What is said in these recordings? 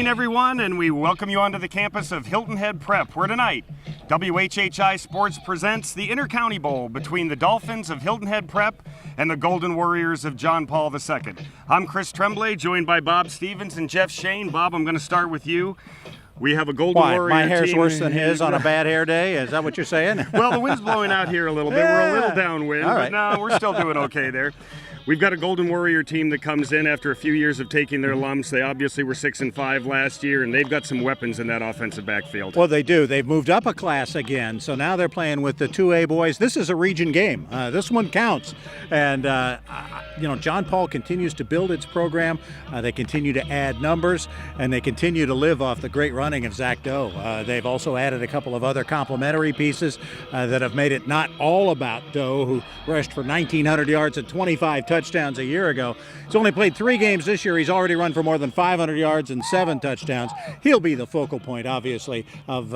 evening, everyone, and we welcome you onto the campus of Hilton Head Prep, where tonight WHHI Sports presents the Intercounty Bowl between the Dolphins of Hilton Head Prep and the Golden Warriors of John Paul II. I'm Chris Tremblay, joined by Bob Stevens and Jeff Shane. Bob, I'm going to start with you. We have a Golden Warrior My hair's team. worse than his on a bad hair day? Is that what you're saying? Well, the wind's blowing out here a little bit. Yeah. We're a little downwind, All right. but no, we're still doing okay there. We've got a Golden Warrior team that comes in after a few years of taking their lumps. They obviously were 6-5 last year, and they've got some weapons in that offensive backfield. Well, they do. They've moved up a class again, so now they're playing with the 2A boys. This is a region game. This one counts. And, John Paul continues to build its program. They continue to add numbers, and they continue to live off the great running of Zach Doe. They've also added a couple of other complementary pieces that have made it not all about Doe, who rushed for 1,900 yards and 25 touchdowns a year ago. He's only played 3 games this year. He's already run for more than 500 yards and 7 touchdowns. He'll be the focal point, obviously, of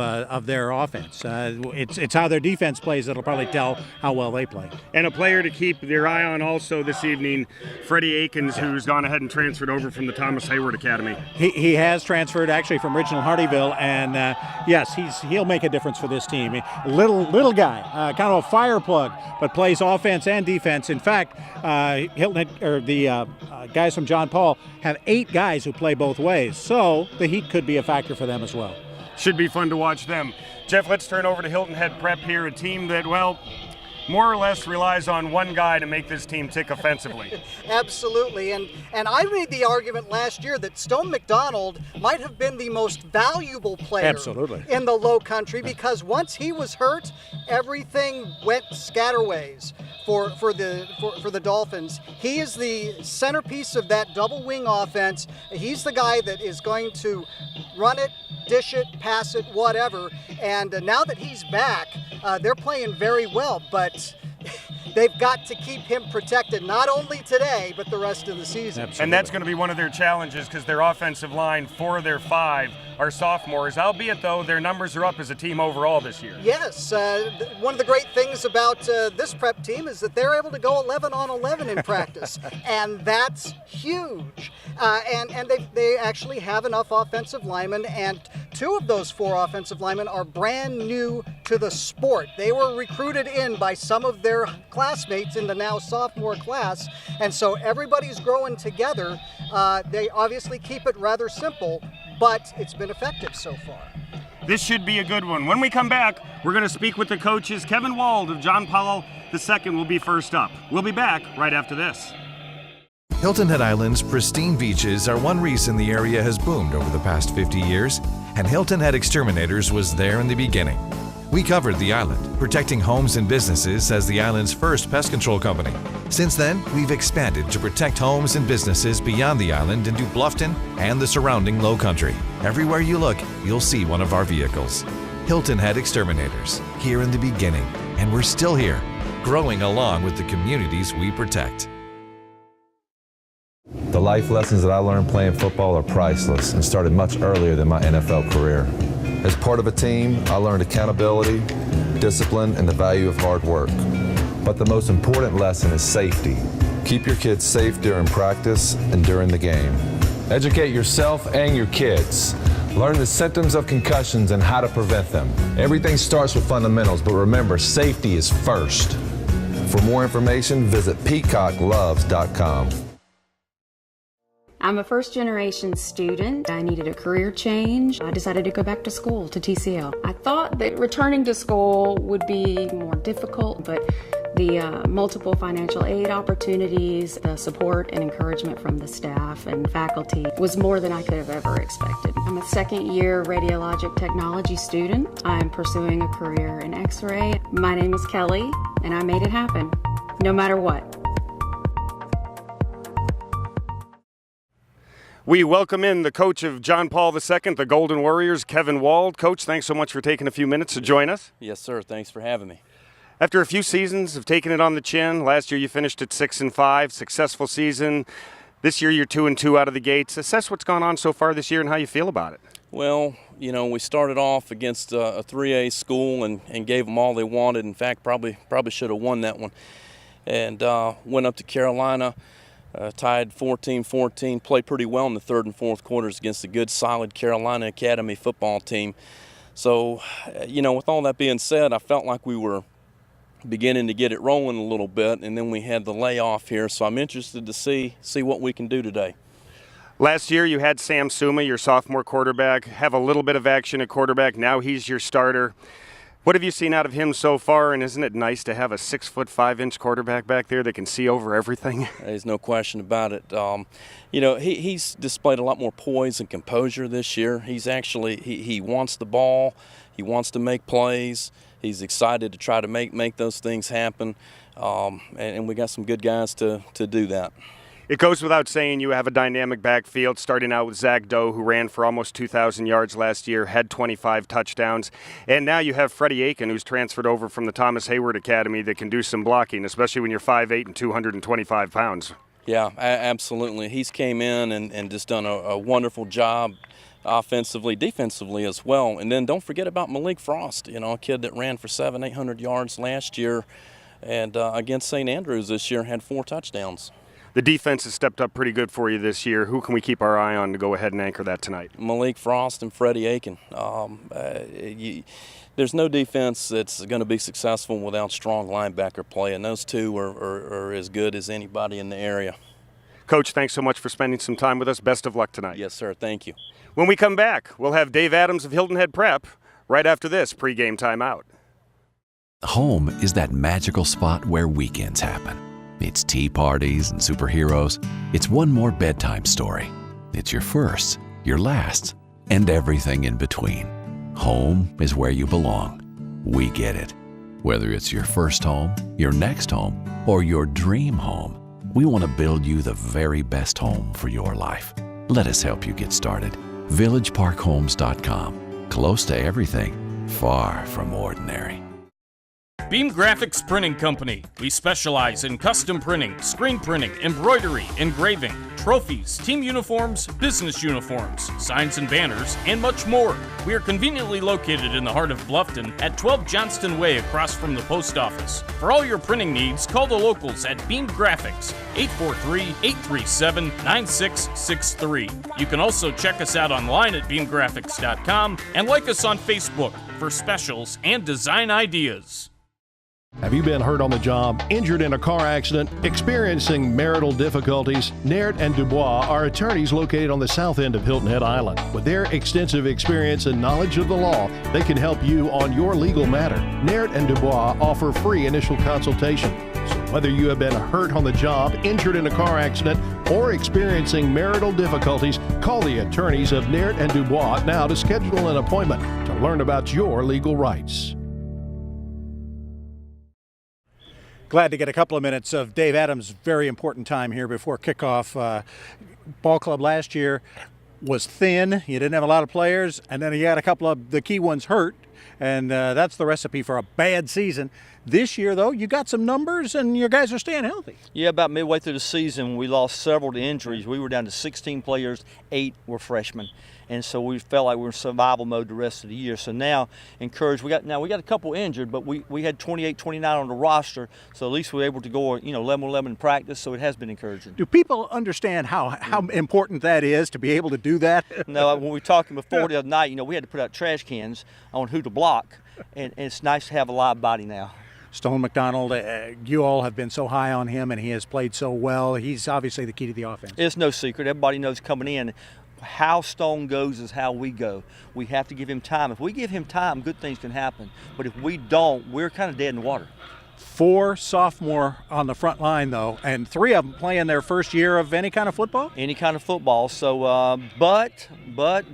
their offense. It's how their defense plays that'll probably tell how well they play. And a player to keep their eye on also this evening, Freddie Akins, who's gone ahead and transferred over from the Thomas Hayward Academy. He has transferred actually from Richland Hardyville, and yes, he'll make a difference for this team. Little guy, kind of a fire plug, but plays offense and defense. In fact, the guys from John Paul have 8 guys who play both ways, so the heat could be a factor for them as well. Should be fun to watch them. Jeff, let's turn over to Hilton Head Prep here, a team that, well, more or less relies on one guy to make this team tick offensively. Absolutely, and I made the argument last year that Stone McDonald might have been the most valuable player in the Lowcountry, because once he was hurt, everything went scatterways for the Dolphins. He is the centerpiece of that double wing offense. He's the guy that is going to run it, dish it, pass it, whatever. And now that he's back, they're playing very well, but they've got to keep him protected, not only today, but the rest of the season. Absolutely. And that's going to be one of their challenges, because their offensive line, 4 of their 5 are sophomores, albeit, though, their numbers are up as a team overall this year. Yes. One of the great things about this prep team is that they're able to go 11 on 11 in practice, and that's huge. And they actually have enough offensive linemen, and 2 of those 4 offensive linemen are brand new to the sport. They were recruited in by some of their classmates in the now sophomore class, and so everybody's growing together. They obviously keep it rather simple, but it's been effective so far. This should be a good one. When we come back, we're going to speak with the coaches. Kevin Wald of John Paul II will be first up. We'll be back right after this. Hilton Head Island's pristine beaches are one reason the area has boomed over the past 50 years, and Hilton Head Exterminators was there in the beginning. We covered the island, protecting homes and businesses as the island's first pest control company. Since then, we've expanded to protect homes and businesses beyond the island into Bluffton and the surrounding Lowcountry. Everywhere you look, you'll see one of our vehicles. Hilton Head Exterminators, here in the beginning, and we're still here, growing along with the communities we protect. The life lessons that I learned playing football are priceless and started much earlier than my NFL career. As part of a team, I learned accountability, discipline, and the value of hard work. But the most important lesson is safety. Keep your kids safe during practice and during the game. Educate yourself and your kids. Learn the symptoms of concussions and how to prevent them. Everything starts with fundamentals, but remember, safety is first. For more information, visit peacockloves.com. I'm a first-generation student. I needed a career change. I decided to go back to school, to TCL. I thought that returning to school would be more difficult, but the multiple financial aid opportunities, the support and encouragement from the staff and faculty was more than I could have ever expected. I'm a second-year radiologic technology student. I'm pursuing a career in X-ray. My name is Kelly, and I made it happen, no matter what. We welcome in the coach of John Paul II, the Golden Warriors, Kevin Wald. Coach, thanks so much for taking a few minutes to join us. Yes, sir. Thanks for having me. After a few seasons of taking it on the chin, last year you finished at 6-5, successful season. This year you're 2-2 out of the gates. Assess what's gone on so far this year and how you feel about it. Well, you know, we started off against a 3A school and gave them all they wanted. In fact, probably should have won that one. And went up to Carolina, tied 14-14, played pretty well in the third and fourth quarters against a good, solid Carolina Academy football team. So, with all that being said, I felt like we were beginning to get it rolling a little bit, and then we had the layoff here. So I'm interested to see what we can do today. Last year you had Sam Suma, your sophomore quarterback, have a little bit of action at quarterback. Now he's your starter. What have you seen out of him so far, and isn't it nice to have a 6'5" quarterback back there that can see over everything? There's no question about it. He's displayed a lot more poise and composure this year. He's actually, he wants the ball. He wants to make plays. He's excited to try to make those things happen, and we got some good guys to do that. It goes without saying you have a dynamic backfield, starting out with Zach Doe, who ran for almost 2,000 yards last year, had 25 touchdowns. And now you have Freddie Aiken, who's transferred over from the Thomas Hayward Academy, that can do some blocking, especially when you're 5'8" and 225 pounds. Yeah, absolutely. He's came in and just done a wonderful job offensively, defensively as well. And then don't forget about Malik Frost, a kid that ran for 700-800 yards last year, and against St. Andrews this year had 4 touchdowns. The defense has stepped up pretty good for you this year. Who can we keep our eye on to go ahead and anchor that tonight? Malik Frost and Freddie Aiken. There's no defense that's going to be successful without strong linebacker play, and those two are as good as anybody in the area. Coach, thanks so much for spending some time with us. Best of luck tonight. Yes, sir. Thank you. When we come back, we'll have Dave Adams of Hilton Head Prep right after this pregame timeout. Home is that magical spot where weekends happen. It's tea parties and superheroes. It's one more bedtime story. It's your firsts, your lasts, and everything in between. Home is where you belong. We get it. Whether it's your first home, your next home, or your dream home, we want to build you the very best home for your life. Let us help you get started. VillageParkHomes.com. Close to everything, far from ordinary. Beam Graphics Printing Company. We specialize in custom printing, screen printing, embroidery, engraving, trophies, team uniforms, business uniforms, signs and banners, and much more. We are conveniently located in the heart of Bluffton at 12 Johnston Way across from the post office. For all your printing needs, call the locals at Beam Graphics, 843-837-9663. You can also check us out online at beamgraphics.com and like us on Facebook for specials and design ideas. Have you been hurt on the job, injured in a car accident, experiencing marital difficulties? Naird and Dubois are attorneys located on the south end of Hilton Head Island. With their extensive experience and knowledge of the law, they can help you on your legal matter. Naird and Dubois offer free initial consultation. So whether you have been hurt on the job, injured in a car accident, or experiencing marital difficulties, call the attorneys of Naird and Dubois now to schedule an appointment to learn about your legal rights. Glad to get a couple of minutes of Dave Adams' very important time here before kickoff. Ball club last year was thin. You didn't have a lot of players, and then you had a couple of the key ones hurt, and that's the recipe for a bad season. This year, though, you got some numbers, and your guys are staying healthy. Yeah, about midway through the season, we lost several to injuries. We were down to 16 players, 8 were freshmen. And so we felt like we were in survival mode the rest of the year. So now, encouraged, we got a couple injured, but we had 28, 29 on the roster, so at least we were able to go 11-11 in practice, so it has been encouraging. Do people understand how important that is to be able to do that? No, when we were talking before the other night, we had to put out trash cans on who to block, and it's nice to have a live body now. Stone McDonald, you all have been so high on him, and he has played so well. He's obviously the key to the offense. It's no secret. Everybody knows coming in, how Stone goes is how we go. We have to give him time. If we give him time, good things can happen. But if we don't, we're kind of dead in the water. 4 sophomore on the front line, though, and 3 of them playing their first year of any kind of football? Any kind of football. So, but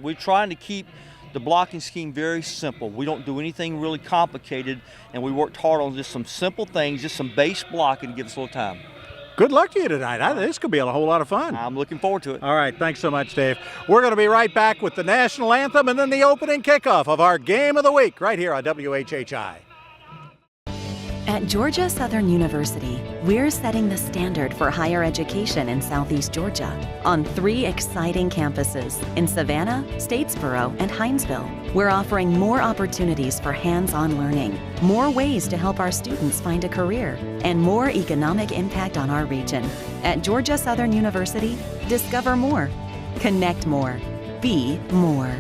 we're trying to keep the blocking scheme very simple. We don't do anything really complicated, and we worked hard on just some simple things, just some base blocking to give us a little time. Good luck to you tonight. This could be a whole lot of fun. I'm looking forward to it. All right, thanks so much, Dave. We're going to be right back with the national anthem and then the opening kickoff of our game of the week right here on WHHI. At Georgia Southern University, we're setting the standard for higher education in Southeast Georgia on 3 exciting campuses in Savannah, Statesboro, and Hinesville. We're offering more opportunities for hands-on learning, more ways to help our students find a career, and more economic impact on our region. At Georgia Southern University, discover more, connect more, be more.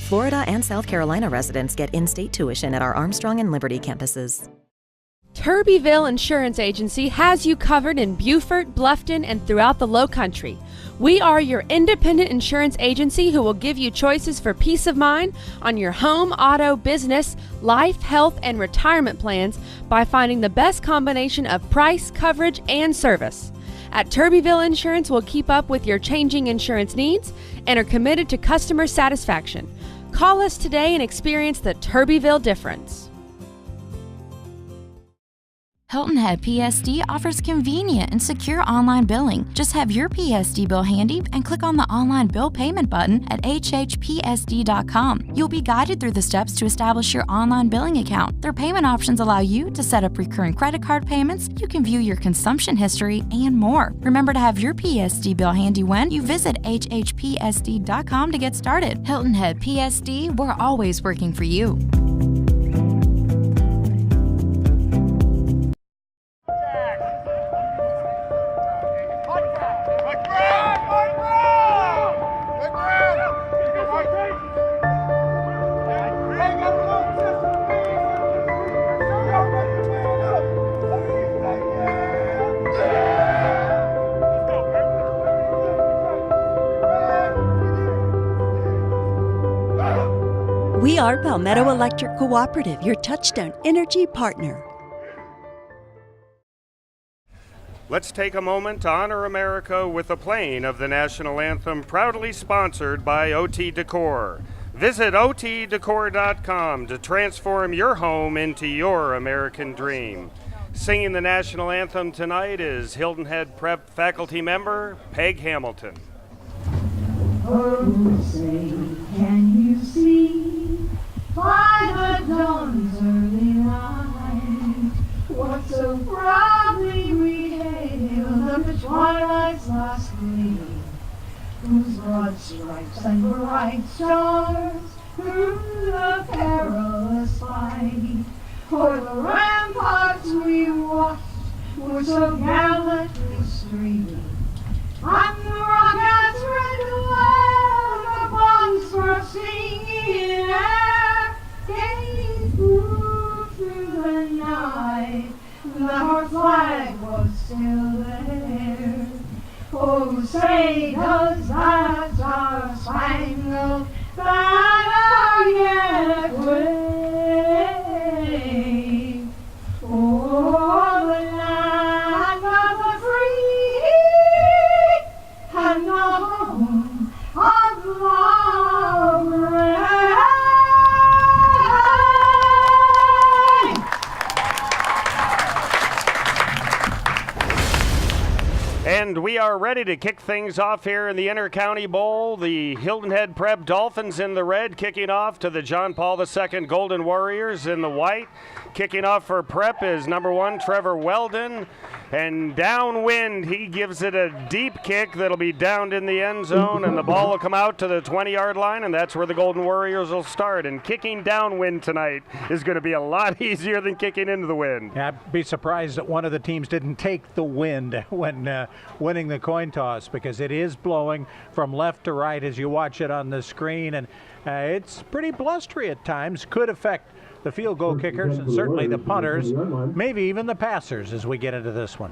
Florida and South Carolina residents get in-state tuition at our Armstrong and Liberty campuses. Turbyville Insurance Agency has you covered in Beaufort, Bluffton, and throughout the Lowcountry. We are your independent insurance agency who will give you choices for peace of mind on your home, auto, business, life, health, and retirement plans by finding the best combination of price, coverage, and service. At Turbyville Insurance, we'll keep up with your changing insurance needs and are committed to customer satisfaction. Call us today and experience the Turbyville difference. Hilton Head PSD offers convenient and secure online billing. Just have your PSD bill handy and click on the online bill payment button at WHHPSD.com. You'll be guided through the steps to establish your online billing account. Their payment options allow you to set up recurring credit card payments, you can view your consumption history, and more. Remember to have your PSD bill handy when you visit WHHPSD.com to get started. Hilton Head PSD, we're always working for you. We are Palmetto Electric Cooperative, your touchstone energy partner. Let's take a moment to honor America with the playing of the national anthem, proudly sponsored by OT Decor. Visit otdecor.com to transform your home into your American dream. Singing the national anthem tonight is Hilton Head Prep faculty member Peg Hamilton. Oh, say, can you see by the dawn's early light what so proudly we hailed up the twilight's last gleam, whose broad stripes and bright stars through the perilous fight o'er the ramparts we watched were so gallantly streaming. And the rockets red glare, the bombs were singing in air, gazing through the night, that our flag was still there. Oh, say does that star-spangled banner yet wave? Oh, the land of the free and the home of the brave. And we are ready to kick things off here in the Intercounty Bowl. The Hilton Head Prep Dolphins in the red, kicking off to the John Paul II Golden Warriors in the white. Kicking off for Prep is number 1, Trevor Weldon. And downwind, he gives it a deep kick that'll be downed in the end zone, and the ball will come out to the 20-yard line, and that's where the Golden Warriors will start. And kicking downwind tonight is going to be a lot easier than kicking into the wind. Yeah, I'd be surprised that one of the teams didn't take the wind when winning the coin toss, because it is blowing from left to right as you watch it on the screen, and it's pretty blustery at times. Could affect the field goal kickers and certainly the punters, maybe even the passers as we get into this one.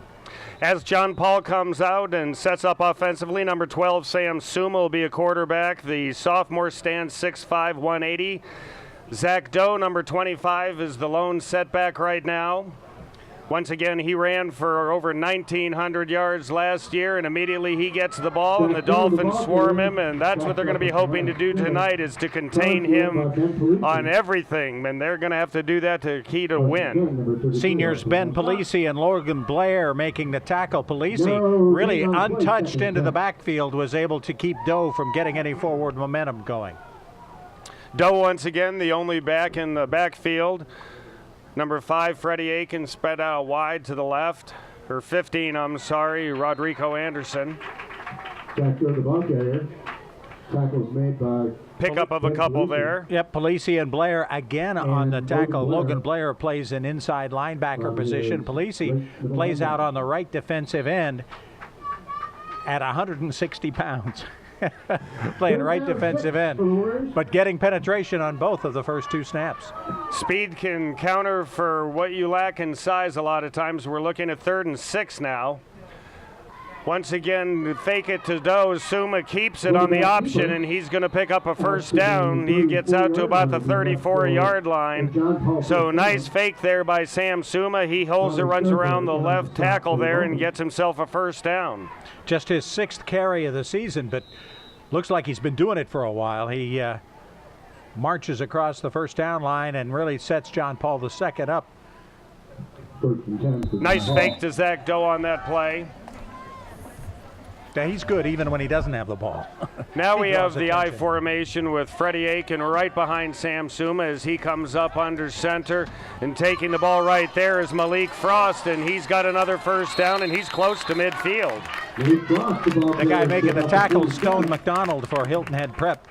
As John Paul comes out and sets up offensively, number 12, Sam Suma, will be a quarterback. The sophomore stands 6'5", 180. Zach Doe, number 25, is the lone setback right now. Once again, he ran for over 1,900 yards last year, and immediately he gets the ball, and the Dolphins swarm him, and that's what they're going to be hoping to do tonight, is to contain him on everything, and they're going to have to do that to key to win. Seniors Ben Polisi and Logan Blair making the tackle. Polisi, really untouched into the backfield, was able to keep Doe from getting any forward momentum going. Doe, once again, the only back in the backfield. Number 5, Freddie Aiken, spread out wide to the left. Or 15, I'm sorry, Rodrigo Anderson. Back there, the ball carrier. Tackles made by... Pickup of a couple there. Yep, Polisi and Blair again on the tackle. Logan Blair plays an inside linebacker position. Polisi plays out on the right defensive end at 160 pounds. Playing right defensive end, but getting penetration on both of the first 2 snaps. Speed can counter for what you lack in size a lot of times. We're looking at 3rd and 6 now. Once again, fake it to Doe. Suma keeps it on the option, and he's going to pick up a first down. He gets out to about the 34-yard line. So nice fake there by Sam Suma. He holds it, runs around the left tackle there, and gets himself a first down. Just his 6th carry of the season, but looks like he's been doing it for a while. He marches across the first down line and really sets John Paul II up. Nice fake to Zach Doe on that play. Yeah, he's good even when he doesn't have the ball. Now we have the I formation with Freddie Aiken right behind Sam Suma as he comes up under center, and taking the ball right there is Malik Frost, and he's got another first down, and he's close to midfield. The guy making the tackle, Stone McDonald for Hilton Head Prep.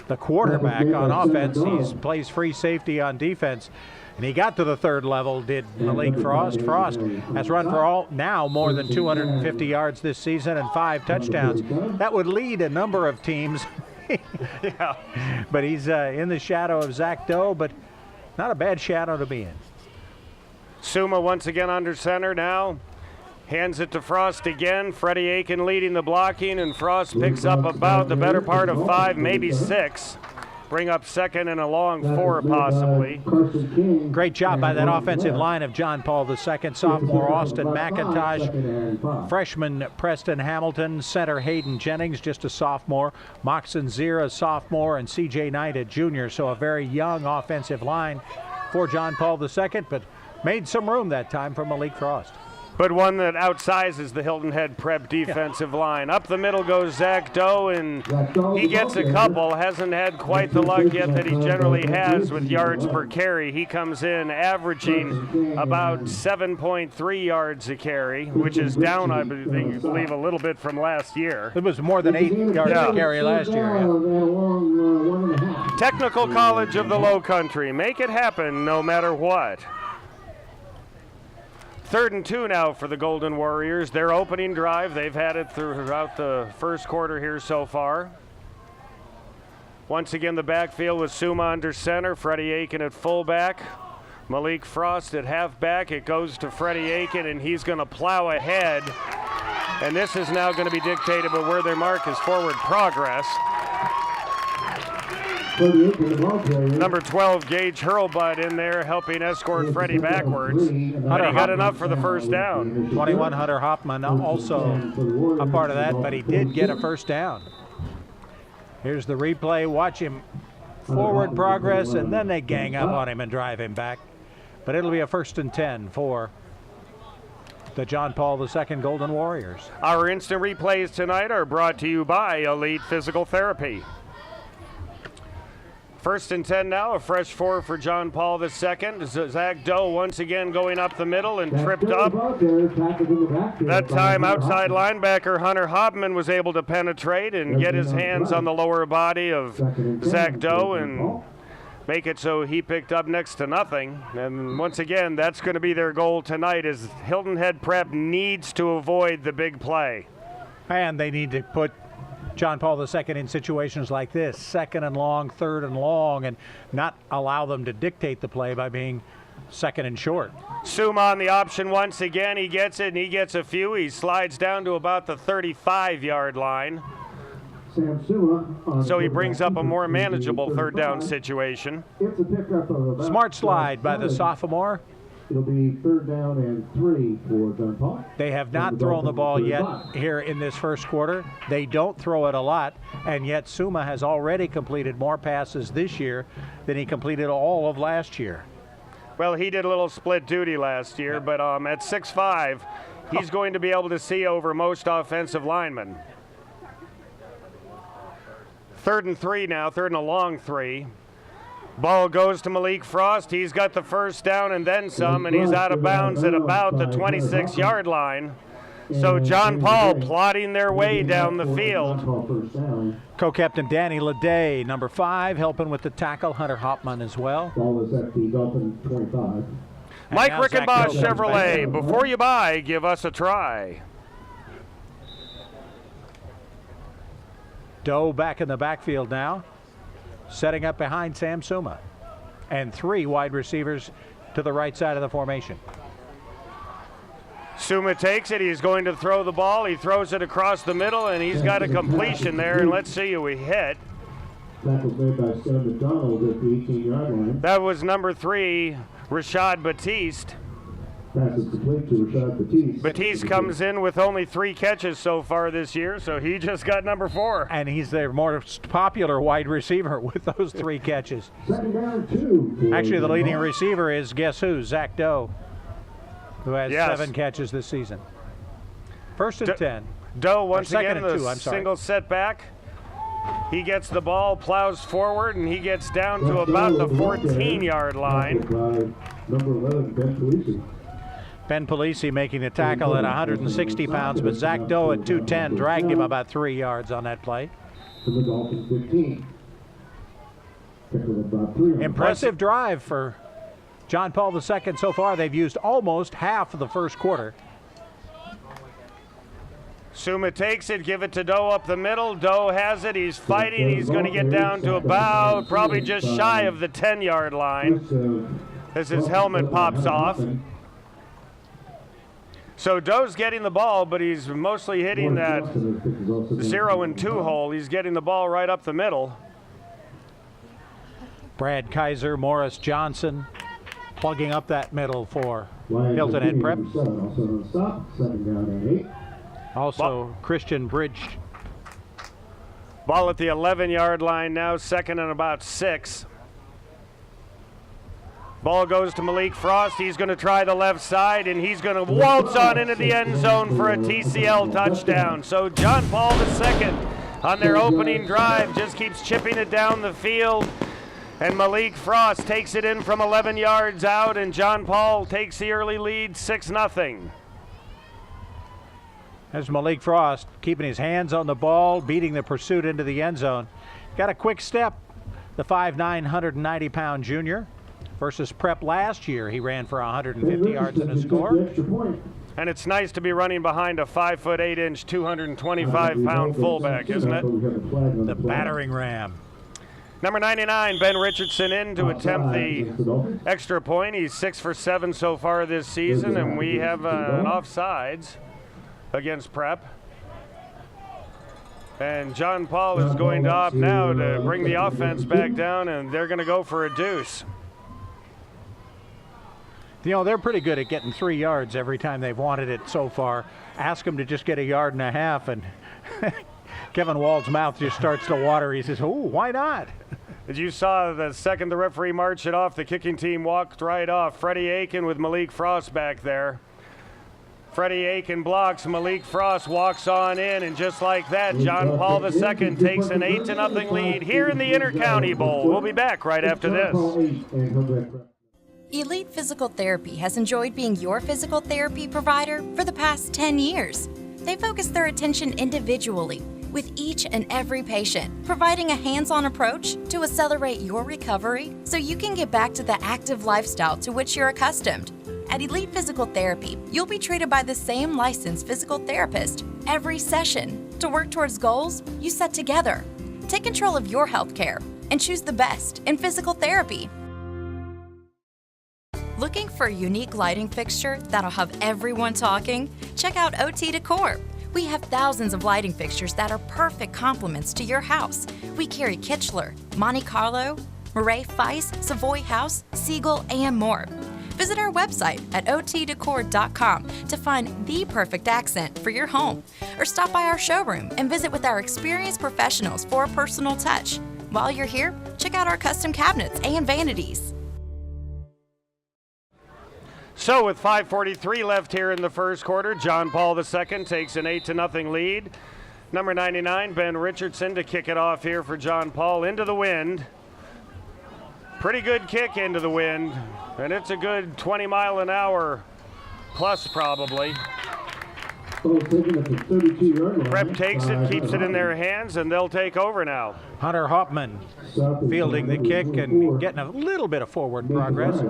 The quarterback on offense, he plays free safety on defense. And he got to the 3rd level, did Malik Frost. Frost has run for now more than 250 yards this season and 5 touchdowns. That would lead a number of teams. Yeah. But he's in the shadow of Zach Doe, but not a bad shadow to be in. Suma once again under center now. Hands it to Frost again. Freddie Aiken leading the blocking, and Frost picks up about the better part of 5, maybe 6. Bring up 2nd and a long 4 possibly. Great job by that offensive line of John Paul II. Sophomore Austin McIntosh, freshman Preston Hamilton, center Hayden Jennings, just a sophomore, Moxon Zira, sophomore, and CJ Knight, a junior. So a very young offensive line for John Paul II, but made some room that time for Malik Frost. But one that outsizes the Hilton Head Prep defensive line. Up the middle goes Zach Doe, and he gets a couple. Hasn't had quite the luck yet that he generally has with yards per carry. He comes in averaging about 7.3 yards a carry, which is down, I believe, a little bit from last year. It was more than 8 yards a carry last year. Yeah. Technical College of the Lowcountry. Make it happen no matter what. 3rd and 2 now for the Golden Warriors. Their opening drive, they've had it throughout the first quarter here so far. Once again, the backfield with Suma under center, Freddie Aiken at fullback, Malik Frost at halfback. It goes to Freddie Aiken, and he's going to plow ahead. And this is now going to be dictated by where their mark is forward progress. Number 12, Gage Hurlbut in there helping escort Freddie backwards. But he got enough for the first down. 21, Hunter Hoffman also a part of that, but he did get a first down. Here's the replay. Watch him forward progress, and then they gang up on him and drive him back. But it'll be a 1st and 10 for the John Paul II Golden Warriors. Our instant replays tonight are brought to you by Elite Physical Therapy. 1st and 10 now, a fresh 4 for John Paul II. Zach Doe once again going up the middle and tripped up. That time outside linebacker Hunter Hobman was able to penetrate and get his hands on the lower body of Zach Doe and make it so he picked up next to nothing. And once again, that's going to be their goal tonight, is Hilton Head Prep needs to avoid the big play. And they need to put John Paul II in situations like this, 2nd and long, 3rd and long, and not allow them to dictate the play by being 2nd and short. Suma on the option once again. He gets it, and he gets a few. He slides down to about the 35-yard line. So he brings up a more manageable 3rd down situation. Smart slide by the sophomore. It'll be 3rd down and 3 for John Paul. They have not thrown the ball yet here in this first quarter. They don't throw it a lot, and yet Suma has already completed more passes this year than he completed all of last year. Well, he did a little split duty last year, but at 6'5", he's going to be able to see over most offensive linemen. 3rd and 3 now, 3rd and a long 3. Ball goes to Malik Frost. He's got the first down and then some, and he's out of bounds at about the 26-yard line. So John Paul plotting their way down the field. Co-captain Danny Leday, number 5, helping with the tackle. Hunter Hopman as well. Ball is at the Dolphins 25. Mike Rickenbaugh Chevrolet, before you buy, give us a try. Doe back in the backfield now, setting up behind Sam Suma. And 3 wide receivers to the right side of the formation. Suma takes it. He's going to throw the ball. He throws it across the middle, and he's got a completion there. And let's see who he hit. Tackle made by Stone McDonald at the 18-yard line. That was number 3, Rashad Batiste. Pass is complete to Rashad Batiste. Batiste comes in with only 3 catches so far this year, so he just got number 4. And he's their most popular wide receiver with those 3 catches. Second down 2. Actually, the leading receiver is, guess who? Zach Doe, who has 7 catches this season. First and 10. Doe once again and 2, single setback. He gets the ball, plows forward, and he gets down to about the 14-yard line. Number 11, Ben Polisi. Ben Polisi making the tackle at 160 pounds, but Zach Doe at 210 dragged him about 3 yards on that play. To the Dolphins 15. About 3. Impressive drive for John Paul II so far. They've used almost half of the first quarter. Suma takes it, give it to Doe up the middle. Doe has it, he's fighting. He's going to get down to about probably just shy of the 10-yard line as his helmet pops off. So Doe's getting the ball, but he's mostly hitting that 0 and 2 hole. He's getting the ball right up the middle. Brad Kaiser, Morris Johnson plugging up that middle for Hilton Head Prep. Also Christian Bridge. Ball at the 11-yard line now, second and about 6. Ball goes to Malik Frost. He's going to try the left side, and he's going to waltz on into the end zone for a TCL touchdown. So John Paul II on their opening drive just keeps chipping it down the field. And Malik Frost takes it in from 11 yards out, and John Paul takes the early lead 6-0. There's Malik Frost keeping his hands on the ball, beating the pursuit into the end zone. Got a quick step, the 5'9", 190-pound junior. Versus Prep last year, he ran for 150 yards and a score. And it's nice to be running behind a 5'8", 225-pound fullback, isn't it? The battering ram. Number 99, Ben Richardson, in to attempt the extra point. He's 6 for 7 so far this season, and we have an offsides against Prep. And John Paul is going to opt now to bring the offense back down, and they're going to go for a deuce. You know, they're pretty good at getting 3 yards every time they've wanted it so far. Ask them to just get 1.5 yards, and Kevin Wald's mouth just starts to water. He says, "Oh, why not?" As you saw, the second the referee marched it off, the kicking team walked right off. Freddie Aiken with Malik Frost back there. Freddie Aiken blocks, Malik Frost walks on in, and just like that, John Paul II takes an 8-0 lead here in the Intercounty Bowl. We'll be back right after this. Elite Physical Therapy has enjoyed being your physical therapy provider for the past 10 years. They focus their attention individually with each and every patient, providing a hands-on approach to accelerate your recovery so you can get back to the active lifestyle to which you're accustomed. At Elite Physical Therapy, you'll be treated by the same licensed physical therapist every session to work towards goals you set together. Take control of your health care and choose the best in physical therapy. Looking for a unique lighting fixture that'll have everyone talking? Check out OT Decor. We have thousands of lighting fixtures that are perfect complements to your house. We carry Kichler, Monte Carlo, Murray Feist, Savoy House, Siegel, and more. Visit our website at otdecor.com to find the perfect accent for your home, or stop by our showroom and visit with our experienced professionals for a personal touch. While you're here, check out our custom cabinets and vanities. So with 5:43 left here in the first quarter, John Paul II takes an 8-0 lead. Number 99, Ben Richardson, to kick it off here for John Paul into the wind. Pretty good kick into the wind, and it's a good 20-mile-an-hour plus probably. Prep takes it, keeps it in their hands, and they'll take over now. Hunter Hauptmann fielding the kick and getting a little bit of forward progress.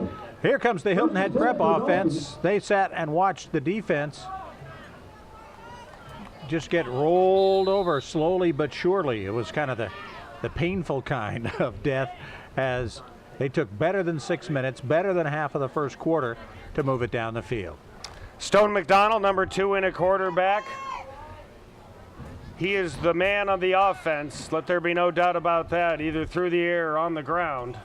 Here comes the Hilton Head Prep offense. They sat and watched the defense just get rolled over slowly but surely. It was kind of the painful kind of death, as they took better than 6 minutes, better than half of the first quarter to move it down the field. Stone McDonald, number 2 in a quarterback. He is the man on the offense. Let there be no doubt about that, either through the air or on the ground.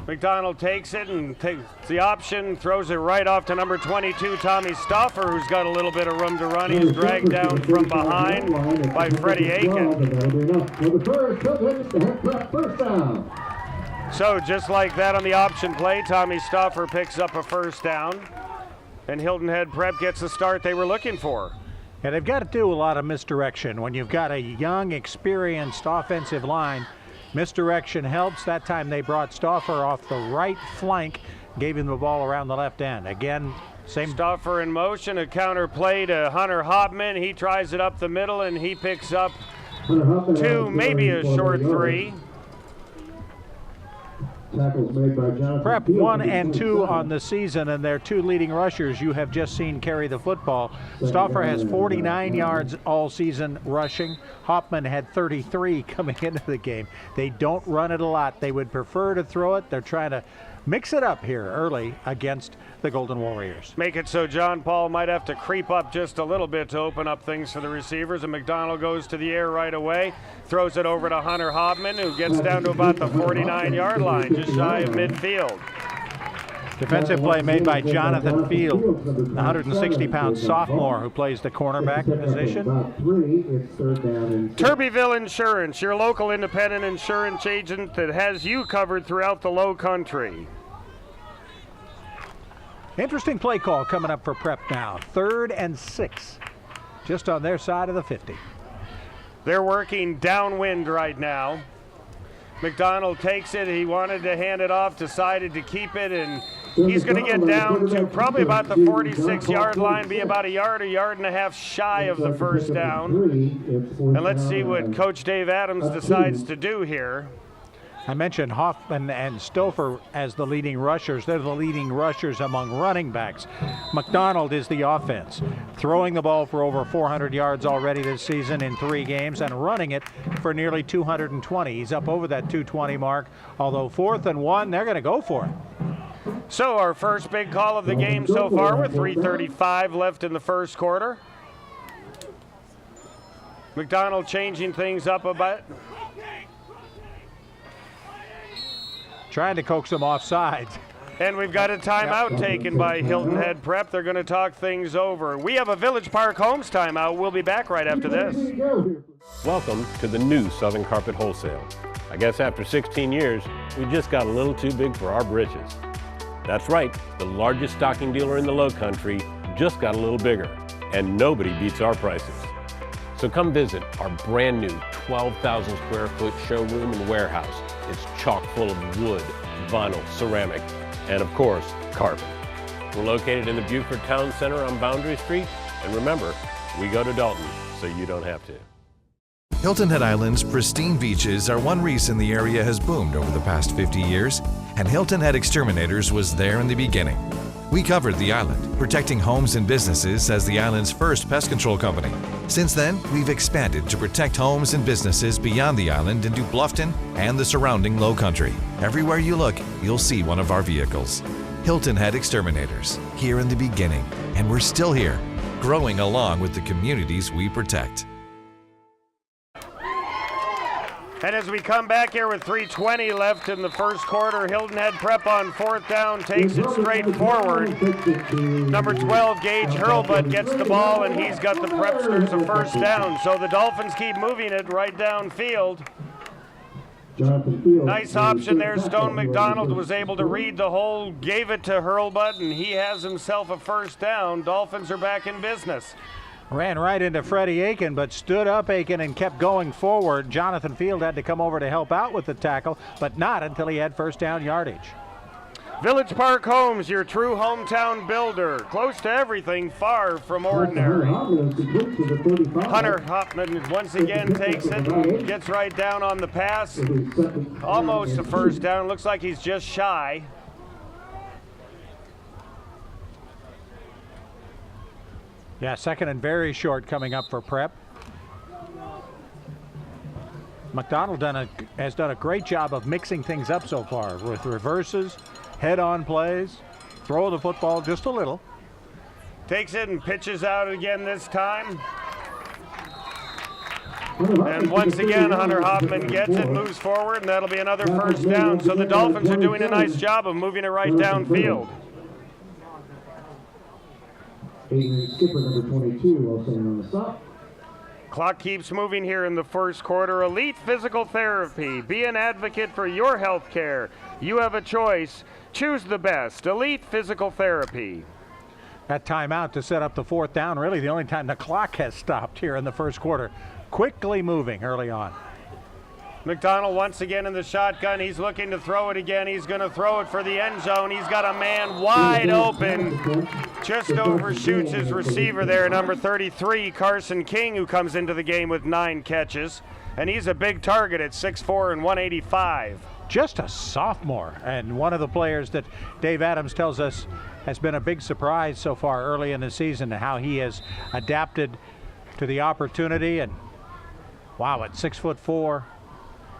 McDonald takes it and takes the option, throws it right off to number 22, Tommy Stauffer, who's got a little bit of room to run. He's dragged down from behind by Freddie Aiken. So just like that on the option play, Tommy Stauffer picks up a first down, and Hilton Head Prep gets the start they were looking for. Yeah, they've got to do a lot of misdirection. When you've got a young, experienced offensive line, misdirection helps. That time they brought Stauffer off the right flank, gave him the ball around the left end. Again, same. Stauffer in motion, a counter play to Hunter Hauptmann. He tries it up the middle, and he picks up 2, maybe a short 3. Prep 1 and 2 on the season, and their 2 leading rushers you have just seen carry the football. Stauffer has 49 yards all season rushing. Hauptmann had 33 coming into the game. They don't run it a lot. They would prefer to throw it. They're trying to mix it up here early against the Golden Warriors. Make it so John Paul might have to creep up just a little bit to open up things for the receivers, and McDonald goes to the air right away, throws it over to Hunter Hauptmann, who gets down to about the 49-yard line, just shy of midfield. Defensive play made by Jonathan Field, the 160-pound sophomore who plays the cornerback position. Turbyville Insurance, your local independent insurance agent that has you covered throughout the Lowcountry. Interesting play call coming up for Prep now. 3rd and 6, just on their side of the 50. They're working downwind right now. McDonald takes it. He wanted to hand it off, decided to keep it, and he's going to get down to probably about the 46-yard line, be about a yard and a half shy of the first down. And let's see what Coach Dave Adams decides to do here. I mentioned Hauptmann and Stauffer as the leading rushers. They're the leading rushers among running backs. McDonald is the offense, throwing the ball for over 400 yards already this season in 3 games and running it for nearly 220. He's up over that 220 mark, although 4th and 1, they're going to go for it. So our first big call of the game so far with 3:35 left in the first quarter. McDonald changing things up a bit. Trying to coax them offside. And we've got a timeout taken by Hilton Head Prep. They're going to talk things over. We have a Village Park Homes timeout. We'll be back right after this. Welcome to the new Southern Carpet Wholesale. I guess after 16 years, we just got a little too big for our britches. That's right, the largest stocking dealer in the Lowcountry just got a little bigger, and nobody beats our prices. So come visit our brand new 12,000 square foot showroom and warehouse. It's chock full of wood, vinyl, ceramic, and of course, carpet. We're located in the Beaufort Town Center on Boundary Street, and remember, we go to Dalton, so you don't have to. Hilton Head Island's pristine beaches are one reason the area has boomed over the past 50 years, and Hilton Head Exterminators was there in the beginning. We covered the island, protecting homes and businesses as the island's first pest control company. Since then, we've expanded to protect homes and businesses beyond the island into Bluffton and the surrounding Lowcountry. Everywhere you look, you'll see one of our vehicles. Hilton Head Exterminators, here in the beginning, and we're still here, growing along with the communities we protect. And as we come back here with 3:20 left in the first quarter, Hilton Head Prep on 4th down takes it straight forward. Number 12, Gage Hurlbut, gets the ball, and he's got the Prepsters a first down. So the Dolphins keep moving it right downfield. Nice option there. Stone McDonald was able to read the hole, gave it to Hurlbut, and he has himself a first down. Dolphins are back in business. Ran right into Freddie Aiken, but stood up Aiken and kept going forward. Jonathan Field had to come over to help out with the tackle, but not until he had first down yardage. Village Park Homes, your true hometown builder. Close to everything, far from ordinary. Hunter Hoffman once again takes it and gets right down on the pass. Almost a first down. Looks like he's just shy. Yeah, second and very short coming up for Prep. McDonald has done a great job of mixing things up so far with reverses, head-on plays, throw the football just a little. Takes it and pitches out again this time. And once again, Hunter Hoffman gets it, moves forward, and that'll be another first down. So the Dolphins are doing a nice job of moving it right downfield. Skipper number 22 also on the stop. Clock keeps moving here in the first quarter. Elite Physical Therapy. Be an advocate for your health care. You have a choice. Choose the best. Elite Physical Therapy. That timeout to set up the fourth down, really the only time the clock has stopped here in the first quarter. Quickly moving early on. McDonald once again in the shotgun. He's looking to throw it again. He's going to throw it for the end zone. He's got a man wide open. Just overshoots his receiver there, number 33, Carson King, who comes into the game with 9 catches. And he's a big target at 6'4" and 185. Just a sophomore, and one of the players that Dave Adams tells us has been a big surprise so far early in the season, how he has adapted to the opportunity. And wow, at 6'4"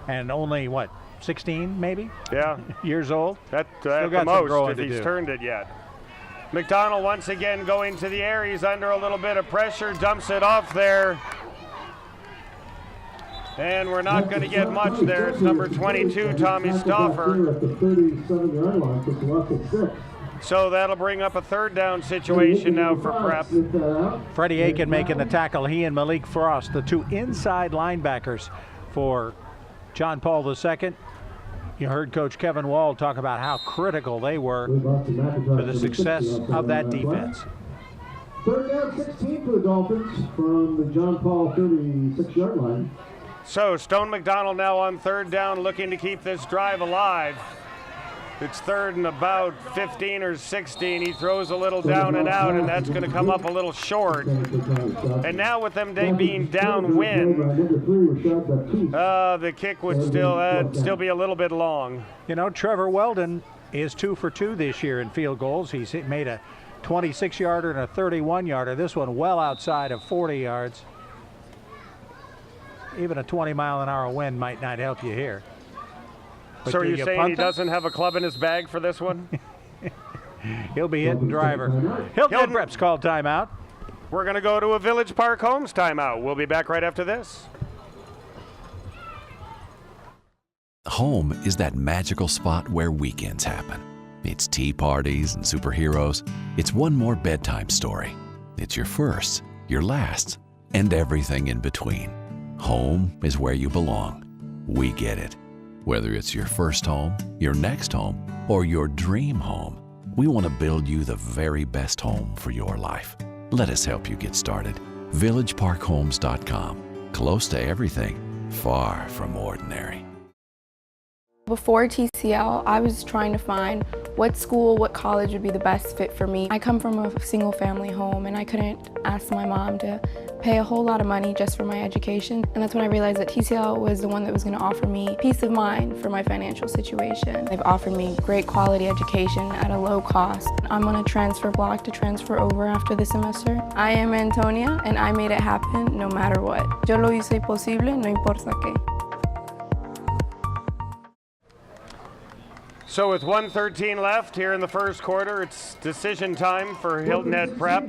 and only, what, 16 maybe? Yeah. Years old? At the most, if he's turned it yet. McDonald once again going to the air. He's under a little bit of pressure, dumps it off there. And we're not going to get much there. It's number 22, Tommy Stauffer. So that'll bring up a third down situation now for Prep. Freddie Aiken making the tackle. He and Malik Frost, the two inside linebackers for John Paul II. You heard Coach Kevin Wald talk about how critical they were for the success of that defense. Third down 16 for the Dolphins from the John Paul 36-yard line. So Stone McDonald now on third down, looking to keep this drive alive. It's third and about 15 or 16. He throws a little down and out, and that's going to come up a little short. And now with them being downwind, the kick would still be a little bit long. You know, Trevor Weldon is 2 for 2 this year in field goals. He's made a 26-yarder and a 31-yarder. This one well outside of 40 yards. Even a 20-mile-an-hour wind might not help you here. But so are you saying he doesn't have a club in his bag for this one? He'll be hitting driver. Hilton Prep's called timeout. We're going to go to a Village Park Homes timeout. We'll be back right after this. Home is that magical spot where weekends happen. It's tea parties and superheroes. It's one more bedtime story. It's your first, your last, and everything in between. Home is where you belong. We get it. Whether it's your first home, your next home, or your dream home, we want to build you the very best home for your life. Let us help you get started. VillageParkHomes.com. Close to everything, far from ordinary. Before TCL, I was trying to find what school, what college would be the best fit for me. I come from a single family home and I couldn't ask my mom to pay a whole lot of money just for my education. And that's when I realized that TCL was the one that was going to offer me peace of mind for my financial situation. They've offered me great quality education at a low cost. I'm on a transfer block to transfer over after the semester. I am Antonia and I made it happen no matter what. Yo lo hice posible, no importa qué. So with 1:13 left here in the first quarter, it's decision time for Hilton Head Prep.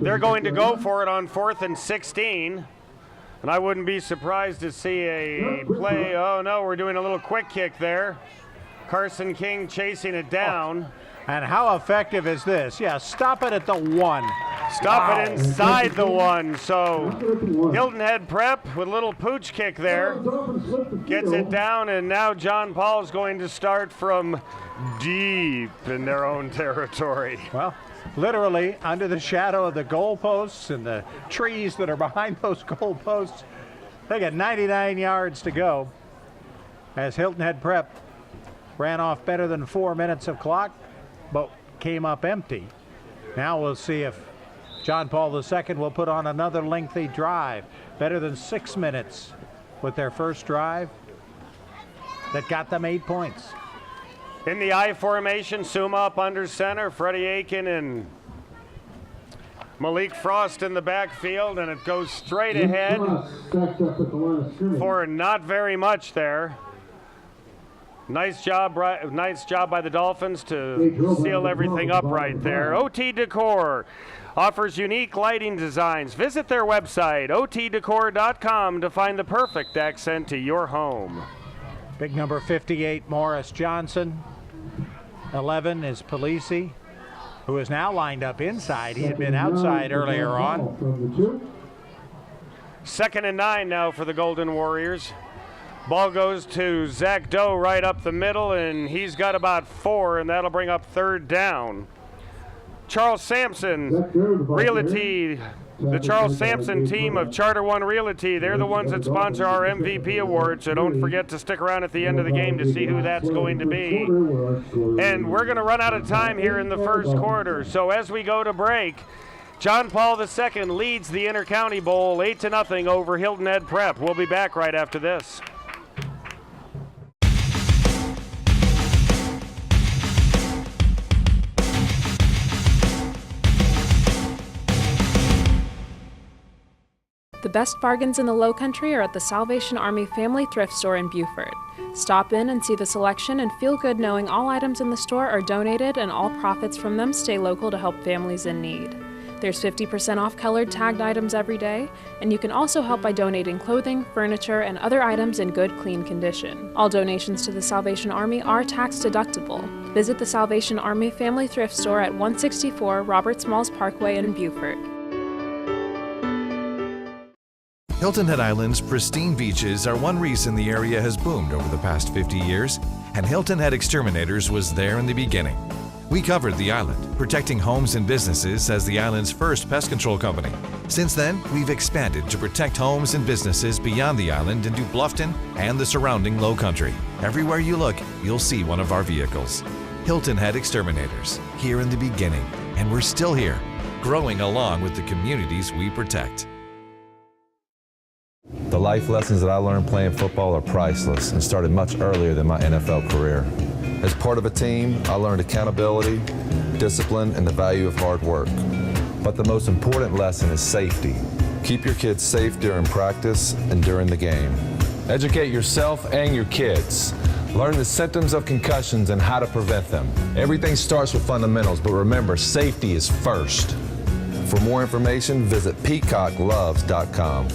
They're going to go for it on 4th and 16. And I wouldn't be surprised to see a play. Oh no, we're doing a little quick kick there. Carson King chasing it down. And how effective is this? Yeah, stop it at the 1. Stop it inside the one. So Hilton Head Prep with a little pooch kick there. Gets it down, and now John Paul's going to start from deep in their own territory. Well, literally under the shadow of the goalposts and the trees that are behind those goalposts. They got 99 yards to go as Hilton Head Prep ran off better than 4 minutes of clock, but came up empty. Now we'll see if John Paul II will put on another lengthy drive, better than 6 minutes with their first drive that got them 8 points. In the I formation, Suma up under center, Freddie Aiken and Malik Frost in the backfield, and it goes straight ahead for not very much there. Nice job by the Dolphins to seal everything up right there. OT Decor offers unique lighting designs. Visit their website, otdecor.com, to find the perfect accent to your home. Big number 58, Morris Johnson. 11 is Polisi, who is now lined up inside. He had been outside earlier on. 2nd and 9 now for the Golden Warriors. Ball goes to Zach Doe right up the middle, and he's got about 4, and that'll bring up 3rd down. Charles Sampson, Realty, the Charles Sampson team of Charter One Realty, they're the ones that sponsor our MVP award, so don't forget to stick around at the end of the game to see who that's going to be. And we're going to run out of time here in the first quarter, so as we go to break, John Paul II leads the Intercounty Bowl 8-0 over Hilton Head Prep. We'll be back right after this. The best bargains in the Lowcountry are at the Salvation Army Family Thrift Store in Beaufort. Stop in and see the selection and feel good knowing all items in the store are donated and all profits from them stay local to help families in need. There's 50% off colored tagged items every day, and you can also help by donating clothing, furniture, and other items in good, clean condition. All donations to the Salvation Army are tax deductible. Visit the Salvation Army Family Thrift Store at 164 Robert Smalls Parkway in Beaufort. Hilton Head Island's pristine beaches are one reason the area has boomed over the past 50 years, and Hilton Head Exterminators was there in the beginning. We covered the island, protecting homes and businesses as the island's first pest control company. Since then, we've expanded to protect homes and businesses beyond the island into Bluffton and the surrounding Lowcountry. Everywhere you look, you'll see one of our vehicles. Hilton Head Exterminators, here in the beginning, and we're still here, growing along with the communities we protect. The life lessons that I learned playing football are priceless and started much earlier than my NFL career. As part of a team, I learned accountability, discipline, and the value of hard work. But the most important lesson is safety. Keep your kids safe during practice and during the game. Educate yourself and your kids. Learn the symptoms of concussions and how to prevent them. Everything starts with fundamentals, but remember, safety is first. For more information, visit peacockloves.com.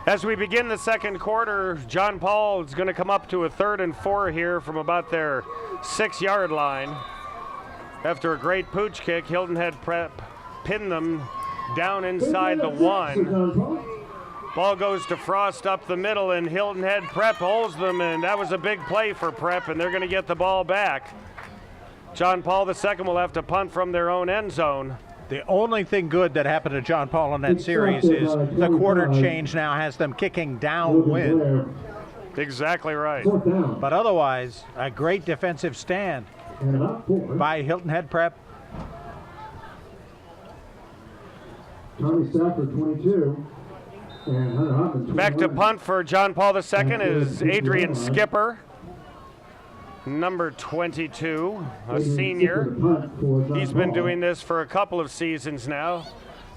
As we begin the second quarter, John Paul is going to come up to a 3rd and 4 here from about their 6-yard line. After a great pooch kick, Hilton Head Prep pinned them down inside the 1. Ball goes to Frost up the middle, and Hilton Head Prep holds them, and that was a big play for Prep, and they're going to get the ball back. John Paul II will have to punt from their own end zone. The only thing good that happened to John Paul in that series is the quarter change now has them kicking downwind. Exactly right. But otherwise, a great defensive stand by Hilton Head Prep. Tommy Stafford, 22. And Hunter Hoffman, back to punt for John Paul II is Adrian Skipper. Number 22, a senior. He's been doing this for a couple of seasons now.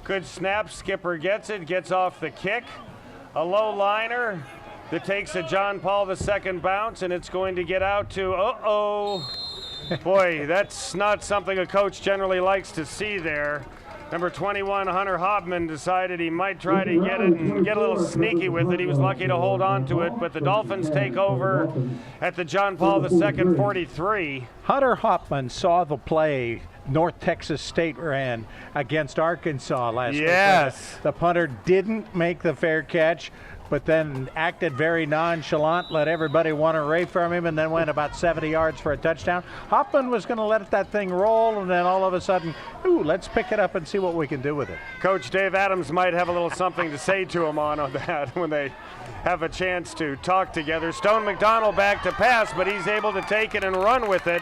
Good snap, Skipper gets it, gets off the kick. A low liner that takes a John Paul II bounce, and it's going to get out to, uh-oh. Boy, that's not something a coach generally likes to see there. Number 21, Hunter Hobman, decided he might try to get it and get a little sneaky with it. He was lucky to hold on to it, but the Dolphins take over at the John Paul II 43. Hunter Hopman saw the play North Texas State ran against Arkansas last week. Yes. The punter didn't make the fair catch, but then acted very nonchalant, let everybody want a ray from him, and then went about 70 yards for a touchdown. Hoffman was going to let that thing roll, and then all of a sudden, ooh, let's pick it up and see what we can do with it. Coach Dave Adams might have a little something to say to him on that when they have a chance to talk together. Stone McDonald back to pass, but he's able to take it and run with it.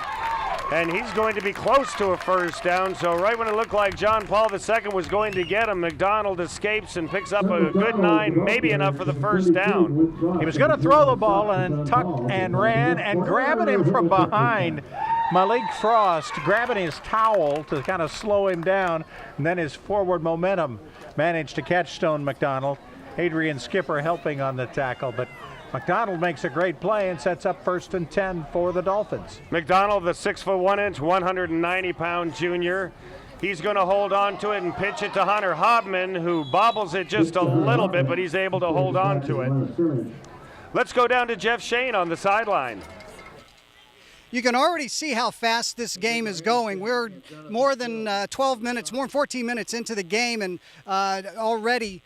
And he's going to be close to a first down. So right when it looked like John Paul II was going to get him, McDonald escapes and picks up a good 9, maybe enough for the first down. He was going to throw the ball and tucked and ran, and grabbing him from behind, Malik Frost grabbing his towel to kind of slow him down, and then his forward momentum managed to catch Stone McDonald. Adrian Skipper helping on the tackle, but McDonald makes a great play and sets up 1st and 10 for the Dolphins. McDonald, the 6'1", 190-pound junior. He's going to hold on to it and pitch it to Hunter Hobman, who bobbles it just a little bit, but he's able to hold on to it. Let's go down to Jeff Shane on the sideline. You can already see how fast this game is going. We're more than 12 minutes, more than 14 minutes into the game, and already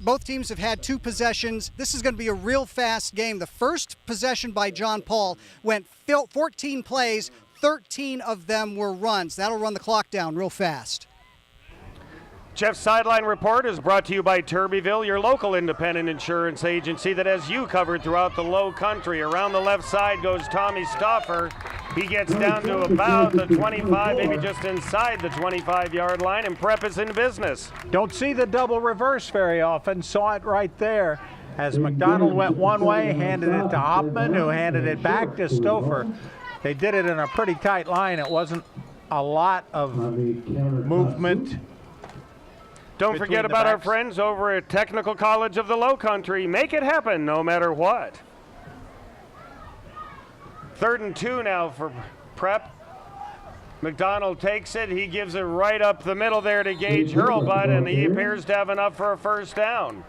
both teams have had 2 possessions. This is going to be a real fast game. The first possession by John Paul went 14 plays, 13 of them were runs. That'll run the clock down real fast. Jeff's Sideline Report is brought to you by Turbyville, your local independent insurance agency that has you covered throughout the low country. Around the left side goes Tommy Stauffer. He gets down to about the 25, maybe just inside the 25-yard line, and Prep is in business. Don't see the double reverse very often. Saw it right there as McDonald went one way, handed it to Hoffman, who handed it back to Stauffer. They did it in a pretty tight line. It wasn't a lot of movement. Don't forget about our friends over at Technical College of the Lowcountry. Make it happen no matter what. 3rd and 2 now for Prep. McDonald takes it. He gives it right up the middle there to Gage Hurlbut, and he appears to have enough for a first down.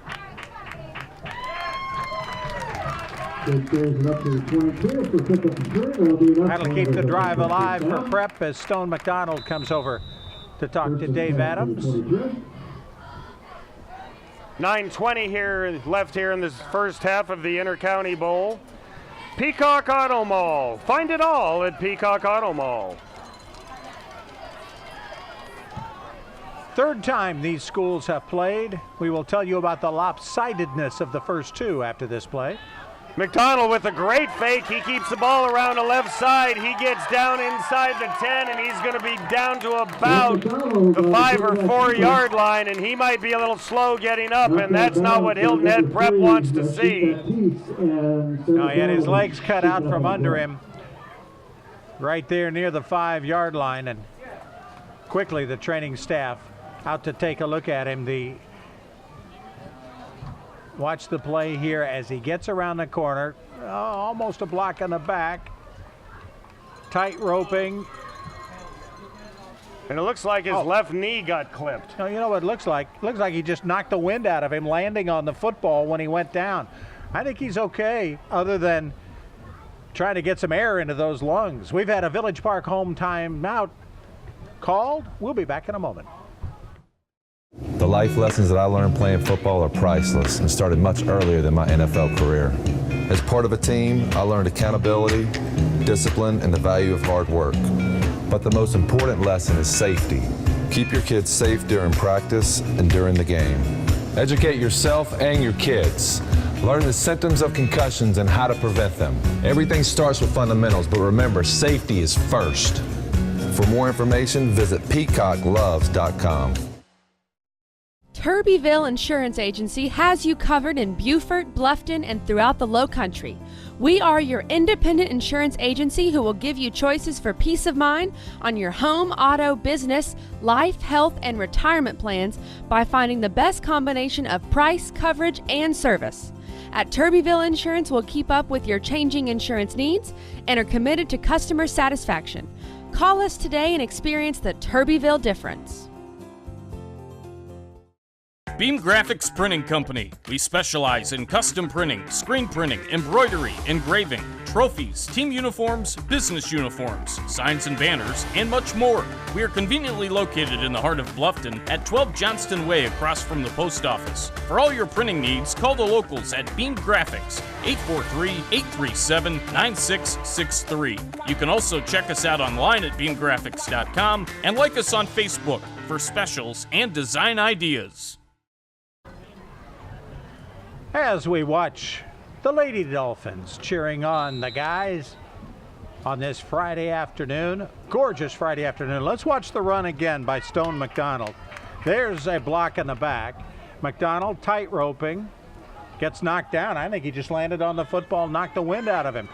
That'll keep the drive alive for Prep as Stone McDonald comes over to talk to Dave Adams. 9:20 here left here in this first half of the Intercounty Bowl. Peacock Auto Mall. Find it all at Peacock Auto Mall. Third time these schools have played. We will tell you about the lopsidedness of the first 2 after this play. McDonald with a great fake. He keeps the ball around the left side. He gets down inside the 10, and he's going to be down to about the 5 or 4 yard line, and he might be a little slow getting up, and that's not what Hilton Head Prep wants to see. No, he had his legs cut out from under him right there near the 5 yard line, and quickly the training staff out to take a look at him. Watch the play here as he gets around the corner. Almost a block on the back. Tight roping. And it looks like his left knee got clipped. No, you know what it looks like? It looks like he just knocked the wind out of him landing on the football when he went down. I think he's okay, other than trying to get some air into those lungs. We've had a Village Park home timeout called. We'll be back in a moment. The life lessons that I learned playing football are priceless and started much earlier than my NFL career. As part of a team, I learned accountability, discipline, and the value of hard work. But the most important lesson is safety. Keep your kids safe during practice and during the game. Educate yourself and your kids. Learn the symptoms of concussions and how to prevent them. Everything starts with fundamentals, but remember, safety is first. For more information, visit peacockloves.com. Turbyville Insurance Agency has you covered in Beaufort, Bluffton, and throughout the Lowcountry. We are your independent insurance agency who will give you choices for peace of mind on your home, auto, business, life, health, and retirement plans by finding the best combination of price, coverage, and service. At Turbyville Insurance, we'll keep up with your changing insurance needs and are committed to customer satisfaction. Call us today and experience the Turbyville difference. Beam Graphics Printing Company. We specialize in custom printing, screen printing, embroidery, engraving, trophies, team uniforms, business uniforms, signs and banners, and much more. We are conveniently located in the heart of Bluffton at 12 Johnston Way across from the post office. For all your printing needs, call the locals at Beam Graphics, 843-837-9663. You can also check us out online at beamgraphics.com and like us on Facebook for specials and design ideas. As we watch the Lady Dolphins cheering on the guys on this Friday afternoon, gorgeous Friday afternoon. Let's watch the run again by Stone McDonald. There's a block in the back. McDonald tight roping, gets knocked down. I think he just landed on the football, knocked the wind out of him.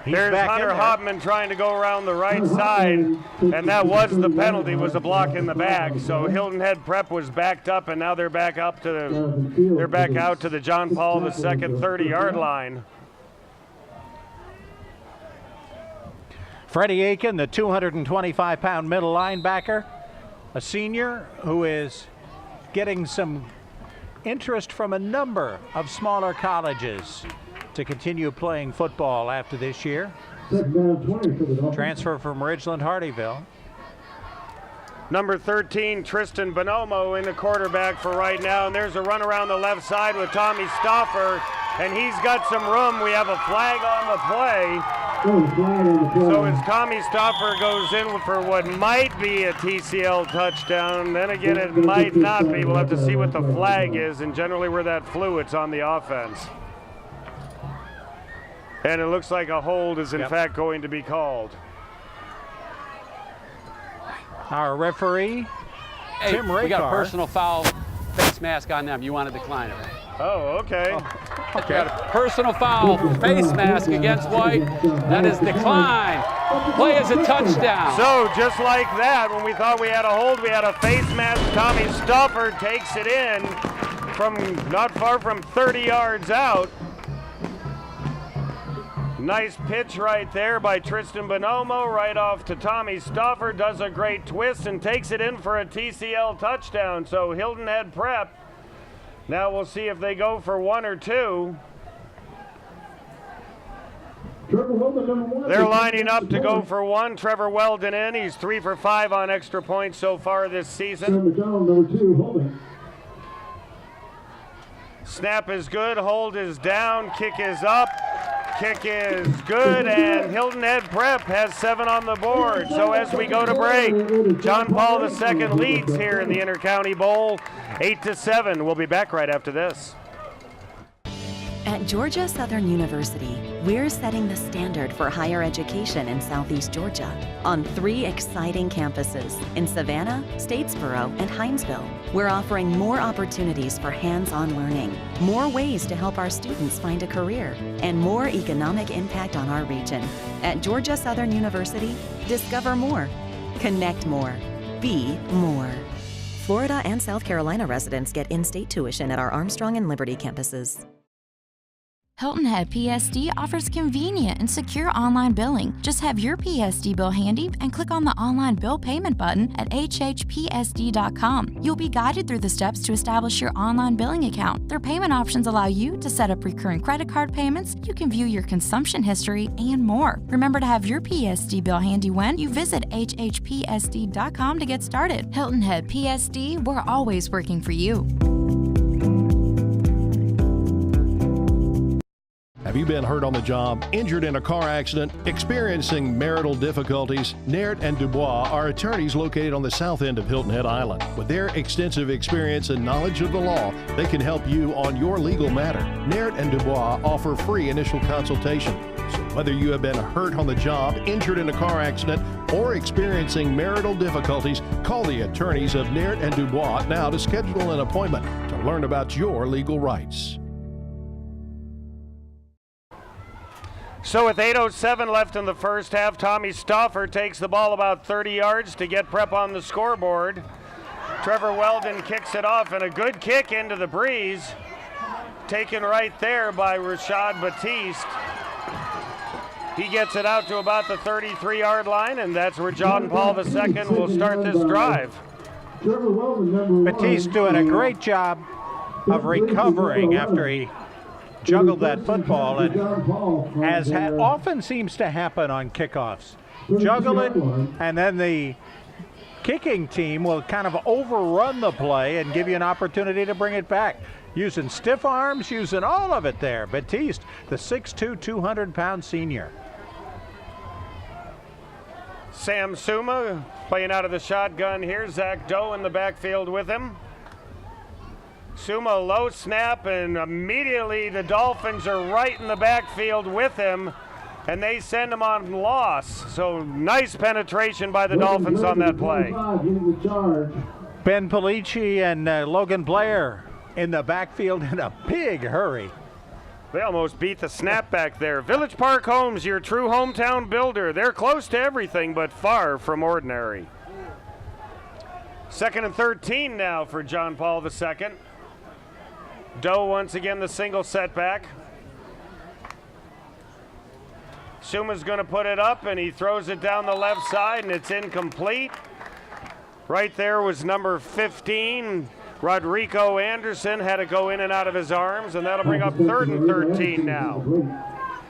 There's Hunter Hopman trying to go around the right side, and that was the penalty, was a block in the back. So Hilton Head Prep was backed up, and now they're back up to they're back out to the John Paul II 30-yard line. Freddie Aiken, the 225-pound middle linebacker, a senior who is getting some interest from a number of smaller colleges to continue playing football after this year. Transfer from Ridgeland Hardyville. Number 13, Tristan Bonomo in the quarterback for right now, and there's a run around the left side with Tommy Stauffer, and he's got some room. We have a flag on the play. So as Tommy Stauffer goes in for what might be a TCL touchdown, then again it might not be. We'll have to see what the flag is, and generally where that flew, it's on the offense. And it looks like a hold is in fact going to be called. Our referee, Tim Rakar. We got a personal foul, face mask on them. You want to decline it, right? Oh, okay. We got a personal foul, face mask against White. That is declined. Play is a touchdown. So just like that, when we thought we had a hold, we had a face mask. Tommy Stauffer takes it in from not far from 30 yards out. Nice pitch right there by Tristan Bonomo, right off to Tommy Stauffer, does a great twist and takes it in for a TCL touchdown. So Hilton Head Prep, now we'll see if they go for one or two. They're lining up to go for one. Trevor Weldon in, he's 3 for 5 on extra points so far this season. Snap is good, hold is down, kick is up. Kick is good, and Hilton Head Prep has 7 on the board. So as we go to break, John Paul II leads here in the Intercounty Bowl, 8-7. We'll be back right after this. At Georgia Southern University, we're setting the standard for higher education in Southeast Georgia on 3 exciting campuses in Savannah, Statesboro, and Hinesville. We're offering more opportunities for hands-on learning, more ways to help our students find a career, and more economic impact on our region. At Georgia Southern University, discover more, connect more, be more. Florida and South Carolina residents get in-state tuition at our Armstrong and Liberty campuses. Hilton Head PSD offers convenient and secure online billing. Just have your PSD bill handy and click on the online bill payment button at WHHITV.com. You'll be guided through the steps to establish your online billing account. Their payment options allow you to set up recurring credit card payments, you can view your consumption history, and more. Remember to have your PSD bill handy when you visit WHHPSD.com to get started. Hilton Head PSD, we're always working for you. Have you been hurt on the job, injured in a car accident, experiencing marital difficulties? Naird and Dubois are attorneys located on the south end of Hilton Head Island. With their extensive experience and knowledge of the law, they can help you on your legal matter. Naird and Dubois offer free initial consultation. So whether you have been hurt on the job, injured in a car accident, or experiencing marital difficulties, call the attorneys of Naird and Dubois now to schedule an appointment to learn about your legal rights. So with 8:07 left in the first half, Tommy Stauffer takes the ball about 30 yards to get Prep on the scoreboard. Trevor Weldon kicks it off, and a good kick into the breeze. Taken right there by Rashad Batiste. He gets it out to about the 33-yard line, and that's where John Paul II will start this drive. Batiste doing a great job of recovering after he juggled that football, and as often seems to happen on kickoffs, juggle it, and then the kicking team will kind of overrun the play and give you an opportunity to bring it back. Using stiff arms, using all of it there. Batiste, the 6'2", 200-pound senior. Sam Suma playing out of the shotgun here. Zach Doe in the backfield with him. Suma low snap, and immediately the Dolphins are right in the backfield with him, and they send him on loss. So nice penetration by the Dolphins on that play. Ben Polici and Logan Blair in the backfield in a big hurry. They almost beat the snap back there. Village Park Homes, your true hometown builder. They're close to everything but far from ordinary. 2nd and 13 now for John Paul II. Doe once again the single setback. Suma's going to put it up, and he throws it down the left side, and it's incomplete. Right there was number 15, Rodrigo Anderson, had to go in and out of his arms, and that'll bring up 3rd and 13 now.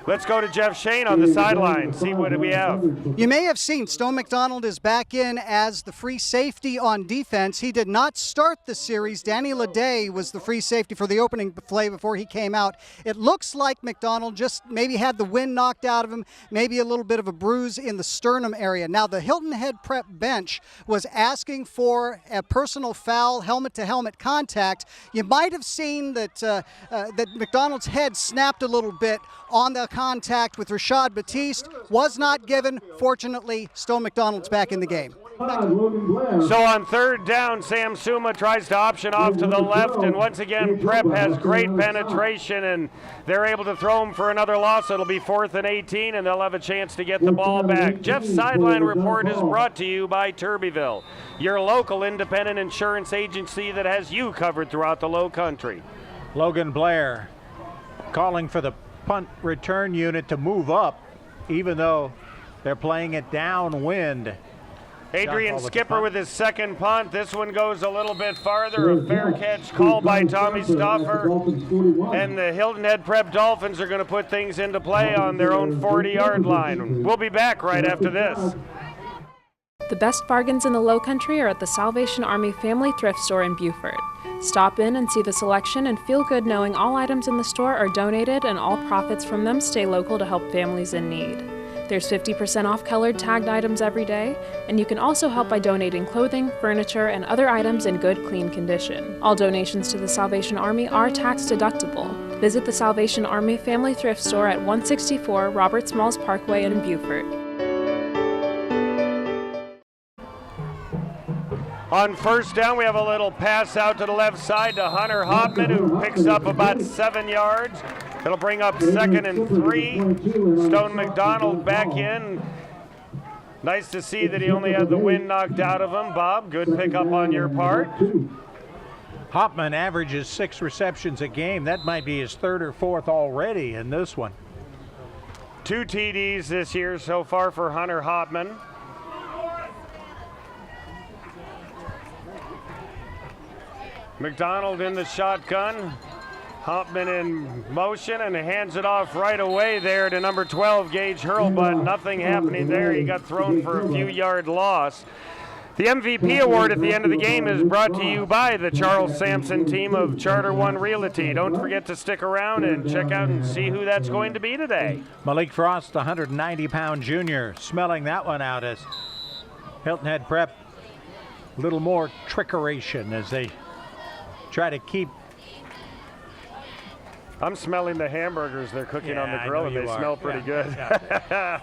Let's go to Jeff Shane on the sideline, see what we have. You may have seen Stone McDonald is back in as the free safety on defense. He did not start the series. Danny Leday was the free safety for the opening play before he came out. It looks like McDonald just maybe had the wind knocked out of him, maybe a little bit of a bruise in the sternum area. Now, the Hilton Head Prep bench was asking for a personal foul, helmet-to-helmet contact. You might have seen that, that McDonald's head snapped a little bit on the contact with Rashad Batiste. Was not given. Fortunately, Stone McDonald's back in the game. So on 3rd down, Sam Suma tries to option off to the left, and once again, Prep has great penetration, and they're able to throw him for another loss. It'll be 4th and 18, and they'll have a chance to get the ball back. Jeff's sideline report is brought to you by Turbyville, your local independent insurance agency that has you covered throughout the Lowcountry. Logan Blair calling for the punt return unit to move up, even though they're playing it downwind. Adrian Skipper with his 2nd punt. This one goes a little bit farther. A fair catch called by Tommy Stauffer. And the Hilton Head Prep Dolphins are going to put things into play on their own 40-yard line. We'll be back right after this. The best bargains in the Lowcountry are at the Salvation Army Family Thrift Store in Beaufort. Stop in and see the selection and feel good knowing all items in the store are donated and all profits from them stay local to help families in need. There's 50% off colored tagged items every day, and you can also help by donating clothing, furniture, and other items in good, clean condition. All donations to the Salvation Army are tax deductible. Visit the Salvation Army Family Thrift Store at 164 Robert Smalls Parkway in Beaufort. On 1st down, we have a little pass out to the left side to Hunter Hopman, who picks up about 7 yards. It'll bring up 2nd and 3. Stone McDonald back in. Nice to see that he only had the wind knocked out of him. Bob, good pickup on your part. Hopman averages 6 receptions a game. That might be his 3rd or 4th already in this one. 2 TDs this year so far for Hunter Hopman. McDonald in the shotgun. Hopman in motion and hands it off right away there to number 12, Gage Hurlbut. Nothing happening there. He got thrown for a few-yard loss. The MVP award at the end of the game is brought to you by the Charles Sampson team of Charter One Realty. Don't forget to stick around and check out and see who that's going to be today. Malik Frost, the 190-pound junior, smelling that one out as Hilton Head Prep a little more trickeration as they try to keep. I'm smelling the hamburgers they're cooking on the grill, and they smell pretty good. Yeah.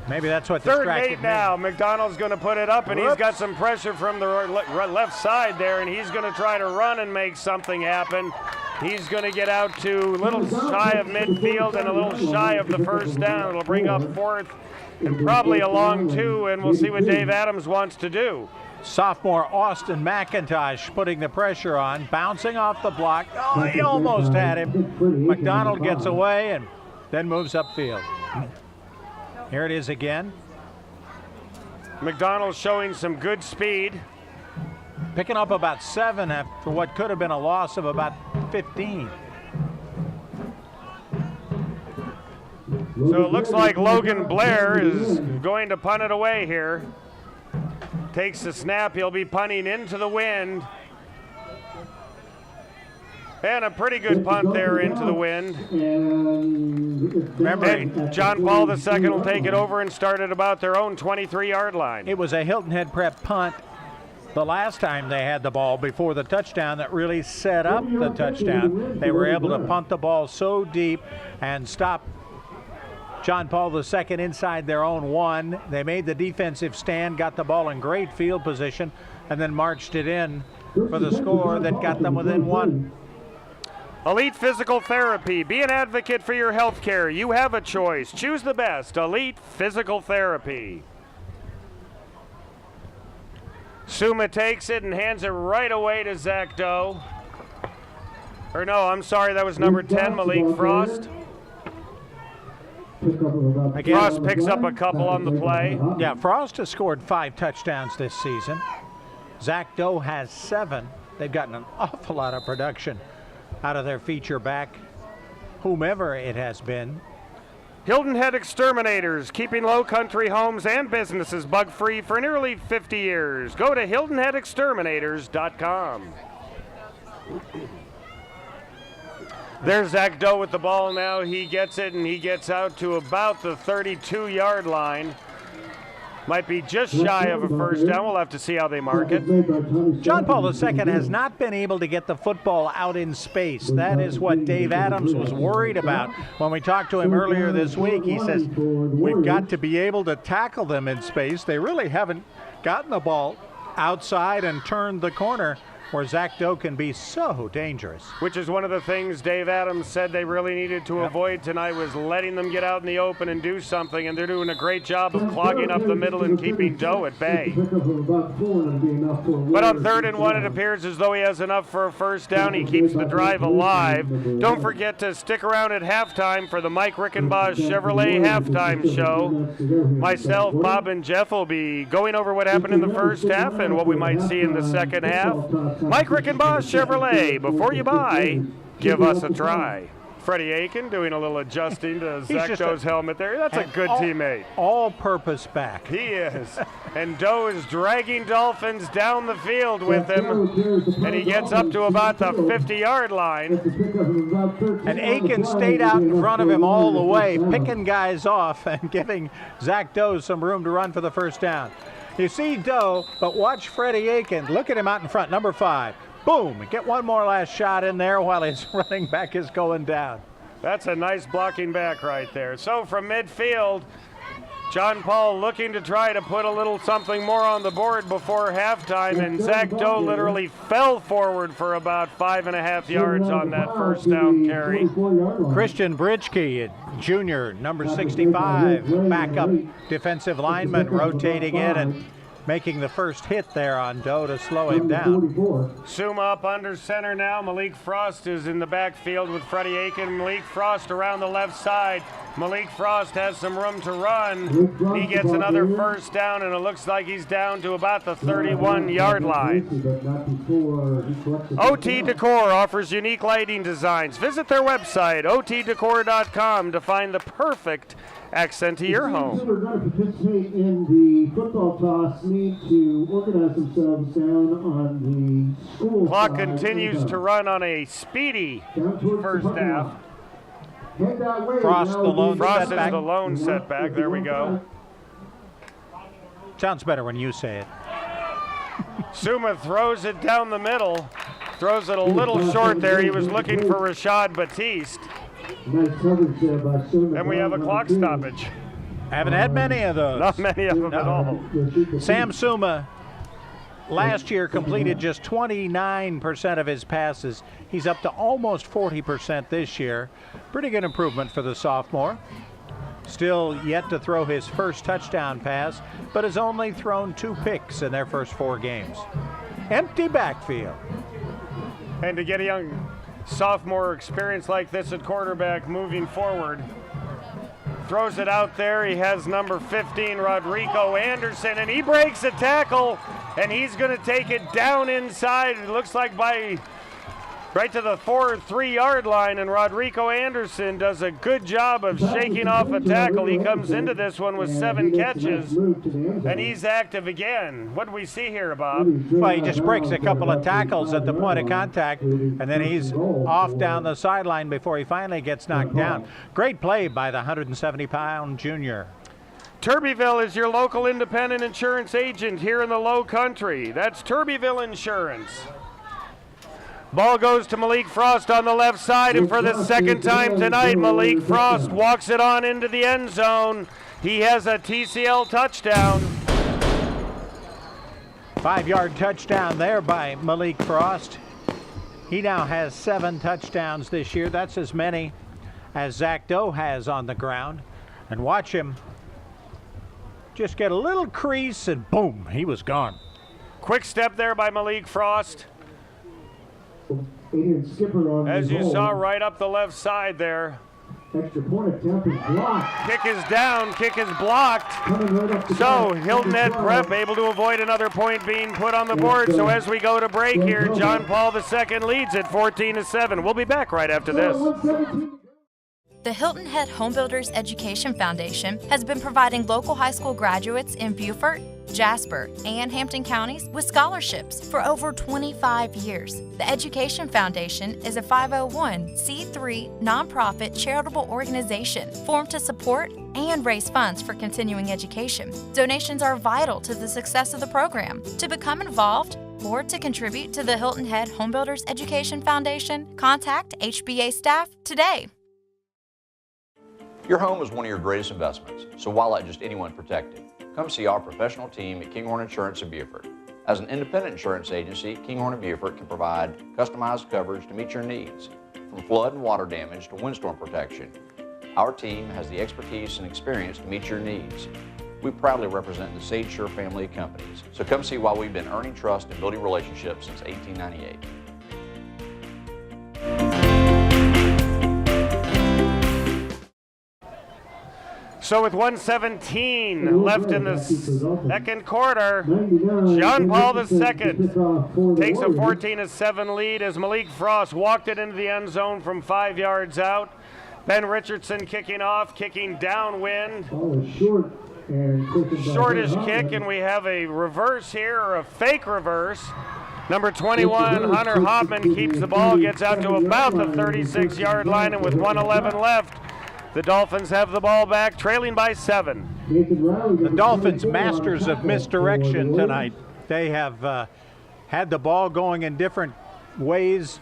Maybe that's what 3rd distracted and 8 now. McDonald's going to put it up, and he's got some pressure from the left side there, and he's going to try to run and make something happen. He's going to get out to a little shy of midfield and a little shy of the 1st down. It'll bring up 4th and probably a long 2, and we'll see what Dave Adams wants to do. Sophomore Austin McIntosh putting the pressure on, bouncing off the block. Oh, he almost had him. McDonald gets away and then moves upfield. Here it is again. McDonald showing some good speed. picking up about 7 after what could have been a loss of about 15. So it looks like Logan Blair is going to punt it away here. Takes the snap. He'll be punting into the wind. And a pretty good punt there into the wind. Remember, and John Paul II will take it over and start at about their own 23-yard line. It was a Hilton Head Prep punt the last time they had the ball before the touchdown that really set up the touchdown. They were able to punt the ball so deep and stop John Paul II inside their own 1. They made the defensive stand, got the ball in great field position, and then marched it in for the score that got them within 1. Elite Physical Therapy. Be an advocate for your health care. You have a choice. Choose the best. Elite Physical Therapy. Suma takes it and hands it right away to Zach Doe. Or no, I'm sorry, that was number 10, Malik Frost. Frost picks up a couple on the play. Yeah, Frost has scored 5 touchdowns this season. Zach Doe has 7. They've gotten an awful lot of production out of their feature back, whomever it has been. Hilton Head Exterminators, keeping Lowcountry homes and businesses bug-free for nearly 50 years. Go to HiltonHeadExterminators.com. There's Zach Doe with the ball now. He gets it, and he gets out to about the 32-yard line. Might be just shy of a first down. We'll have to see how they mark it. John Paul II has not been able to get the football out in space. That is what Dave Adams was worried about when we talked to him earlier this week. He says, we've got to be able to tackle them in space. They really haven't gotten the ball outside and turned the corner where Zach Doe can be so dangerous. Which is one of the things Dave Adams said they really needed to avoid tonight, was letting them get out in the open and do something, and they're doing a great job of clogging up the middle and keeping Doe at bay. But on 3rd and 1, it appears as though he has enough for a first down. He keeps the drive alive. Don't forget to stick around at halftime for the Mike Rickenbaugh Chevrolet halftime show. Myself, Bob, and Jeff will be going over what happened in the first half and what we might see in the second half. Mike Rickenbaugh Chevrolet, before you buy, give us a try. Freddie Aiken doing a little adjusting to Zach Doe's helmet there. That's a good teammate. All-purpose back. He is. And Doe is dragging Dolphins down the field with him, and he gets up to about the 50-yard line. And Aiken stayed out in front of him all the way, picking guys off and giving Zach Doe some room to run for the first down. You see Doe, but watch Freddie Aiken. Look at him out in front, number 5. Boom, get one more last shot in there while his running back is going down. That's a nice blocking back right there. So from midfield, John Paul looking to try to put a little something more on the board before halftime, and Zach Doe literally fell forward for about 5.5 yards on that first down carry. Christian Bridgke, junior, number 65, backup defensive lineman, rotating in and making the first hit there on Doe to slow him down. Suma up under center now. Malik Frost is in the backfield with Freddie Aiken. Malik Frost around the left side. Malik Frost has some room to run. He gets another first down, and it looks like he's down to about the 31-yard line. OT Decor offers unique lighting designs. Visit their website, otdecor.com, to find the perfect accent to your home. Who are going to participate in the football toss need to organize themselves down on the school Clock side. continues to run on a speedy first half. Frost, the lone Frost setback. is the lone setback. There we go. Sounds better when you say it. Suma throws it down the middle. Throws it a little short there. He was looking for Rashad Batiste. And we have a clock stoppage. Haven't had many of those. Not many of them at all. Sam Suma last year completed just 29% of his passes. He's up to almost 40% this year. Pretty good improvement for the sophomore. Still yet to throw his first touchdown pass, but has only thrown 2 picks in their first 4 games. Empty backfield. And to get a young sophomore experience like this at quarterback moving forward, throws it out there. He has number 15, Rodrigo Anderson, and he breaks a tackle and he's going to take it down inside. It looks like right to the 3-yard line, and Rodrigo Anderson does a good job of shaking off a tackle. He comes into this one with 7 catches, and he's active again. What do we see here, Bob? Well, he just breaks a couple of tackles at the point of contact, and then he's off down the sideline before he finally gets knocked down. Great play by the 170-pound junior. Turbyville is your local independent insurance agent here in the Lowcountry. That's Turbyville Insurance. Ball goes to Malik Frost on the left side, and for the second time tonight, Malik Frost walks it on into the end zone. He has a TCL touchdown. 5-yard touchdown there by Malik Frost. He now has 7 touchdowns this year. That's as many as Zach Doe has on the ground. And watch him just get a little crease, and boom, he was gone. Quick step there by Malik Frost. As you saw right up the left side there. Extra point attempt is blocked. Kick is down, kick is blocked. So Hilton Head Prep able to avoid another point being put on the board. So as we go to break here, John Paul II leads at 14-7. We'll be back right after this. The Hilton Head Homebuilders Education Foundation has been providing local high school graduates in Beaufort, Jasper, and Hampton counties with scholarships for over 25 years. The Education Foundation is a 501c3 nonprofit charitable organization formed to support and raise funds for continuing education. Donations are vital to the success of the program. To become involved or to contribute to the Hilton Head Homebuilders Education Foundation, contact HBA staff today. Your home is one of your greatest investments, so why let just anyone protect it? Come see our professional team at Kinghorn Insurance in Beaufort. As an independent insurance agency, Kinghorn and Beaufort can provide customized coverage to meet your needs, from flood and water damage to windstorm protection. Our team has the expertise and experience to meet your needs. We proudly represent the Sage Sure family of companies, so come see why we've been earning trust and building relationships since 1898. So with 1:17 left in the second quarter, John Paul II takes a 14-7 lead as Malik Frost walked it into the end zone from 5 yards out. Ben Richardson kicking off, kicking downwind. Shortish kick, and we have a reverse here, or a fake reverse. Number 21, Hunter Hoffman, keeps the ball, gets out to about the 36-yard line, and with 1:11 left, the Dolphins have the ball back, trailing by 7. The Dolphins, masters of misdirection tonight. They have had the ball going in different ways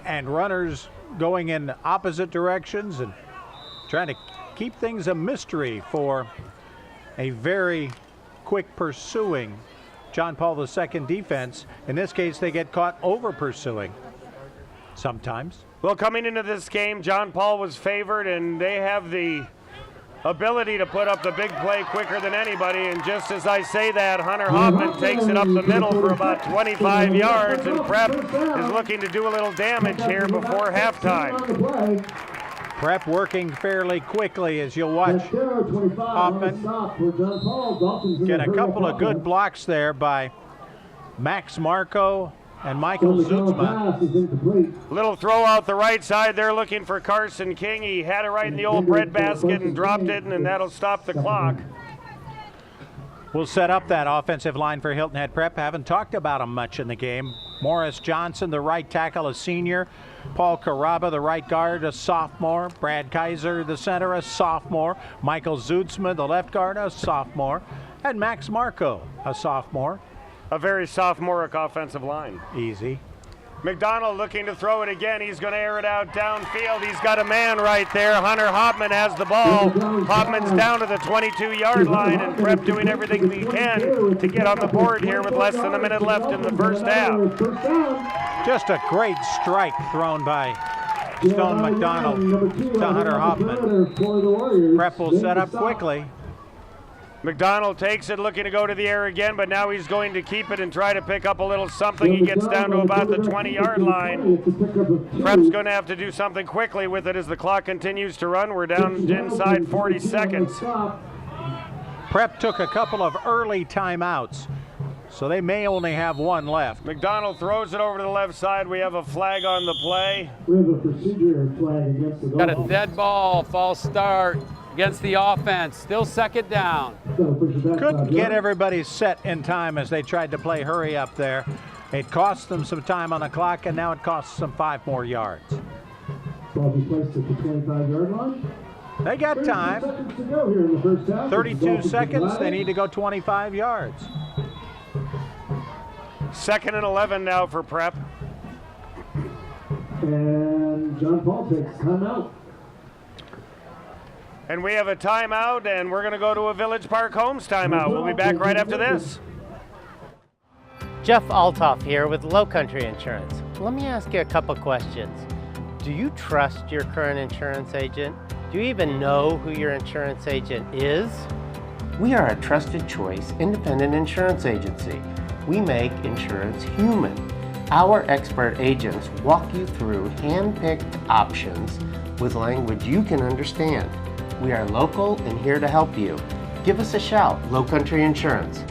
and runners going in opposite directions and trying to keep things a mystery for a very quick pursuing John Paul II defense. In this case, they get caught over pursuing sometimes. Well, coming into this game, John Paul was favored, and they have the ability to put up the big play quicker than anybody. And just as I say that, Hunter Hoffman takes it up the middle for about 25 yards, and Prep is looking to do a little damage here before halftime. Prep working fairly quickly, as you'll watch Hoffman get a couple of good blocks there by Max Marco and Michael Zutzma. Little throw out the right side there, looking for Carson King. He had it right in the old breadbasket and dropped it, and that'll stop the clock. We'll set up that offensive line for Hilton Head Prep. Haven't talked about them much in the game. Morris Johnson, the right tackle, a senior. Paul Caraba, the right guard, a sophomore. Brad Kaiser, the center, a sophomore. Michael Zutzma, the left guard, a sophomore. And Max Marco, a sophomore. A very sophomoric offensive line. Easy. McDonald looking to throw it again. He's going to air it out downfield. He's got a man right there. Hunter Hoffman has the ball. Hoffman's down to the 22-yard line, and Prep doing everything he can to get on the board here with less than a minute left in the first half. Just a great strike thrown by Stone McDonald to Hunter Hoffman. Prep will set up quickly. McDonald takes it, looking to go to the air again, but now he's going to keep it and try to pick up a little something. He gets down to about the 20-yard line. Prep's going to have to do something quickly with it as the clock continues to run. We're down inside 40 seconds. Prep took a couple of early timeouts, so they may only have one left. McDonald throws it over to the left side. We have a flag on the play. We have a procedure flag against the Got a dead ball, false start against the offense. Still second down. Couldn't get everybody set in time as they tried to play hurry up there. It cost them some time on the clock, and now it costs them 5 more yards. Ball be placed at the 25-yard line. They got time. 32 seconds to go here in the first half. 32 seconds. They need to go 25 yards. 2nd and 11 now for Prep. And John Paul takes timeout. And we have a timeout, and we're going to go to a Village Park Homes timeout. We'll be back right after this. Jeff Altoff here with Lowcountry Insurance. Let me ask you a couple questions. Do you trust your current insurance agent? Do you even know who your insurance agent is? We are a trusted choice independent insurance agency. We make insurance human. Our expert agents walk you through hand-picked options with language you can understand. We are local and here to help you. Give us a shout, Lowcountry Insurance.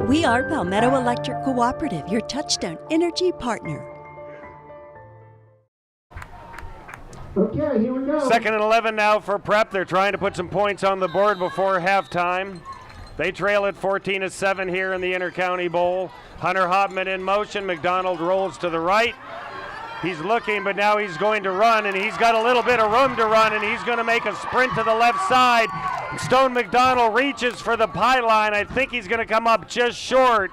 We are Palmetto Electric Cooperative, your touchstone energy partner. Okay, here we go. 2nd and 11 now for Prep. They're trying to put some points on the board before halftime. They trail at 14-7 here in the Intercounty Bowl. Hunter Hopman in motion. McDonald rolls to the right. He's looking, but now he's going to run, and he's got a little bit of room to run, and he's going to make a sprint to the left side. Stone McDonald reaches for the pylon. I think he's going to come up just short.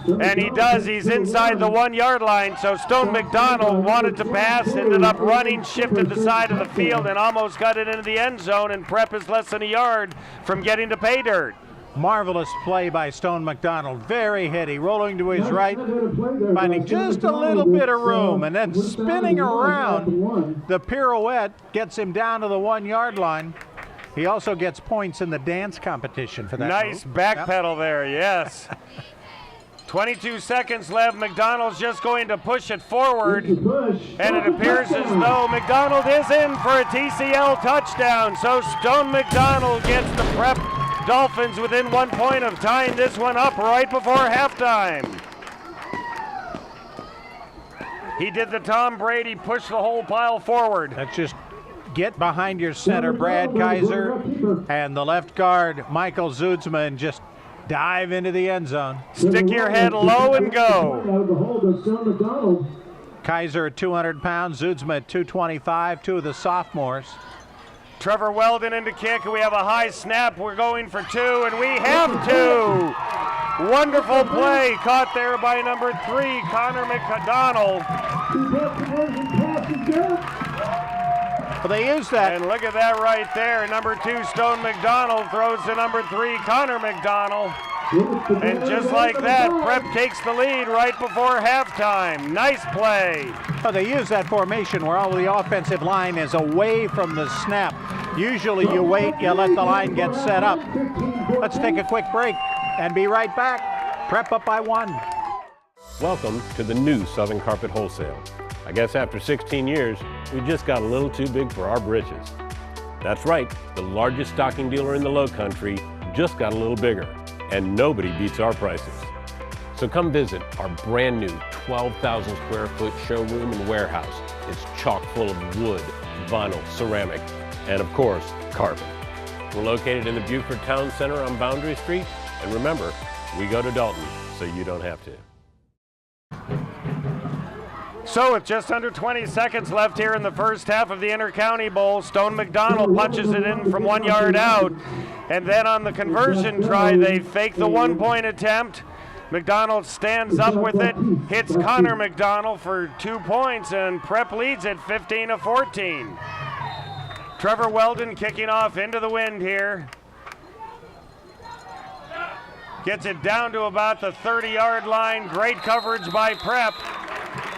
And he does. He's inside the 1-yard line. So Stone McDonald wanted to pass, ended up running, shifted the side of the field, and almost got it into the end zone. And Prep is less than a yard from getting to pay dirt. Marvelous play by Stone McDonald. Very heady, rolling to his right, finding just a little bit of room, and then spinning around. The pirouette gets him down to the 1-yard line. He also gets points in the dance competition for that. Nice move. backpedal there, yes. 22 seconds left. McDonald's just going to push it forward. And it appears as though McDonald is in for a TCL touchdown. So Stone McDonald gets the Prep Dolphins within 1 point of tying this one up right before halftime. He did the Tom Brady, push the whole pile forward. That's just get behind your center, Brad Kaiser, and the left guard, Michael Zuidsma, and just dive into the end zone. Stick your head low and go. Kaiser at 200 pounds, Zuidsma at 225, 2 of the sophomores. Trevor Weldon into kick, and we have a high snap. We're going for 2, and we have 2. Wonderful play caught there by number 3, Connor McDonald. Well, they use that. And look at that right there. Number 2, Stone McDonald throws to number 3, Connor McDonald. And just like that, Prep takes the lead right before halftime. Nice play. Oh, they use that formation where all the offensive line is away from the snap. Usually you wait, you let the line get set up. Let's take a quick break and be right back. Prep up by 1. Welcome to the new Southern Carpet Wholesale. I guess after 16 years, we just got a little too big for our britches. That's right, the largest stocking dealer in the Lowcountry just got a little bigger, and nobody beats our prices. So come visit our brand new 12,000 square foot showroom and warehouse. It's chock full of wood, vinyl, ceramic, and of course, carpet. We're located in the Beaufort Town Center on Boundary Street, and remember, we go to Dalton, so you don't have to. So with just under 20 seconds left here in the first half of the Intercounty Bowl, Stone McDonald punches it in from 1 yard out. And then on the conversion try, they fake the 1 point attempt. McDonald stands up with it, hits Connor McDonald for 2 points, and Prep leads at 15-14. Trevor Weldon kicking off into the wind here. Gets it down to about the 30-yard line. Great coverage by Prep.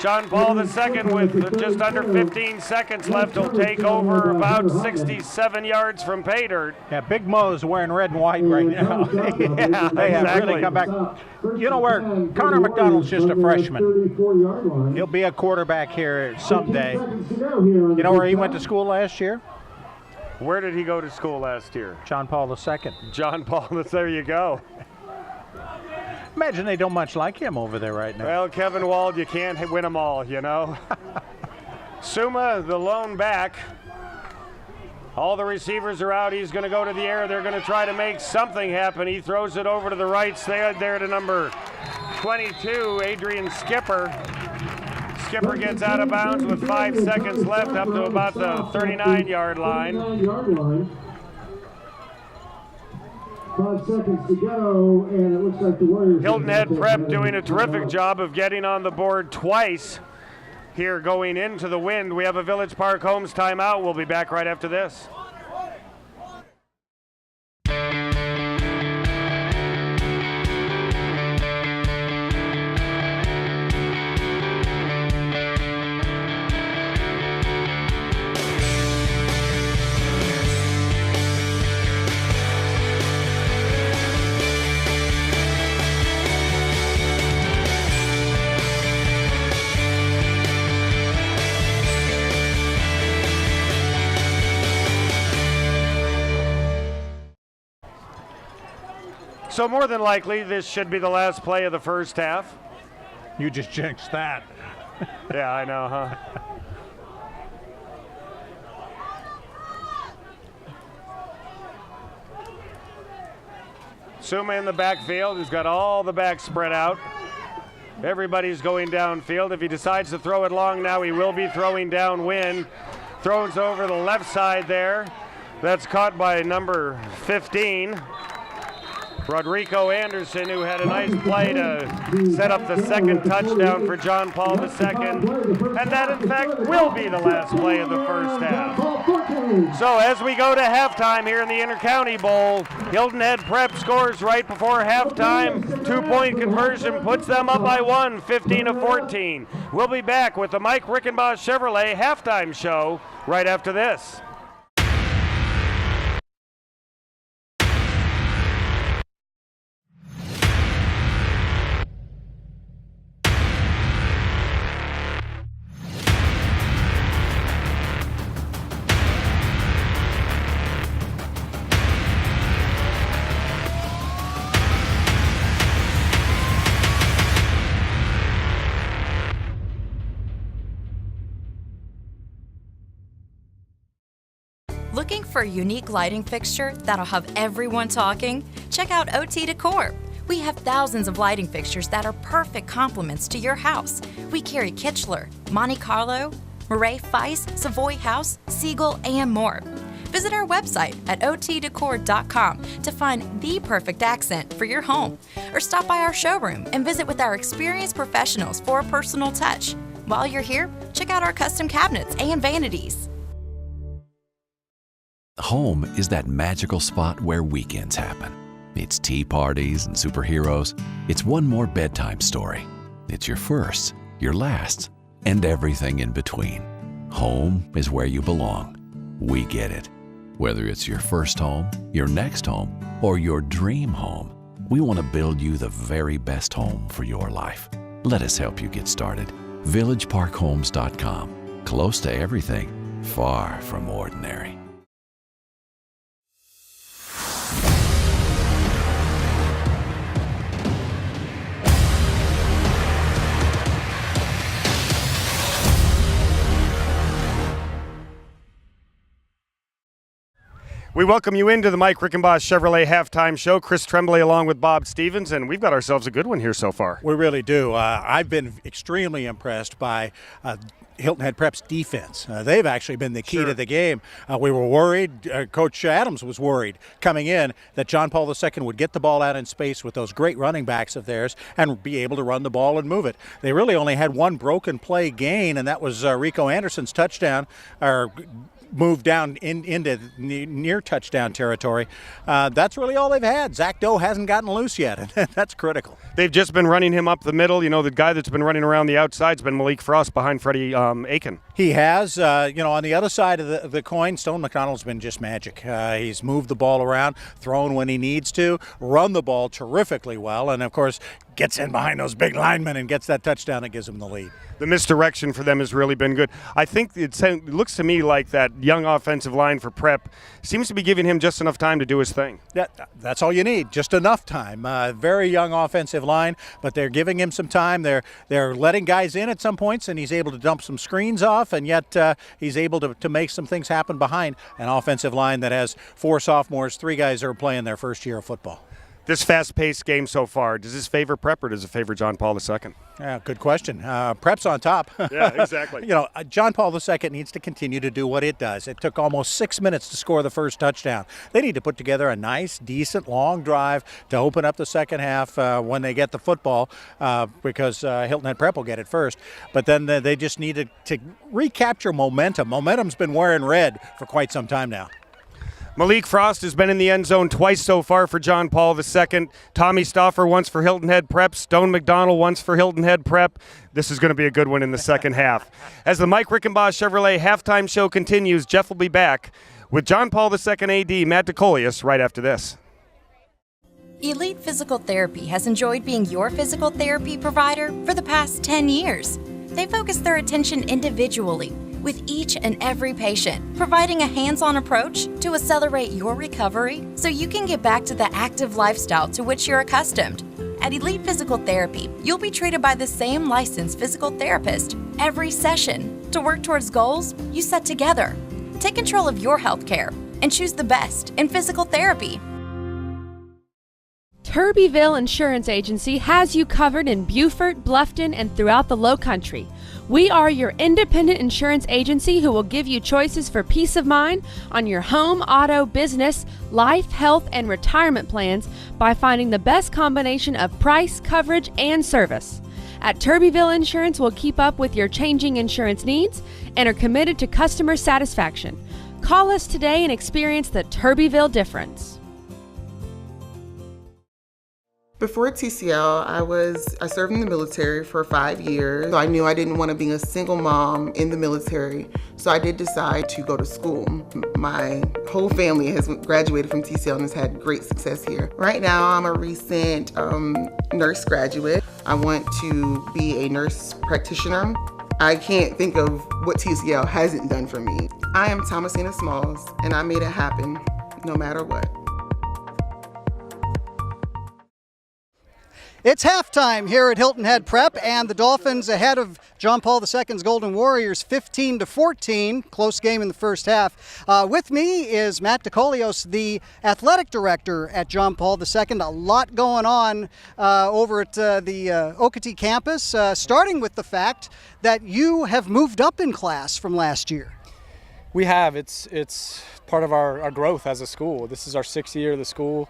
John Paul II with just under 15 seconds left will take over about 67 yards from pay dirt. Yeah, Big Mo's wearing red and white right now. Yeah, they have exactly. really come back. You know where Connor McDonald's just a freshman. He'll be a quarterback here someday. You know where he went to school last year? Where did he go to school last year? John Paul II. John Paul, there you go. Imagine they don't much like him over there right now. Well, Kevin Wald, you can't win them all, you know. Suma, the lone back. All the receivers are out. He's going to go to the air. They're going to try to make something happen. He throws it over to the right side there to number 22, Adrian Skipper. Skipper gets out of bounds with 5 seconds left up to about the 39-yard line. 5 seconds to go, and it looks like the Warriors. Hilton Head Prep doing a terrific job of getting on the board twice here going into the wind. We have a Village Park Homes timeout. We'll be back right after this. So more than likely, this should be the last play of the first half. You just jinxed that. Yeah, I know, huh? Suma in the backfield. He's got all the backs spread out. Everybody's going downfield. If he decides to throw it long now, he will be throwing downwind. Throws over the left side there. That's caught by number 15. Rodrigo Anderson, who had a nice play to set up the second touchdown for John Paul II. And that, in fact, will be the last play of the first half. So as we go to halftime here in the Intercounty Bowl, Hilton Head Prep scores right before halftime. 2-point conversion puts them up by 1, 15-14. We'll be back with the Mike Rickenboss Chevrolet halftime show right after this. Looking for a unique lighting fixture that'll have everyone talking? Check out OT Decor. We have thousands of lighting fixtures that are perfect complements to your house. We carry Kichler, Monte Carlo, Murray Feist, Savoy House, Siegel, and more. Visit our website at otdecor.com to find the perfect accent for your home, or stop by our showroom and visit with our experienced professionals for a personal touch. While you're here, check out our custom cabinets and vanities. Home is that magical spot where weekends happen. It's tea parties and superheroes. It's one more bedtime story. It's your first, your last, and everything in between. Home is where you belong. We get it. Whether it's your first home, your next home, or your dream home, we want to build you the very best home for your life. Let us help you get started. VillageParkHomes.com. Close to everything, far from ordinary. We welcome you into the Mike Rickenboss Chevrolet halftime show. Chris Tremblay along with Bob Stevens, and we've got ourselves a good one here so far. We really do. I've been extremely impressed by Hilton Head Prep's defense. They've actually been the key to the game. We were worried, Coach Adams was worried coming in that John Paul II would get the ball out in space with those great running backs of theirs and be able to run the ball and move it. They really only had one broken play gain, and that was Rico Anderson's touchdown, or moved down into near touchdown territory. That's really all they've had. Zach Doe hasn't gotten loose yet, and that's critical. They've just been running him up the middle. You know, the guy that's been running around the outside's been Malik Frost behind Freddie Aiken. He has. On the other side of the coin, Stone McDonald's been just magic. He's moved the ball around, thrown when he needs to, run the ball terrifically well, and of course gets in behind those big linemen and gets that touchdown that gives him the lead. The misdirection for them has really been good. I think it looks to me like that young offensive line for Prep seems to be giving him just enough time to do his thing. That's all you need, just enough time. Very young offensive line, but they're giving him some time. They're letting guys in at some points, and he's able to dump some screens off, and yet he's able to make some things happen behind an offensive line that has 4 sophomores, 3 guys who are playing their first year of football. This fast-paced game so far, does this favor Prep or does it favor John Paul II? Yeah, good question. Prep's on top. Yeah, exactly. John Paul II needs to continue to do what it does. It took almost 6 minutes to score the first touchdown. They need to put together a nice, decent, long drive to open up the second half when they get the football because Hilton Head Prep will get it first. But then they just needed to recapture momentum. Momentum's been wearing red for quite some time now. Malik Frost has been in the end zone twice so far for John Paul II. Tommy Stauffer once for Hilton Head Prep. Stone McDonald once for Hilton Head Prep. This is going to be a good one in the second half. As the Mike Rickenbaugh Chevrolet halftime show continues, Jeff will be back with John Paul II AD Matt DeColius right after this. Elite Physical Therapy has enjoyed being your physical therapy provider for the past 10 years. They focus their attention individually with each and every patient, providing a hands-on approach to accelerate your recovery so you can get back to the active lifestyle to which you're accustomed. At Elite Physical Therapy, you'll be treated by the same licensed physical therapist every session to work towards goals you set together. Take control of your health care and choose the best in physical therapy. Turbyville Insurance Agency has you covered in Beaufort, Bluffton, and throughout the Lowcountry. We are your independent insurance agency who will give you choices for peace of mind on your home, auto, business, life, health, and retirement plans by finding the best combination of price, coverage, and service. At Turbyville Insurance, we'll keep up with your changing insurance needs and are committed to customer satisfaction. Call us today and experience the Turbyville difference. Before TCL, I served in the military for 5 years. So I knew I didn't want to be a single mom in the military, so I did decide to go to school. My whole family has graduated from TCL and has had great success here. Right now, I'm a recent nurse graduate. I want to be a nurse practitioner. I can't think of what TCL hasn't done for me. I am Thomasina Smalls, and I made it happen no matter what. It's halftime here at Hilton Head Prep, and the Dolphins ahead of John Paul II's Golden Warriors 15-14. Close game in the first half. With me is Matt DeColios, the athletic director at John Paul II. A lot going on over at the Okatee campus, starting with the fact that you have moved up in class from last year. We have. It's part of our growth as a school. This is our 6th year of the school.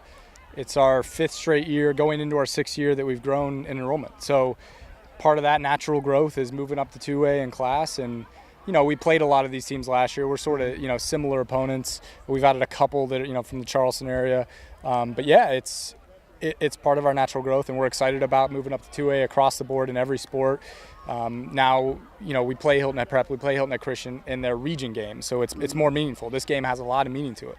It's our 5th straight year going into our 6th year that we've grown in enrollment. So part of that natural growth is moving up to 2A in class. And, we played a lot of these teams last year. We're sort of, similar opponents. We've added a couple that, from the Charleston area. But yeah, it's part of our natural growth, and we're excited about moving up to 2A across the board in every sport. Now, we play Hilton Head Prep, we play Hilton Head Christian in their region games. So it's more meaningful. This game has a lot of meaning to it.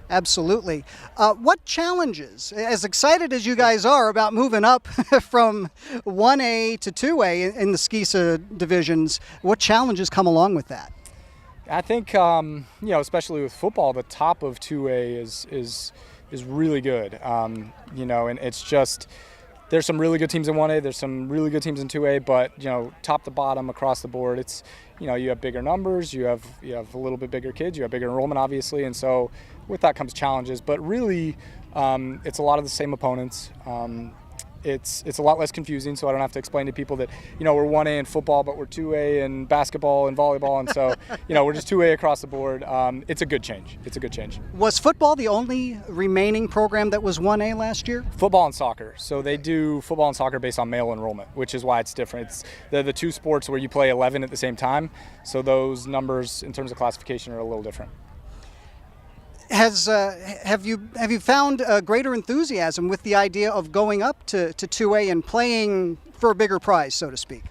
Absolutely. What challenges, as excited as you guys are about moving up from 1A to 2A in the SCISA divisions, what challenges come along with that? I think, especially with football, the top of 2A is really good. And it's just, there's some really good teams in 1A, there's some really good teams in 2A, but, top to bottom across the board, it's, you have bigger numbers, you have a little bit bigger kids, you have bigger enrollment, obviously, and so with that comes challenges. But really, it's a lot of the same opponents. it's a lot less confusing, so I don't have to explain to people that, you know, we're 1A in football, but we're 2A in basketball and volleyball, and so, you know, we're just 2A across the board. It's a good change. It's a good change. Was football the only remaining program that was 1A last year? Football and soccer. So they do football and soccer based on male enrollment, which is why it's different. It's the two sports where you play 11 at the same time, so those numbers in terms of classification are a little different. Have you found a greater enthusiasm with the idea of going up to 2A and playing for a bigger prize, so to speak?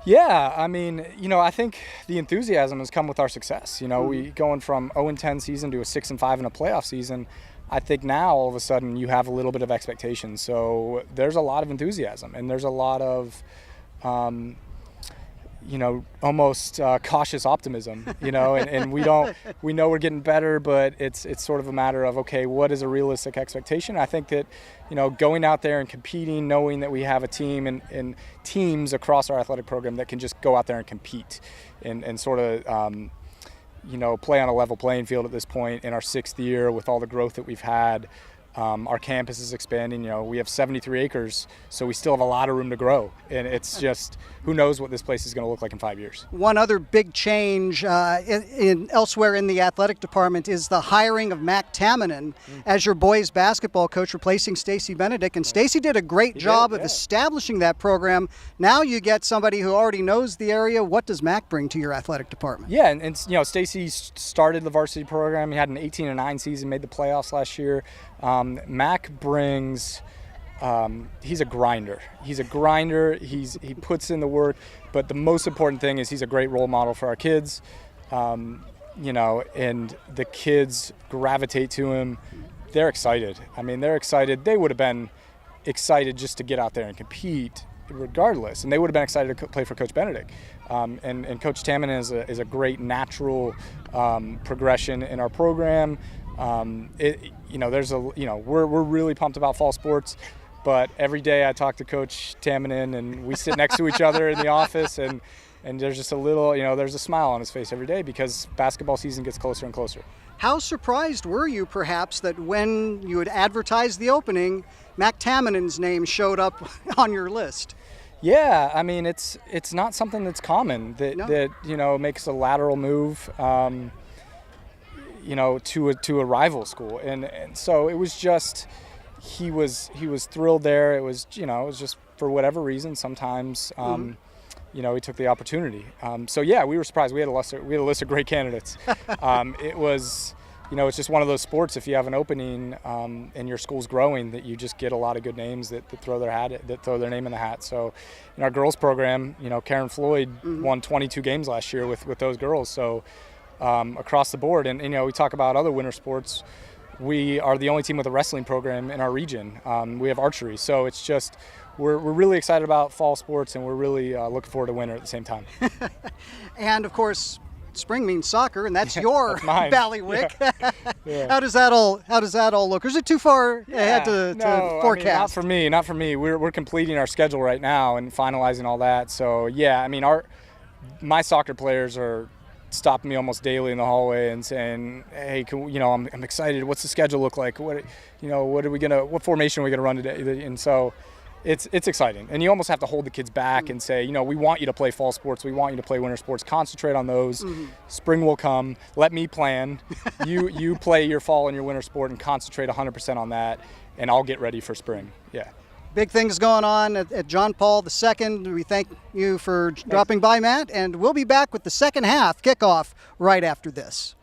Yeah, I mean, you know, I think the enthusiasm has come with our success. You know, we going from 0-10 season to a 6-5 in a playoff season. I think now all of a sudden you have a little bit of expectation. So there's a lot of enthusiasm, and there's a lot of you know, almost cautious optimism, you know, and we know we're getting better, but it's sort of a matter of, okay, what is a realistic expectation? I think that, you know, going out there and competing, knowing that we have a team and teams across our athletic program that can just go out there and compete and sort of, you know, play on a level playing field at this point in our 6th year with all the growth that we've had. Our campus is expanding. You know, we have 73 acres, so we still have a lot of room to grow. And it's just, who knows what this place is going to look like in 5 years. One other big change elsewhere in the athletic department is the hiring of Mac Tamminen as your boys basketball coach, replacing Stacy Benedict. And Stacy did a great job of establishing that program. Now you get somebody who already knows the area. What does Mac bring to your athletic department? Yeah, and you know, Stacy started the varsity program. He had an 18-9 season, made the playoffs last year. Mac brings, he's a grinder. He's a grinder. He puts in the work, but the most important thing is he's a great role model for our kids. You know, and the kids gravitate to him. They're excited. I mean, they're excited. They would have been excited just to get out there and compete regardless, and they would have been excited to play for Coach Benedict. And Coach Tamminen is a great natural progression in our program. You know, we're really pumped about fall sports, but every day I talk to Coach Tamminen and we sit next to each other in the office, and there's just a little, you know, there's a smile on his face every day because basketball season gets closer and closer. How surprised were you, perhaps, that when you had advertised the opening, Mac Tamminen's name showed up on your list? Yeah, I mean, it's not something that's common that you know, makes a lateral move. You know, to a rival school, and so it was just, he was thrilled there. It was, you know, it was just for whatever reason. Sometimes, you know, he took the opportunity. So yeah, we were surprised. We had a list of great candidates. It was, you know, it's just one of those sports. If you have an opening and your school's growing, that you just get a lot of good names that throw their name in the hat. So in our girls program, you know, Karen Floyd won 22 games last year with those girls. So. Across the board, and you know, we talk about other winter sports. We are the only team with a wrestling program in our region. We have archery, so it's just we're really excited about fall sports, and we're really looking forward to winter at the same time. And of course, spring means soccer, and that's your ballywick. Yeah. How does that all look? Or is it too far ahead to forecast? I mean, not for me. We're completing our schedule right now and finalizing all that. So yeah, I mean, my soccer players are stopping me almost daily in the hallway and saying, "Hey, you know, I'm excited. What's the schedule look like? What formation are we gonna run today?" And so, it's exciting. And you almost have to hold the kids back and say, you know, we want you to play fall sports. We want you to play winter sports. Concentrate on those. Spring will come. Let me plan. You play your fall and your winter sport and concentrate 100% on that, and I'll get ready for spring. Yeah. Big things going on at John Paul II. We thank you for dropping by, Matt, and we'll be back with the second half kickoff right after this.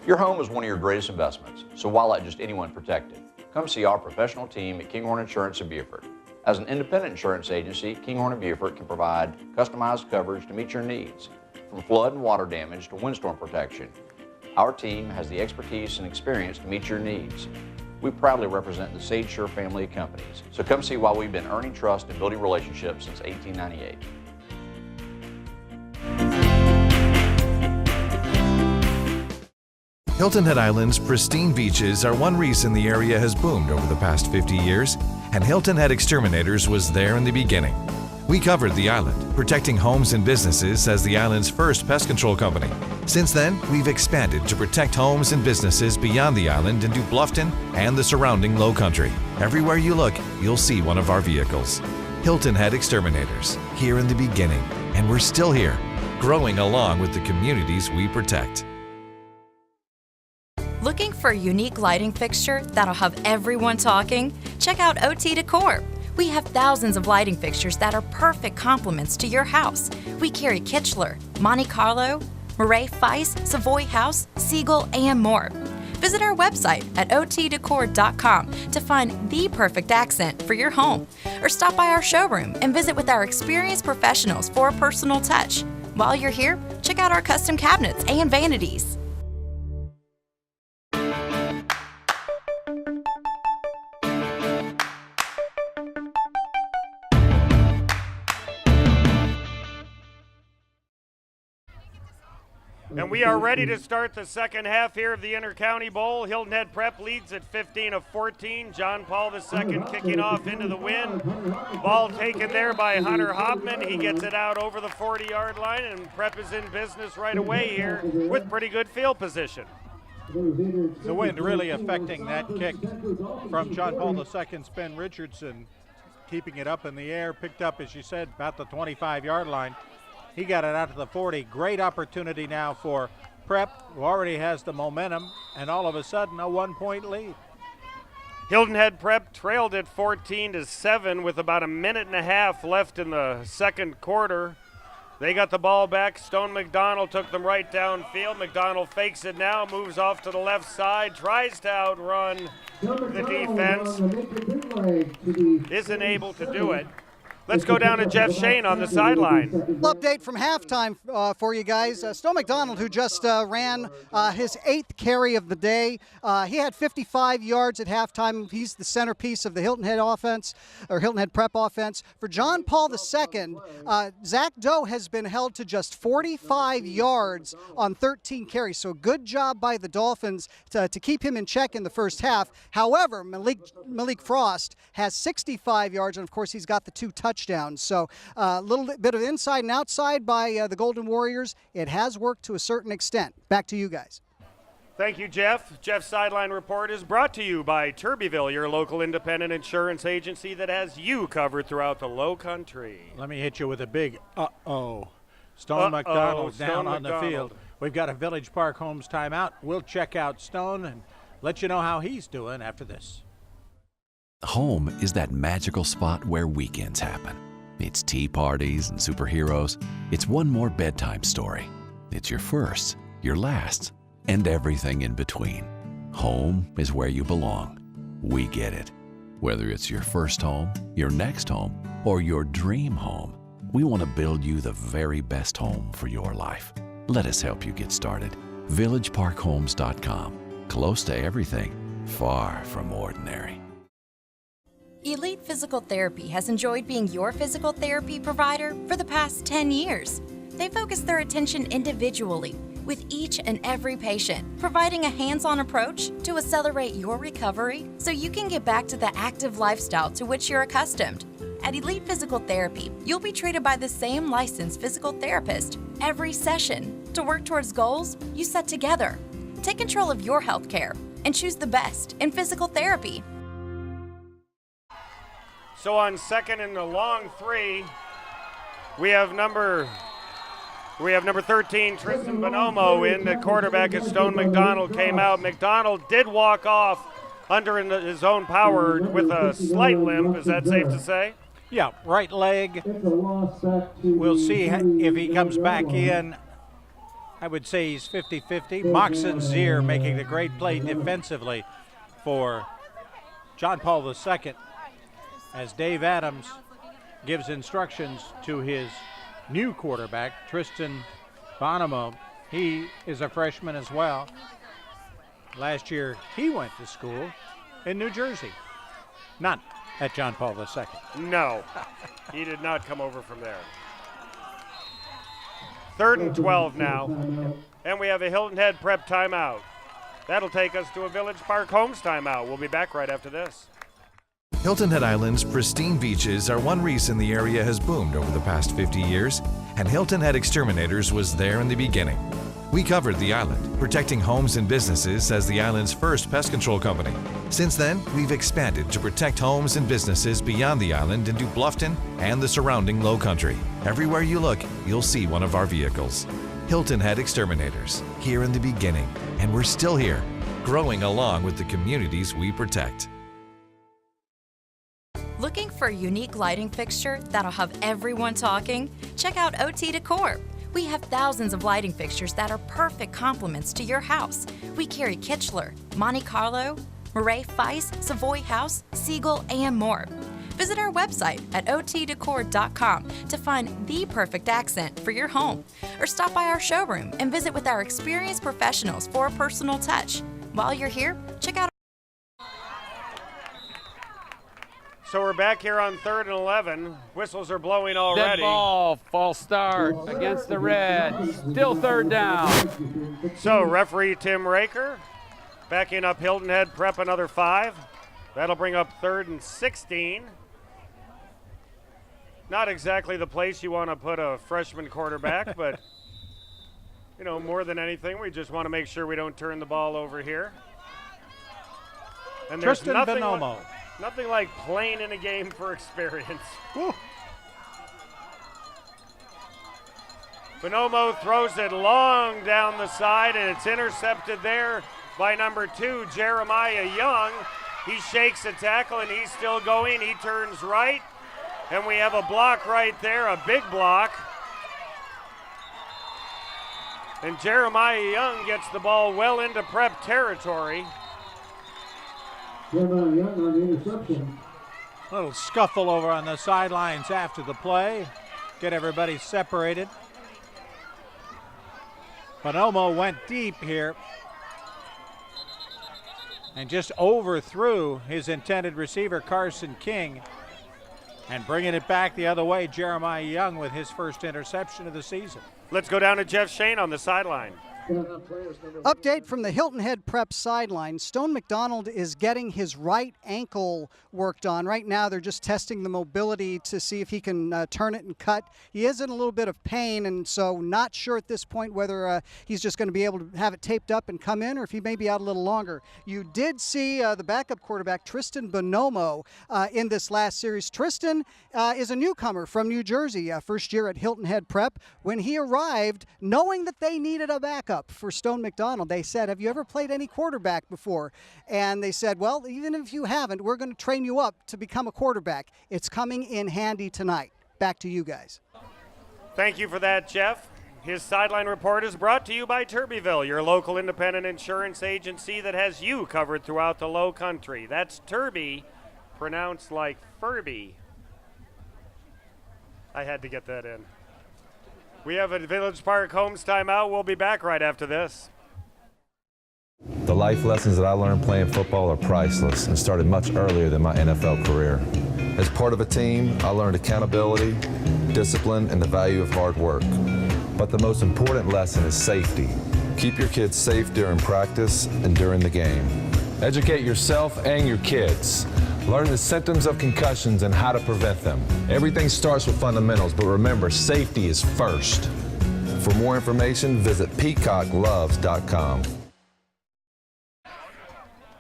Your home is one of your greatest investments, so why let just anyone protect it? Come see our professional team at Kinghorn Insurance of Beaufort. As an independent insurance agency, Kinghorn of Beaufort can provide customized coverage to meet your needs, from flood and water damage to windstorm protection. Our team has the expertise and experience to meet your needs. We proudly represent the Sage Sure family of companies, so come see why we've been earning trust and building relationships since 1898. Hilton Head Island's pristine beaches are one reason the area has boomed over the past 50 years, and Hilton Head Exterminators was there in the beginning. We covered the island, protecting homes and businesses as the island's first pest control company. Since then, we've expanded to protect homes and businesses beyond the island into Bluffton and the surrounding Lowcountry. Everywhere you look, you'll see one of our vehicles. Hilton Head Exterminators, here in the beginning, and we're still here, growing along with the communities we protect. Looking for a unique lighting fixture that'll have everyone talking? Check out OT Decor. We have thousands of lighting fixtures that are perfect complements to your house. We carry Kichler, Monte Carlo, Murray Feist, Savoy House, Siegel, and more. Visit our website at otdecor.com to find the perfect accent for your home, or stop by our showroom and visit with our experienced professionals for a personal touch. While you're here, check out our custom cabinets and vanities. And we are ready to start the second half here of the Intercounty Bowl. Hilton Head Prep leads at 15-14. John Paul II kicking off into the wind. Ball taken there by Hunter Hopman. He gets it out over the 40-yard line, and Prep is in business right away here with pretty good field position. The wind really affecting that kick from John Paul II's Ben Richardson, keeping it up in the air, picked up, as you said, about the 25-yard line. He got it out to the 40. Great opportunity now for Prep, who already has the momentum, and all of a sudden a 1-point lead. Hilton Head Prep trailed at 14-7 with about a minute and a half left in the second quarter. They got the ball back. Stone McDonald took them right downfield. McDonald fakes it now, moves off to the left side, tries to outrun the defense. Isn't able to do it. Let's go down to Jeff Shane on the sideline. Update from halftime for you guys. Stone McDonald, who just ran his 8th carry of the day. He had 55 yards at halftime. He's the centerpiece of the Hilton Head offense, or Hilton Head Prep offense. For John Paul II, Zach Doe has been held to just 45 yards on 13 carries. So good job by the Dolphins to keep him in check in the first half. However, Malik Frost has 65 yards, and of course he's got the 2 touchdowns. So a little bit of inside and outside by the Golden Warriors. It has worked to a certain extent. Back to you guys. Thank you, Jeff. Jeff's sideline report is brought to you by Turbyville, your local independent insurance agency that has you covered throughout the Lowcountry. Let me hit you with a big uh-oh. Stone McDonald down on the field. We've got a Village Park Homes timeout. We'll check out Stone and let you know how he's doing after this. Home is that magical spot where weekends happen. It's tea parties and superheroes. It's one more bedtime story. It's your first, your last, and everything in between. Home is where you belong. We get it. Whether it's your first home, your next home, or your dream home, we want to build you the very best home for your life. Let us help you get started. VillageParkHomes.com. Close to everything, far from ordinary. Elite Physical Therapy has enjoyed being your physical therapy provider for the past 10 years. They focus their attention individually with each and every patient, providing a hands-on approach to accelerate your recovery so you can get back to the active lifestyle to which you're accustomed. At Elite Physical Therapy, you'll be treated by the same licensed physical therapist every session to work towards goals you set together. Take control of your health care and choose the best in physical therapy. So on second and a long 3, we have number 13, Tristan Bonomo in. The quarterback at Stone McDonald came out. McDonald did walk off under his own power with a slight limp. Is that safe to say? Yeah, right leg. We'll see if he comes back in. I would say he's 50-50. Moxon Zier making the great play defensively for John Paul II as Dave Adams gives instructions to his new quarterback, Tristan Bonomo. He is a freshman as well. Last year, he went to school in New Jersey, not at John Paul II. No, he did not come over from there. 3rd and 12 now, and we have a Hilton Head Prep timeout. That'll take us to a Village Park Homes timeout. We'll be back right after this. Hilton Head Island's pristine beaches are one reason the area has boomed over the past 50 years, and Hilton Head Exterminators was there in the beginning. We covered the island, protecting homes and businesses as the island's first pest control company. Since then, we've expanded to protect homes and businesses beyond the island into Bluffton and the surrounding Lowcountry. Everywhere you look, you'll see one of our vehicles. Hilton Head Exterminators, here in the beginning, and we're still here, growing along with the communities we protect. Looking for a unique lighting fixture that'll have everyone talking? Check out OT Decor. We have thousands of lighting fixtures that are perfect complements to your house. We carry Kichler, Monte Carlo, Murray Feist, Savoy House, Siegel, and more. Visit our website at otdecor.com to find the perfect accent for your home, or stop by our showroom and visit with our experienced professionals for a personal touch. While you're here, check out. So we're back here on 3rd and 11. Whistles are blowing already. Dead ball, false start against the Reds. Still 3rd down. So referee Tim Raker backing up Hilton Head Prep another 5. That'll bring up 3rd and 16. Not exactly the place you want to put a freshman quarterback, but you know, more than anything, we just want to make sure we don't turn the ball over here. And there's nothing like playing in a game for experience. Woo. Bonomo throws it long down the side, and it's intercepted there by number 2, Jeremiah Young. He shakes a tackle, and he's still going. He turns right, and we have a block right there, a big block. And Jeremiah Young gets the ball well into Prep territory. Little scuffle over on the sidelines after the play. Get everybody separated. Bonomo went deep here and just overthrew his intended receiver, Carson King. And bringing it back the other way, Jeremiah Young with his first interception of the season. Let's go down to Jeff Shane on the sideline. Update from the Hilton Head Prep sideline. Stone McDonald is getting his right ankle worked on. Right now they're just testing the mobility to see if he can turn it and cut. He is in a little bit of pain, and so not sure at this point whether he's just going to be able to have it taped up and come in, or if he may be out a little longer. You did see the backup quarterback, Tristan Bonomo, in this last series. Tristan is a newcomer from New Jersey, first year at Hilton Head Prep. When he arrived, knowing that they needed a backup for Stone McDonald, they said, have you ever played any quarterback before? And they said, well, even if you haven't, we're going to train you up to become a quarterback. It's coming in handy tonight. Back to you guys. Thank you for that, Jeff. His sideline report is brought to you by Turbyville, your local independent insurance agency that has you covered throughout the low country. That's Turby, pronounced like Furby. I had to get that in. We have a Village Park Homes timeout. We'll be back right after this. The life lessons that I learned playing football are priceless and started much earlier than my NFL career. As part of a team, I learned accountability, discipline, and the value of hard work. But the most important lesson is safety. Keep your kids safe during practice and during the game. Educate yourself and your kids. Learn the symptoms of concussions and how to prevent them. Everything starts with fundamentals, but remember, safety is first. For more information, visit peacockloves.com.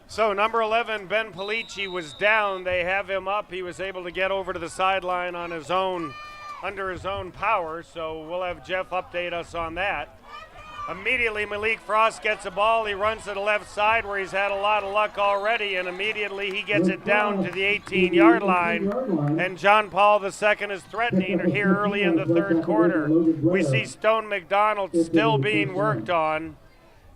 So number 11, Ben Polici, was down. They have him up. He was able to get over to the sideline on his own, under his own power, so we'll have Jeff update us on that. Immediately, Malik Frost gets the ball. He runs to the left side where he's had a lot of luck already, and immediately he gets it down to the 18-yard line. And John Paul II is threatening here early in the third quarter. We see Stone McDonald still being worked on,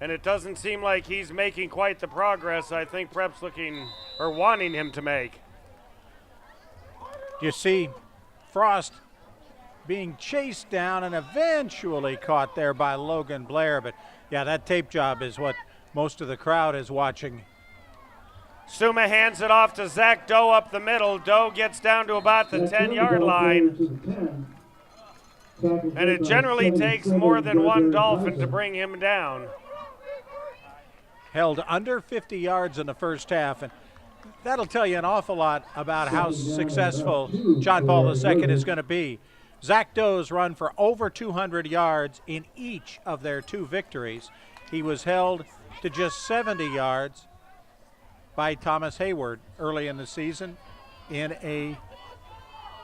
and it doesn't seem like he's making quite the progress I think Prep's looking or wanting him to make. You see Frost being chased down and eventually caught there by Logan Blair. But yeah, that tape job is what most of the crowd is watching. Suma hands it off to Zach Doe up the middle. Doe gets down to about the 10-yard line. And it generally takes more than one Dolphin to bring him down. Held under 50 yards in the first half, and that'll tell you an awful lot about how successful John Paul II is going to be. Zach Doe's run for over 200 yards in each of their 2 victories. He was held to just 70 yards by Thomas Hayward early in the season in a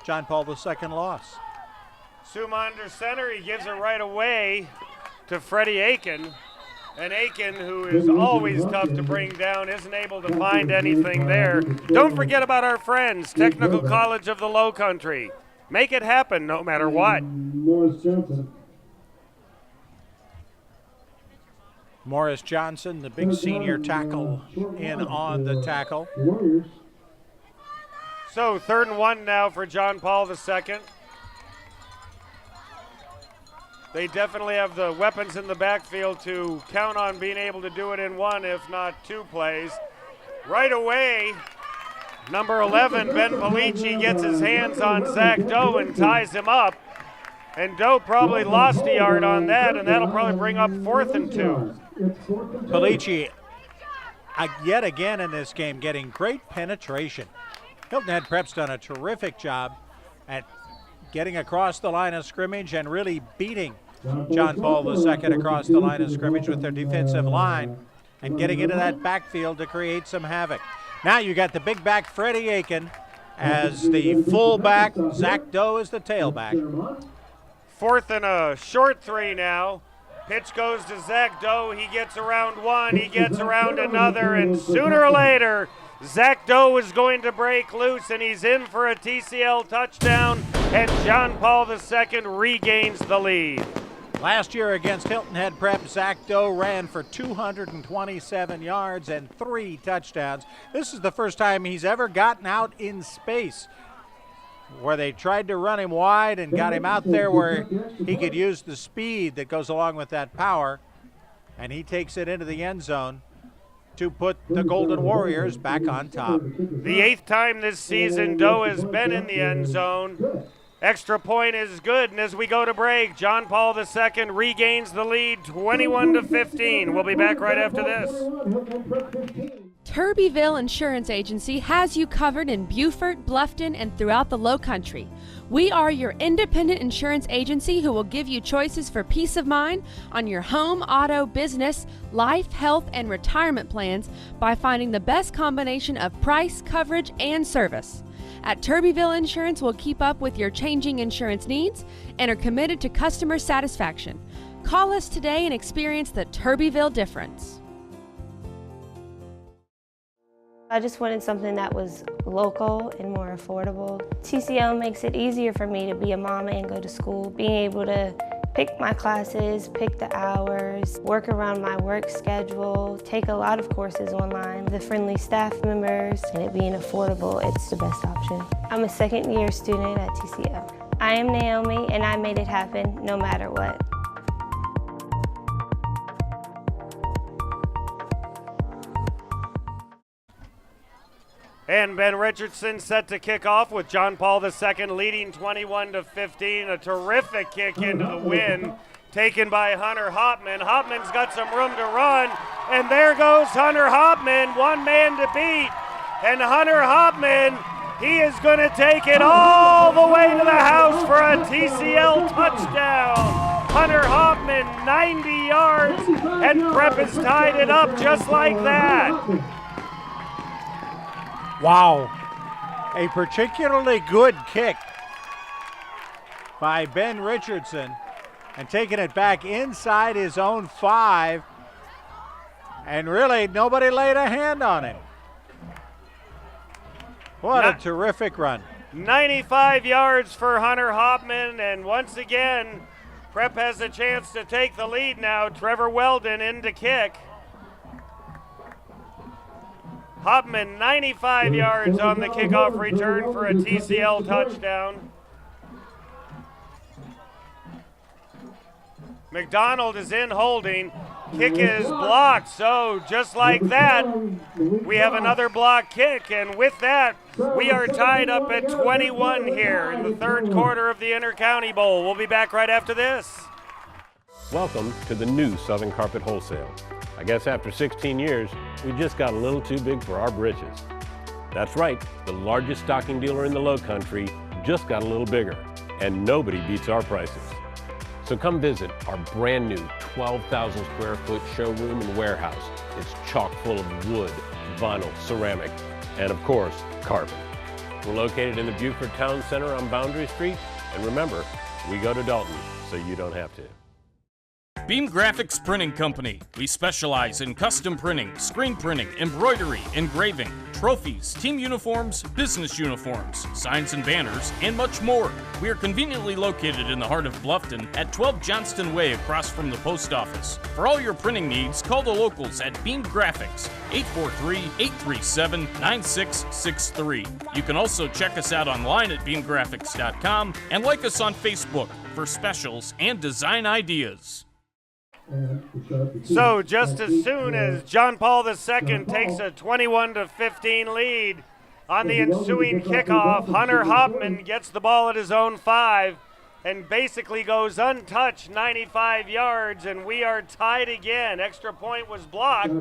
John Paul II loss. Suma under center, he gives it right away to Freddie Aiken. And Aiken, who is always tough to bring down, isn't able to find anything there. Don't forget about our friends, Technical College of the Lowcountry. Make it happen no matter what. Morris Johnson, the big senior tackle, in on the tackle. So 3rd and 1 now for John Paul II. They definitely have the weapons in the backfield to count on being able to do it in 1, if not 2 plays. Right away, number 11, Ben Polici, gets his hands on Zach Doe and ties him up. And Doe probably lost a yard on that, and that'll probably bring up 4th and 2. Polici, yet again in this game, getting great penetration. Hilton Head Prep's done a terrific job at getting across the line of scrimmage and really beating John Paul II across the line of scrimmage with their defensive line and getting into that backfield to create some havoc. Now you got the big back Freddie Aiken as the fullback. Zach Doe is the tailback. 4th and a short 3 now. Pitch goes to Zach Doe. He gets around 1, he gets around another, and sooner or later, Zach Doe is going to break loose, and he's in for a TCL touchdown, and John Paul II regains the lead. Last year against Hilton Head Prep, Zach Doe ran for 227 yards and 3 touchdowns. This is the first time he's ever gotten out in space, where they tried to run him wide and got him out there where he could use the speed that goes along with that power, and he takes it into the end zone to put the Golden Warriors back on top. The 8th time this season Doe has been in the end zone. Extra point is good, and as we go to break, John Paul II regains the lead 21-15. We'll be back right after this. Turbyville Insurance Agency has you covered in Beaufort, Bluffton, and throughout the Lowcountry. We are your independent insurance agency who will give you choices for peace of mind on your home, auto, business, life, health, and retirement plans by finding the best combination of price, coverage, and service. At Turbyville Insurance, we'll keep up with your changing insurance needs and are committed to customer satisfaction. Call us today and experience the Turbyville difference. I just wanted something that was local and more affordable. TCL makes it easier for me to be a mom and go to school. Being able to pick my classes, pick the hours, work around my work schedule, take a lot of courses online. The friendly staff members and it being affordable, it's the best option. I'm a 2nd-year student at TCL. I am Naomi and I made it happen no matter what. And Ben Richardson set to kick off with John Paul II leading 21-15. A terrific kick into the wind taken by Hunter Hopman. Hopman's got some room to run, and there goes Hunter Hopman, one man to beat. And Hunter Hopman, he is going to take it all the way to the house for a TCL touchdown. Hunter Hopman, 90 yards, and Prep has tied it up just like that. Wow, a particularly good kick by Ben Richardson and taking it back inside his own 5, and really nobody laid a hand on him. What a terrific run. 95 yards for Hunter Hopman, and once again, Prep has a chance to take the lead now. Trevor Weldon in to kick. Hopman, 95 yards on the kickoff return for a TCL touchdown. McDonald is in holding. Kick is blocked, so just like that, we have another block kick, and with that, we are tied up at 21 here in the 3rd quarter of the Intercounty Bowl. We'll be back right after this. Welcome to the new Southern Carpet Wholesale. I guess after 16 years, we just got a little too big for our britches. That's right, the largest stocking dealer in the Lowcountry just got a little bigger, and nobody beats our prices. So come visit our brand new 12,000 square foot showroom and warehouse. It's chock full of wood, vinyl, ceramic, and of course, carbon. We're located in the Beaufort Town Center on Boundary Street, and remember, we go to Dalton, so you don't have to. Beam Graphics Printing Company. We specialize in custom printing, screen printing, embroidery, engraving, trophies, team uniforms, business uniforms, signs and banners, and much more. We are conveniently located in the heart of Bluffton at 12 Johnston Way across from the post office. For all your printing needs, call the locals at Beam Graphics, 843-837-9663. You can also check us out online at beamgraphics.com and like us on Facebook for specials and design ideas. So just as soon as John Paul II takes a 21-15 lead on the ensuing kickoff, Hunter Hopman gets the ball at his own 5 and basically goes untouched 95 yards, and we are tied again. Extra point was blocked.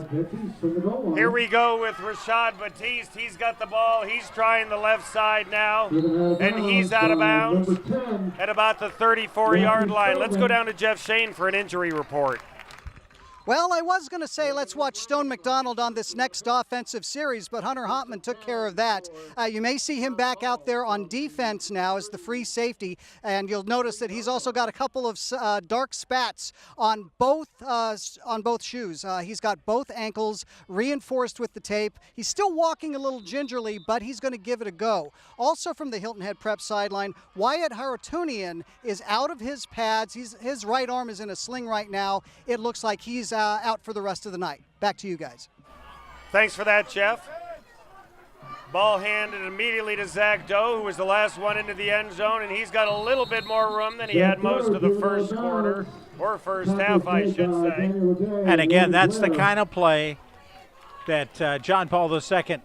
Here we go with Rashad Batiste. He's got the ball. He's trying the left side now, and he's out of bounds at about the 34-yard line. Let's go down to Jeff Shane for an injury report. Well, I was going to say let's watch Stone McDonald on this next offensive series, but Hunter Hopman took care of that. You may see him back out there on defense now as the free safety, and you'll notice that he's also got a couple of dark spats on both shoes. He's got both ankles reinforced with the tape. He's still walking a little gingerly, but he's going to give it a go. Also from the Hilton Head Prep sideline, Wyatt Haratunian is out of his pads. His right arm is in a sling right now. It looks like he's out for the rest of the night. Back to you guys. Thanks for that, Jeff. Ball handed immediately to Zach Doe, who was the last one into the end zone, and he's got a little bit more room than he had most of the first quarter, or first half, I should say. And again, that's the kind of play that John Paul II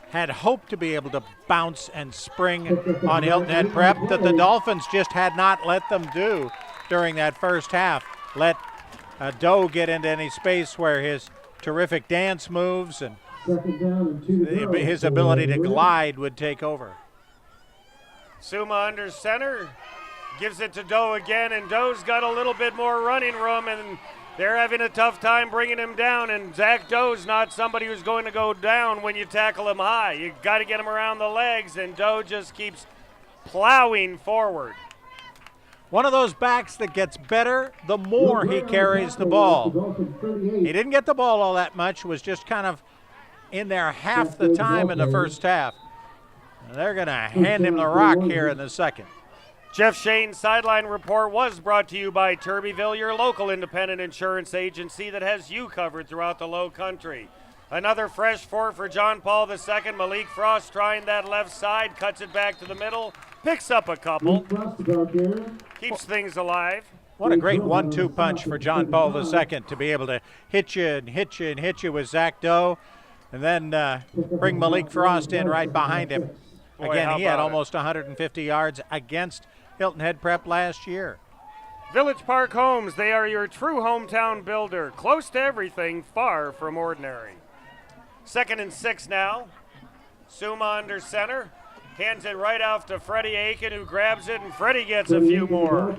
had hoped to be able to bounce and spring on Hilton Head Prep that the Dolphins just had not let them do during that first half. Let Doe get into any space where his terrific dance moves and his ability to glide would take over. Suma under center, gives it to Doe again, and Doe's got a little bit more running room, and they're having a tough time bringing him down, and Zach Doe's not somebody who's going to go down when you tackle him high. You got to get him around the legs, and Doe just keeps plowing forward. One of those backs that gets better the more he carries the ball. He didn't get the ball all that much, was just kind of in there half the time in the first half. And they're going to hand him the rock here in the second. Jeff Shane's sideline report was brought to you by Turbyville, your local independent insurance agency that has you covered throughout the Lowcountry. Another fresh four for John Paul II. Malik Frost trying that left side, cuts it back to the middle, picks up a couple, keeps things alive. What a great 1-2 punch for John Paul II to be able to hit you and hit you and hit you with Zach Doe, and then bring Malik Frost in right behind him. Boy, again, he had almost 150 yards against Hilton Head Prep last year. Village Park Homes, they are your true hometown builder. Close to everything, far from ordinary. 2nd and 6 now. Suma under center. Hands it right off to Freddie Aiken, who grabs it, and Freddie gets a few more.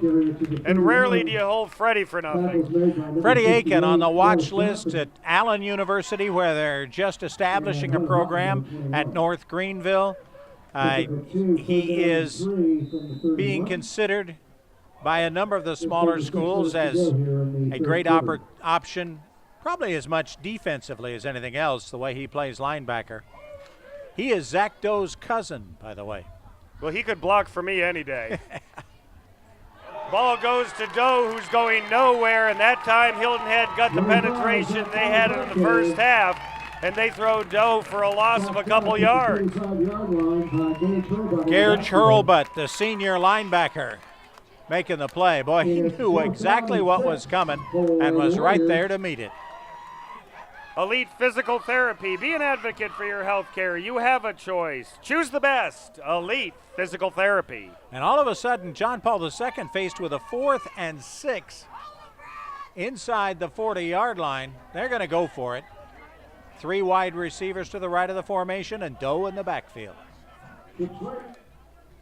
And rarely do you hold Freddie for nothing. Freddie Aiken on the watch list at Allen University, where they're just establishing a program at North Greenville. He is being considered by a number of the smaller schools as a great option, probably as much defensively as anything else, the way he plays linebacker. He is Zach Doe's cousin, by the way. Well, he could block for me any day. Ball goes to Doe, who's going nowhere, and that time Hilton Head got the penetration they had in the first half, and they throw Doe for a loss of a couple yards. Gage Hurlbut, the senior linebacker, making the play. Boy, he knew exactly what was coming and was right there to meet it. Elite Physical Therapy. Be an advocate for your health care. You have a choice. Choose the best. Elite Physical Therapy. And all of a sudden, John Paul II faced with a 4th and 6 inside the 40-yard line. They're going to go for it. 3 wide receivers to the right of the formation and Doe in the backfield.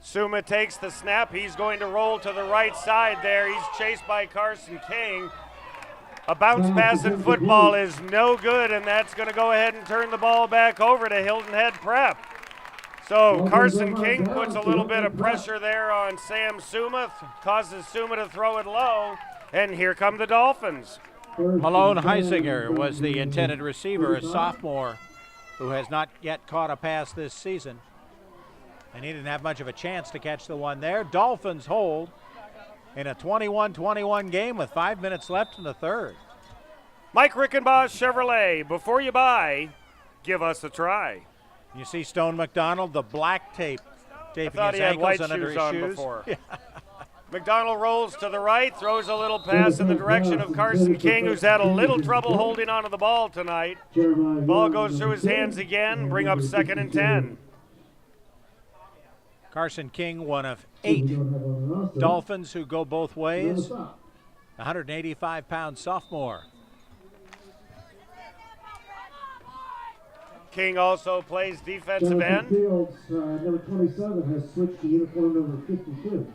Suma takes the snap. He's going to roll to the right side there. He's chased by Carson King. A bounce pass in football is no good, and that's going to go ahead and turn the ball back over to Hilton Head Prep. So Carson King puts a little bit of pressure there on Sam Suma, causes Suma to throw it low, and here come the Dolphins. Malone Heisinger was the intended receiver, a sophomore who has not yet caught a pass this season. And he didn't have much of a chance to catch the one there. Dolphins hold in a 21-21 game with 5 minutes left in the third. Mike Rickenboss Chevrolet, before you buy, give us a try. You see Stone McDonald, the black tape taping I thought his he had ankles white and under shoes his on shoes. before. McDonald rolls to the right, throws a little pass in the direction of Carson King, who's had a little trouble holding onto the ball tonight. Ball goes through his hands again, bring up 2nd and 10. Carson King, one of 8 Dolphins who go both ways. 185-pound sophomore. King also plays defensive end. Number 27 has switched to uniform number 52.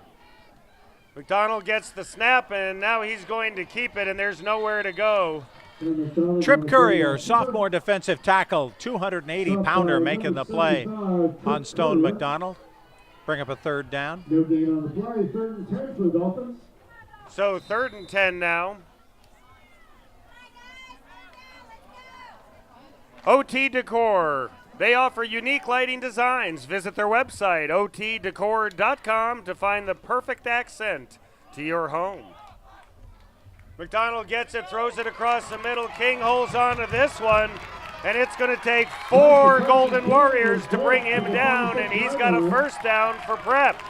McDonald gets the snap, and now he's going to keep it, and there's nowhere to go. Trip Courier, sophomore defensive tackle, 280-pounder making the play on Stone McDonald. Bring up a 3rd down. No gain on the play. 3rd and 10 for the Dolphins. So 3rd and 10 now. OT Decor. They offer unique lighting designs. Visit their website, otdecor.com, to find the perfect accent to your home. McDonald gets it, throws it across the middle. King holds on to this one, and it's going to take 4 Golden Warriors to bring him down, and he's got a 1st down for Prep.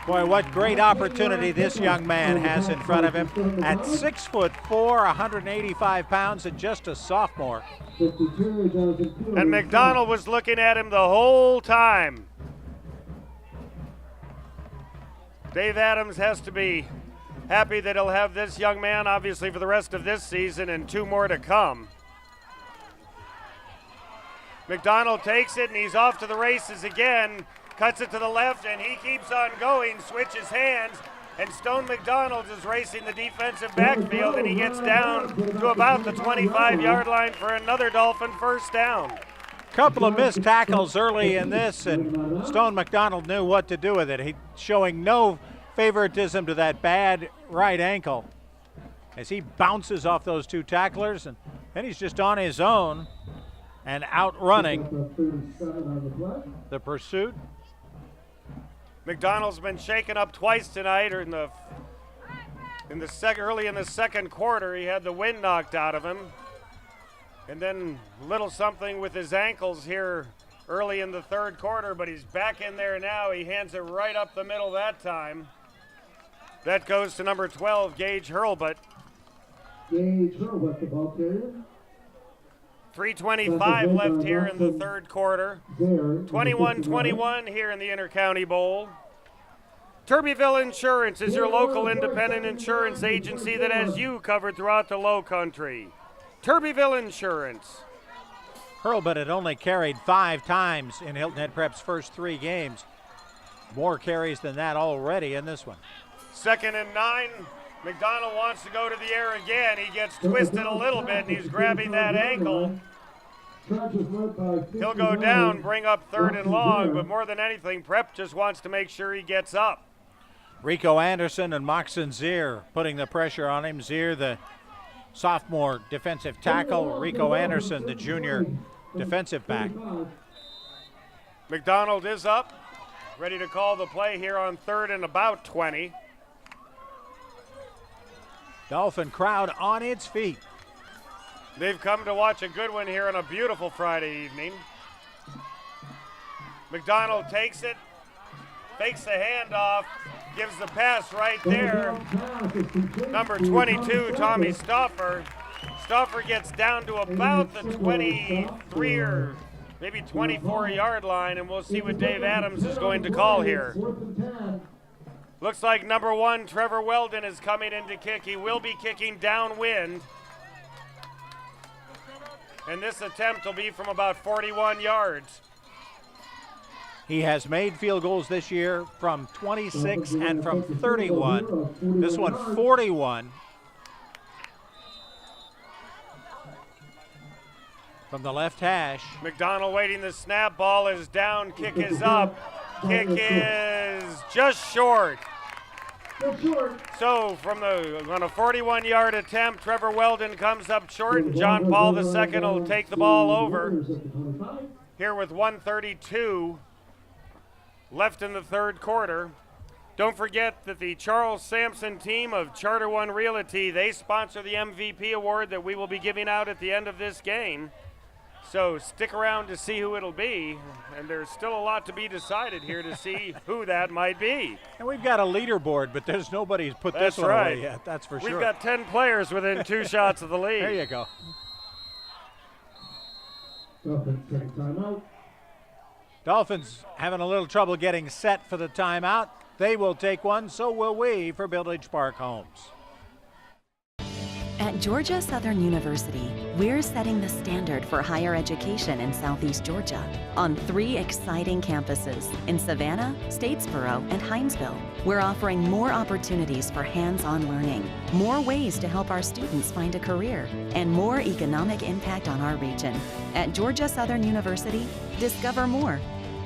Boy, what great opportunity this young man has in front of him. At 6'4", 185 pounds, and just a sophomore. And McDonald was looking at him the whole time. Dave Adams has to be happy that he'll have this young man, obviously, for the rest of this season and 2 more to come. McDonald takes it, and he's off to the races again. Cuts it to the left, and he keeps on going, switches hands, and Stone McDonald is racing the defensive backfield, and he gets down to about the 25-yard line for another Dolphin 1st down. Couple of missed tackles early in this, and Stone McDonald knew what to do with it. He showing no favoritism to that bad right ankle as he bounces off those 2 tacklers, and then he's just on his own and outrunning the pursuit. McDonald's been shaken up twice tonight, or early in the 2nd quarter. He had the wind knocked out of him, and then little something with his ankles here early in the 3rd quarter, but he's back in there now. He hands it right up the middle that time. That goes to number 12, Gage Hurlbut. Gage Hurlbut, the ball carrier. 3:25 left here in the 3rd quarter. 21-21 here in the Intercounty Bowl. Turbyville Insurance is your local independent insurance agency that has you covered throughout the Lowcountry. Turbyville Insurance. Hurlbut had only carried 5 times in Hilton Head Prep's first 3 games. More carries than that already in this one. 2nd and 9. McDonald wants to go to the air again. He gets twisted a little bit, and he's grabbing that ankle. He'll go down, bring up 3rd and long, but more than anything, Prep just wants to make sure he gets up. Rico Anderson and Moxon Zier putting the pressure on him. Zier, the sophomore defensive tackle. Rico Anderson, the junior defensive back. McDonald is up, ready to call the play here on 3rd and about 20. Dolphin crowd on its feet. They've come to watch a good one here on a beautiful Friday evening. McDonald takes it, fakes the handoff, gives the pass right there. Number 22, Tommy Stauffer. Stauffer gets down to about the 23 or maybe 24-yard line, and we'll see what Dave Adams is going to call here. Looks like number 1, Trevor Weldon, is coming in to kick. He will be kicking downwind. and this attempt will be from about 41 yards. He has made field goals this year from 26 and from 31. This one, 41. From the left hash. McDonald waiting the snap. Ball is down. Kick is up. Kick is just short. So on a 41-yard attempt, Trevor Weldon comes up short, and John Paul II will take the ball over. Here with 1:32 left in the third quarter. Don't forget that the Charles Sampson team of Charter One Realty, they sponsor the MVP award that we will be giving out at the end of this game. So stick around to see who it'll be, and there's still a lot to be decided here to see who that might be. And we've got a leaderboard, but there's nobody who's put this one away yet, that's for sure. We've got 10 players within 2 shots of the lead. There you go. Dolphins take timeout. Dolphins having a little trouble getting set for the timeout. They will take one, so will we for Village Park Homes. At Georgia Southern University, we're setting the standard for higher education in Southeast Georgia on 3 exciting campuses in Savannah, Statesboro, and Hinesville. We're offering more opportunities for hands-on learning, more ways to help our students find a career, and more economic impact on our region. At Georgia Southern University, discover more,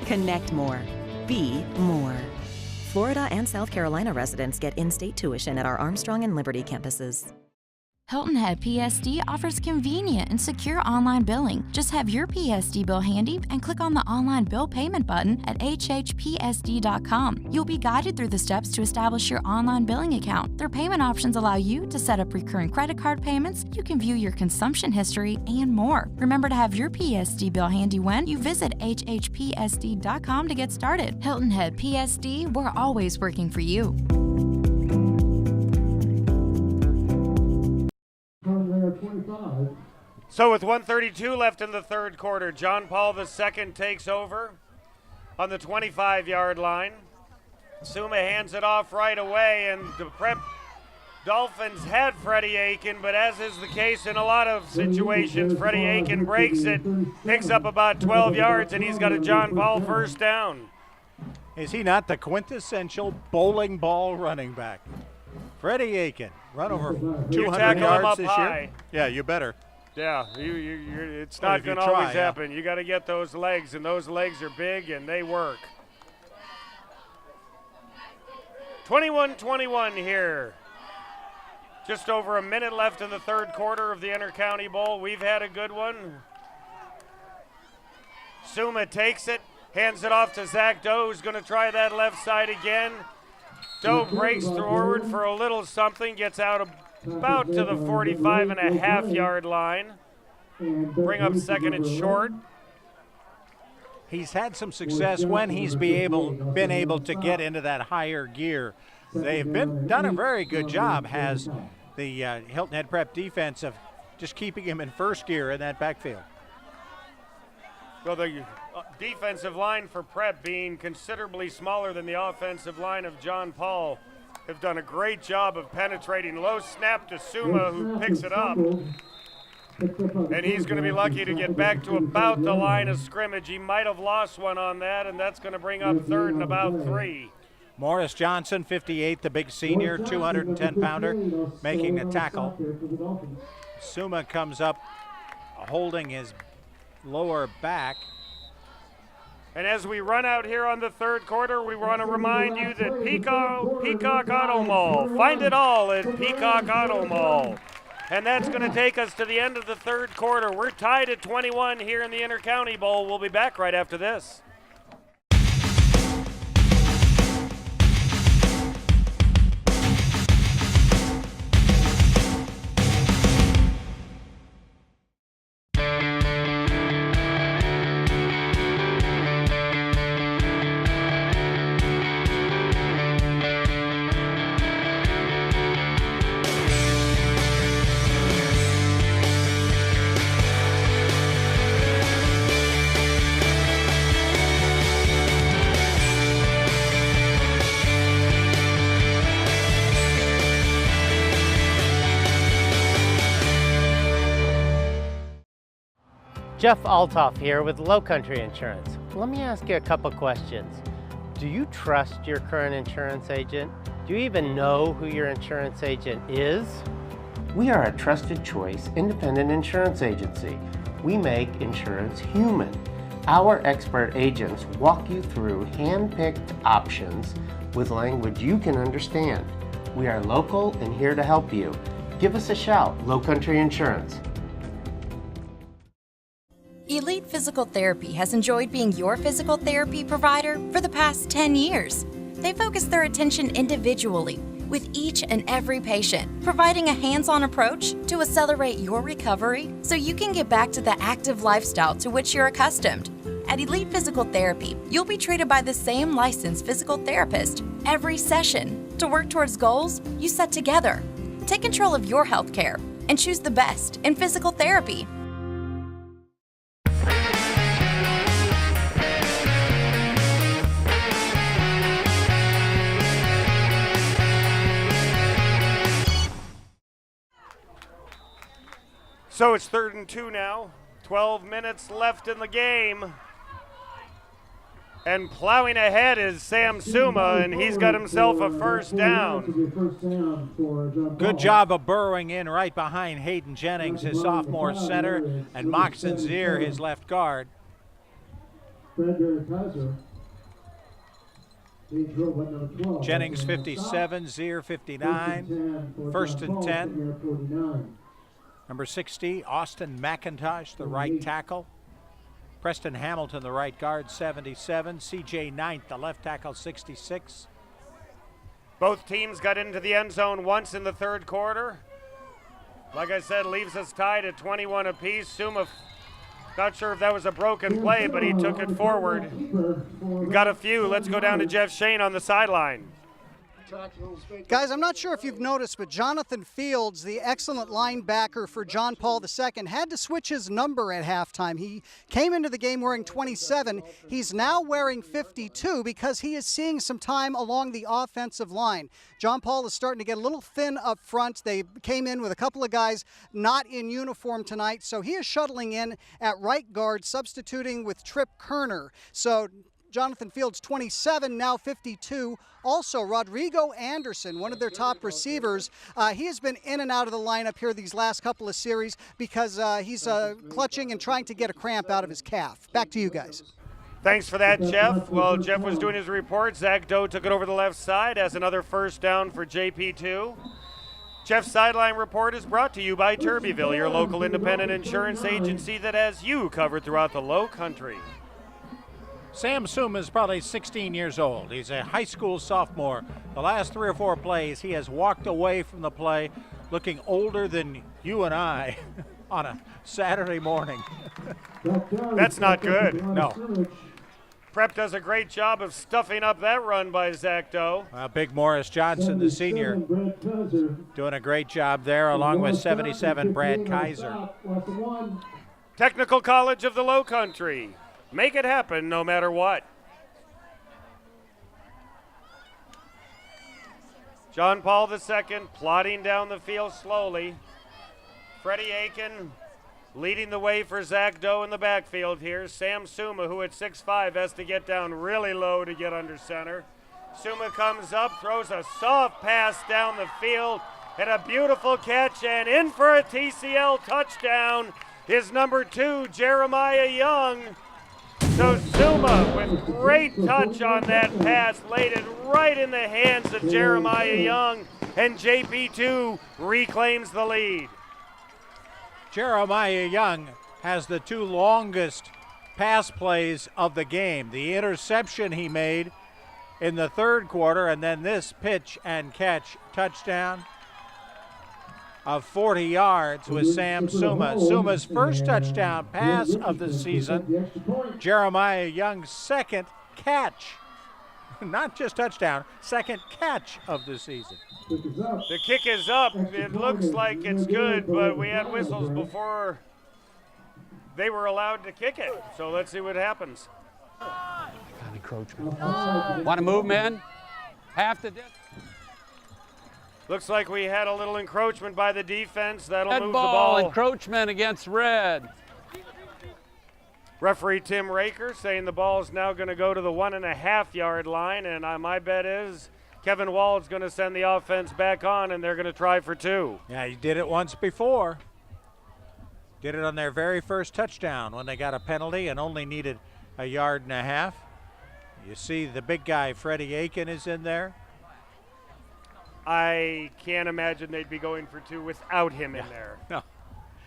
connect more, be more. Florida and South Carolina residents get in-state tuition at our Armstrong and Liberty campuses. Hilton Head PSD offers convenient and secure online billing. Just have your PSD bill handy and click on the online bill payment button at WHHITV.com. You'll be guided through the steps to establish your online billing account. Their payment options allow you to set up recurring credit card payments, you can view your consumption history, and more. Remember to have your PSD bill handy when you visit WHHPSD.com to get started. Hilton Head PSD, we're always working for you. So with 1:32 left in the third quarter, John Paul II takes over on the 25-yard line. Suma hands it off right away, and the Prep Dolphins had Freddie Aiken, but as is the case in a lot of situations, Freddie Aiken breaks it, picks up about 12 yards, and he's got a John Paul first down. Is he not the quintessential bowling ball running back? Freddie Aiken, run over 200 yards this year. Yeah, you better. Yeah, it's not going to always happen. You got to get those legs, and those legs are big, and they work. 21-21 here. Just over a minute left in the third quarter of the Intercounty Bowl. We've had a good one. Suma takes it, hands it off to Zach Doe, who's going to try that left side again. Doe breaks forward for a little something, gets out about to the 45.5-yard line. Bring up second and short. He's had some success when he's been able to get into that higher gear. They've done a very good job, has the Hilton Head Prep defense, of just keeping him in first gear in that backfield. Well, the defensive line for Prep, being considerably smaller than the offensive line of John Paul, have done a great job of penetrating. Low snap to Suma, who picks it up. And he's going to be lucky to get back to about the line of scrimmage. He might have lost one on that, and that's going to bring up third and about 3. Morris Johnson, 58, the big senior, 210-pounder, making the tackle. Suma comes up holding his lower back. And as we run out here on the third quarter, we want to remind you that Peacock Auto Mall, find it all at Peacock Auto Mall. And that's going to take us to the end of the third quarter. We're tied at 21 here in the Intercounty Bowl. We'll be back right after this. Jeff Altoff here with Lowcountry Insurance. Let me ask you a couple questions. Do you trust your current insurance agent? Do you even know who your insurance agent is? We are a trusted choice independent insurance agency. We make insurance human. Our expert agents walk you through hand-picked options with language you can understand. We are local and here to help you. Give us a shout, Lowcountry Insurance. Elite Physical Therapy has enjoyed being your physical therapy provider for the past 10 years. They focus their attention individually with each and every patient, providing a hands-on approach to accelerate your recovery so you can get back to the active lifestyle to which you're accustomed. At Elite Physical Therapy, you'll be treated by the same licensed physical therapist every session to work towards goals you set together. Take control of your health care and choose the best in physical therapy. So it's 3rd and 2 now. 12 minutes left in the game. And plowing ahead is Sam Suma, and he's got himself a first down. Good job of burrowing in right behind Hayden Jennings, his sophomore center, and Moxon Zier, his left guard. Jennings 57, Zier 59, 1st and 10. Number 60, Austin McIntosh, the right tackle. Preston Hamilton, the right guard, 77. C.J. Knight, the left tackle, 66. Both teams got into the end zone once in the 3rd quarter. Like I said, leaves us tied at 21 apiece. Suma, not sure if that was a broken play, but he took it forward. Got a few. Let's go down to Jeff Shane on the sideline. Guys, I'm not sure if you've noticed, but Jonathan Fields, the excellent linebacker for John Paul II, had to switch his number at halftime. He came into the game wearing 27. He's now wearing 52 because he is seeing some time along the offensive line. John Paul is starting to get a little thin up front. They came in with a couple of guys not in uniform tonight, so he is shuttling in at right guard, substituting with Trip Kerner. So Jonathan Fields, 27, now 52. Also, Rodrigo Anderson, one of their top receivers, he has been in and out of the lineup here these last couple of series because he's clutching and trying to get a cramp out of his calf. Back to you guys. Thanks for that, Jeff. Well, Jeff was doing his report. Zach Doe took it over the left side as another first down for JP2. Jeff's sideline report is brought to you by Turbeville, your local independent insurance agency that has you covered throughout the Lowcountry. Sam Suma is probably 16 years old. He's a high school sophomore. The last 3 or 4 plays, he has walked away from the play looking older than you and I on a Saturday morning. That's not good. No. Prep does a great job of stuffing up that run by Zach Doe. Big Morris Johnson, the senior, doing a great job there, along with 77, Brad Kaiser. Technical College of the Lowcountry. Make it happen no matter what. John Paul II plodding down the field slowly. Freddie Aiken leading the way for Zach Doe in the backfield here. Sam Suma, who at 6'5", has to get down really low to get under center. Suma comes up, throws a soft pass down the field, and a beautiful catch, and in for a TCL touchdown is number 2, Jeremiah Young. So Suma, with great touch on that pass, laid it right in the hands of Jeremiah Young, and JP2 reclaims the lead. Jeremiah Young has the 2 longest pass plays of the game. The interception he made in the 3rd quarter, and then this pitch and catch touchdown of 40 yards with Sam Suma. Suma's first touchdown pass of the season. Jeremiah Young's second catch. Not just touchdown, second catch of the season. The kick is up. It looks like it's good, but we had whistles before they were allowed to kick it. So let's see what happens. Want to move, men? Half the distance. Looks like we had a little encroachment by the defense. That'll Red move ball, the ball. Encroachment against red. Referee Tim Raker saying the ball is now going to go to the 1.5-yard line, and my bet is Kevin Wald's going to send the offense back on, and they're going to try for 2. Yeah, he did it once before. Did it on their very first touchdown when they got a penalty and only needed 1.5 yards. You see the big guy, Freddie Aiken, is in there. I can't imagine they'd be going for 2 without him in there. No.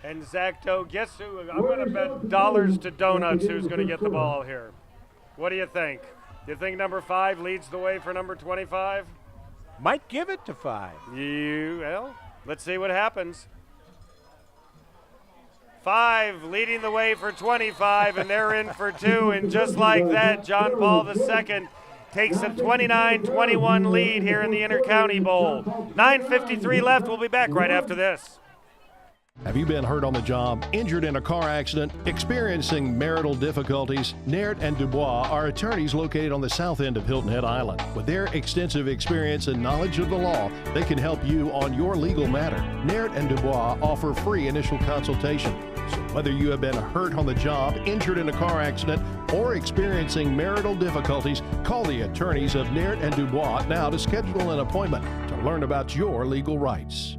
And Zach Doe, guess who? I'm going to bet dollars to donuts who's going to get the ball here. What do you think? Do you think number 5 leads the way for number 25? Might give it to 5. Well, let's see what happens. 5 leading the way for 25, and they're in for 2. And just like that, John Paul II takes a 29-21 lead here in the Intercounty Bowl. 9:53 left. We'll be back right after this. Have you been hurt on the job, injured in a car accident, experiencing marital difficulties? Naird and Dubois are attorneys located on the south end of Hilton Head Island. With their extensive experience and knowledge of the law, they can help you on your legal matter. Naird and Dubois offer free initial consultation. So whether you have been hurt on the job, injured in a car accident, or experiencing marital difficulties, call the attorneys of Naird and Dubois now to schedule an appointment to learn about your legal rights.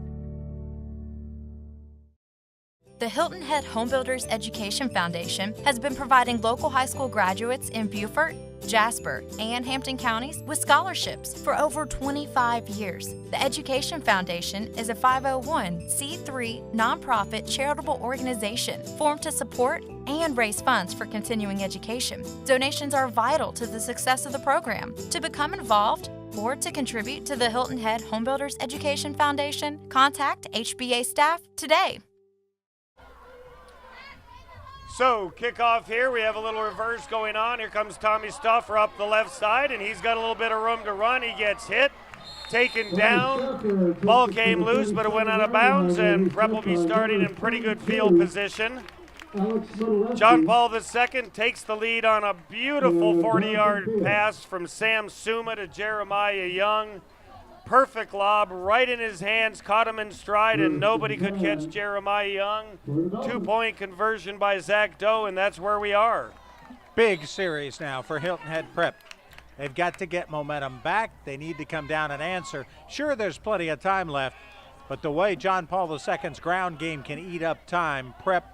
The Hilton Head Homebuilders Education Foundation has been providing local high school graduates in Beaufort, Jasper, and Hampton counties with scholarships for over 25 years. The Education Foundation is a 501c3 nonprofit charitable organization formed to support and raise funds for continuing education. Donations are vital to the success of the program. To become involved or to contribute to the Hilton Head Homebuilders Education Foundation, contact HBA staff today. So, kickoff here. We have a little reverse going on. Here comes Tommy Stauffer up the left side, and he's got a little bit of room to run. He gets hit, taken down. Ball came loose, but it went out of bounds, and Prep will be starting in pretty good field position. John Paul II takes the lead on a beautiful 40-yard pass from Sam Suma to Jeremiah Young. Perfect lob right in his hands, caught him in stride, and nobody could catch Jeremiah Young. 2-point conversion by Zach Doe, and that's where we are. Big series now for Hilton Head Prep. They've got to get momentum back. They need to come down and answer. Sure, there's plenty of time left, but the way John Paul II's ground game can eat up time, Prep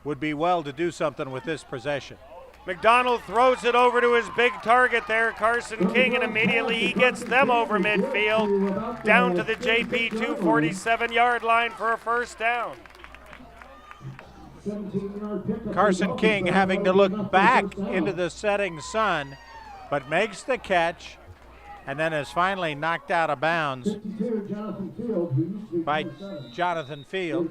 would be well to do something with this possession. McDonald throws it over to his big target there, Carson King, and immediately he gets them over midfield, down to the JP 247-yard line for a first down. Carson King having to look back into the setting sun, but makes the catch and then is finally knocked out of bounds by Jonathan Field.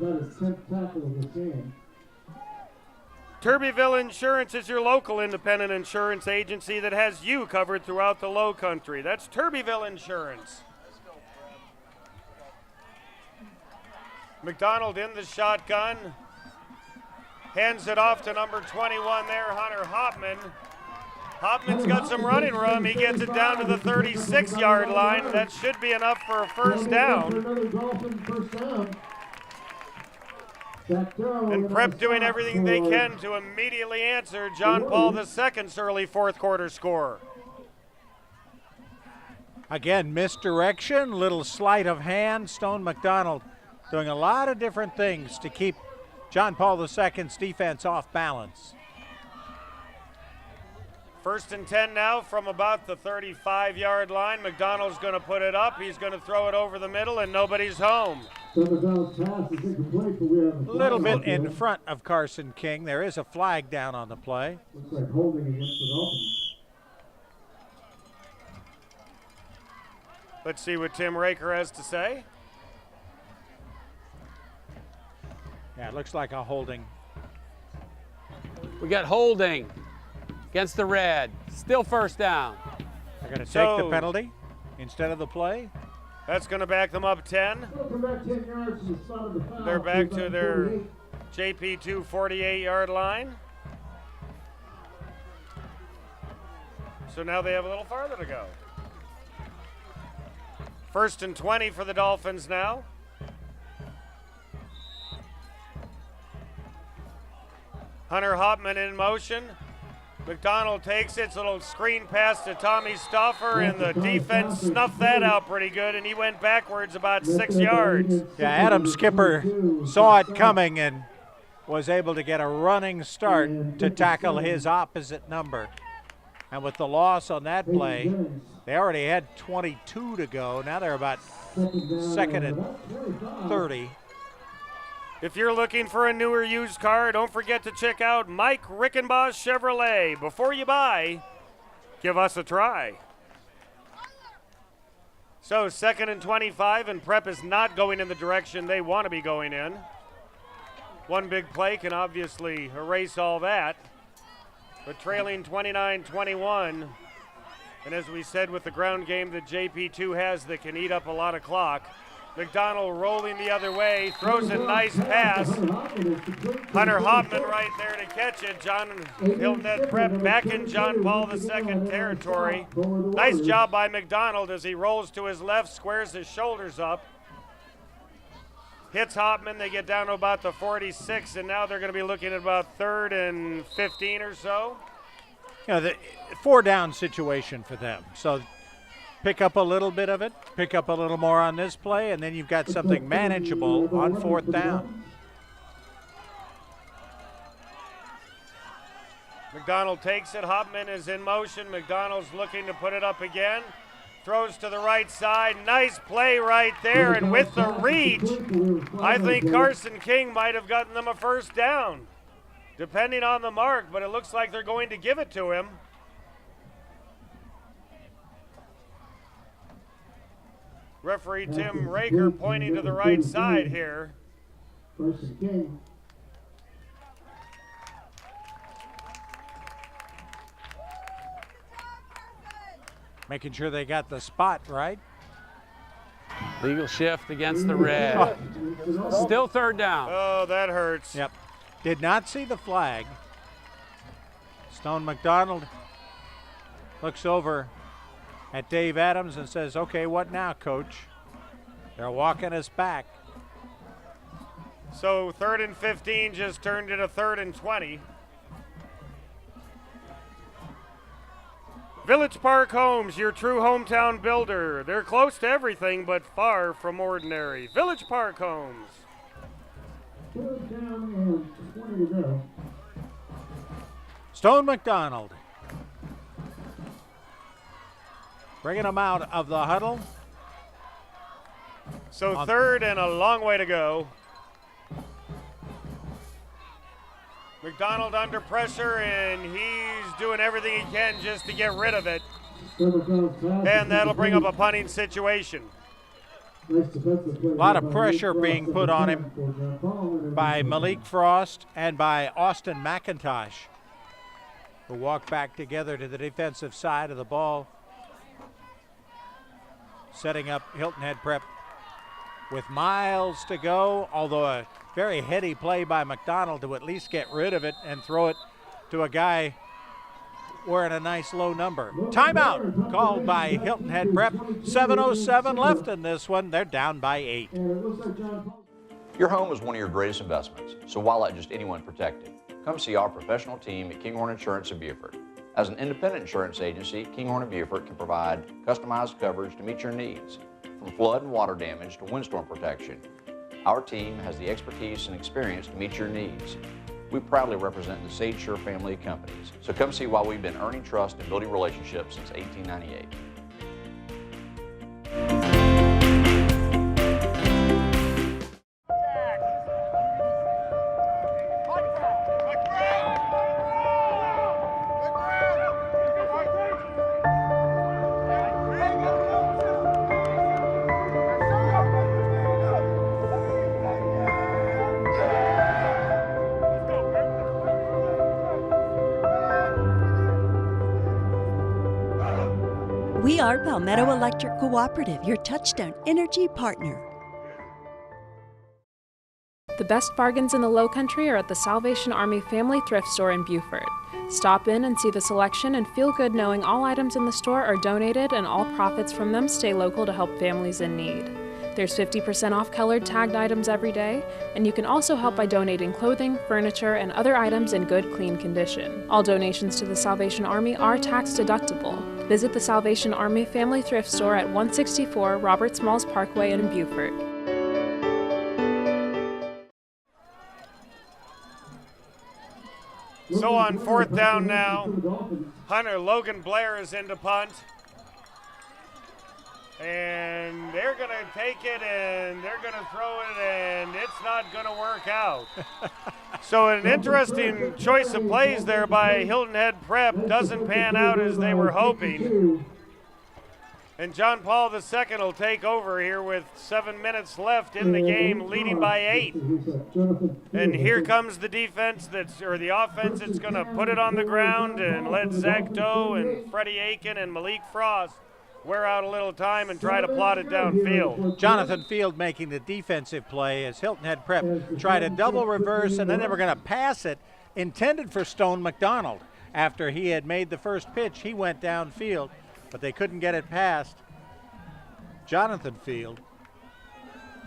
Turbyville Insurance is your local independent insurance agency that has you covered throughout the Lowcountry. That's Turbyville Insurance. McDonald in the shotgun. Hands it off to number 21 there, Hunter Hopman. Hopman's got some running room. He gets it down to the 36-yard line. That should be enough for a first down. And Prep doing everything they can to immediately answer John Paul II's early fourth quarter score. Again, misdirection, little sleight of hand. Stone McDonald doing a lot of different things to keep John Paul II's defense off balance. First and 10 now from about the 35-yard line. McDonald's going to put it up. He's going to throw it over the middle, and nobody's home. A little bit in front of Carson King. There is a flag down on the play. Looks like holding against the Dolphins. Let's see what Tim Raker has to say. Yeah, it looks like a holding. We got holding against the red. Still first down. They're going to take the penalty instead of the play. That's going to back them up 10. They're back to their JP 248-yard line. So now they have a little farther to go. First and 20 for the Dolphins now. Hunter Hopman in motion. McDonald takes it. It's a little screen pass to Tommy Stauffer, and the defense snuffed that out pretty good, and he went backwards about 6 yards. Yeah, Adam Skipper saw it coming and was able to get a running start to tackle his opposite number. And with the loss on that play, they already had 22 to go. Now they're about 2nd and 30. If you're looking for a newer used car, don't forget to check out Mike Rickenboss Chevrolet. Before you buy, give us a try. So 2nd and 25, and Prep is not going in the direction they want to be going in. One big play can obviously erase all that, but trailing 29-21, and as we said with the ground game that JP2 has that can eat up a lot of clock, McDonald rolling the other way, throws a nice pass. Hunter Hopman right there to catch it. Hilton Head Prep back in John Paul II territory. Nice job by McDonald as he rolls to his left, squares his shoulders up. Hits Hopman, they get down to about the 46, and now they're going to be looking at about 3rd and 15 or so. You know, the 4-down situation for them. So pick up a little bit of it, pick up a little more on this play, and then you've got something manageable on 4th down. McDonald takes it. Hopman is in motion. McDonald's looking to put it up again. Throws to the right side. Nice play right there. And with the reach, I think Carson King might have gotten them a 1st down, depending on the mark, but it looks like they're going to give it to him. Referee Tim Raker pointing to the right side here. Making sure they got the spot right. Legal shift against the red. Still 3rd down. Oh, that hurts. Yep. Did not see the flag. Stone McDonald looks over at Dave Adams and says, okay, what now, coach? They're walking us back. So 3rd and 15 just turned into 3rd and 20. Village Park Homes, your true hometown builder. They're close to everything but far from ordinary. Village Park Homes. Stone McDonald bringing them out of the huddle. So 3rd and a long way to go. McDonald under pressure, and he's doing everything he can just to get rid of it. And that'll bring up a punting situation. A lot of pressure being put on him by Malik Frost and by Austin McIntosh, who walk back together to the defensive side of the ball, setting up Hilton Head Prep with miles to go, although a very heady play by McDonald to at least get rid of it and throw it to a guy wearing a nice low number. Timeout called by Hilton Head Prep. 7:07 left in this one. They're down by 8. Your home is one of your greatest investments, so why let just anyone protect it? Come see our professional team at Kinghorn Insurance of Beaufort. As an independent insurance agency, Kinghorn of Beaufort can provide customized coverage to meet your needs, from flood and water damage to windstorm protection. Our team has the expertise and experience to meet your needs. We proudly represent the Sage Sure family of companies, so come see why we've been earning trust and building relationships since 1898. We are Palmetto Electric Cooperative, your touchstone energy partner. The best bargains in the Lowcountry are at the Salvation Army Family Thrift Store in Beaufort. Stop in and see the selection and feel good knowing all items in the store are donated and all profits from them stay local to help families in need. There's 50% off colored tagged items every day, and you can also help by donating clothing, furniture, and other items in good, clean condition. All donations to the Salvation Army are tax deductible. Visit the Salvation Army Family Thrift Store at 164 Robert Smalls Parkway in Beaufort. So on 4th down now, Hunter Logan Blair is in to punt. And they're going to take it and they're going to throw it and it's not going to work out. So an interesting choice of plays there by Hilton Head Prep. Doesn't pan out as they were hoping. And John Paul II will take over here with 7 minutes left in the game, leading by 8. And here comes the defense the offense that's going to put it on the ground and let Zach Doe and Freddie Aiken and Malik Frost wear out a little time and try to plot it downfield. Jonathan Field making the defensive play as Hilton Head Prep tried a double reverse, and then they were going to pass it, intended for Stone McDonald. After he had made the first pitch, he went downfield, but they couldn't get it past Jonathan Field.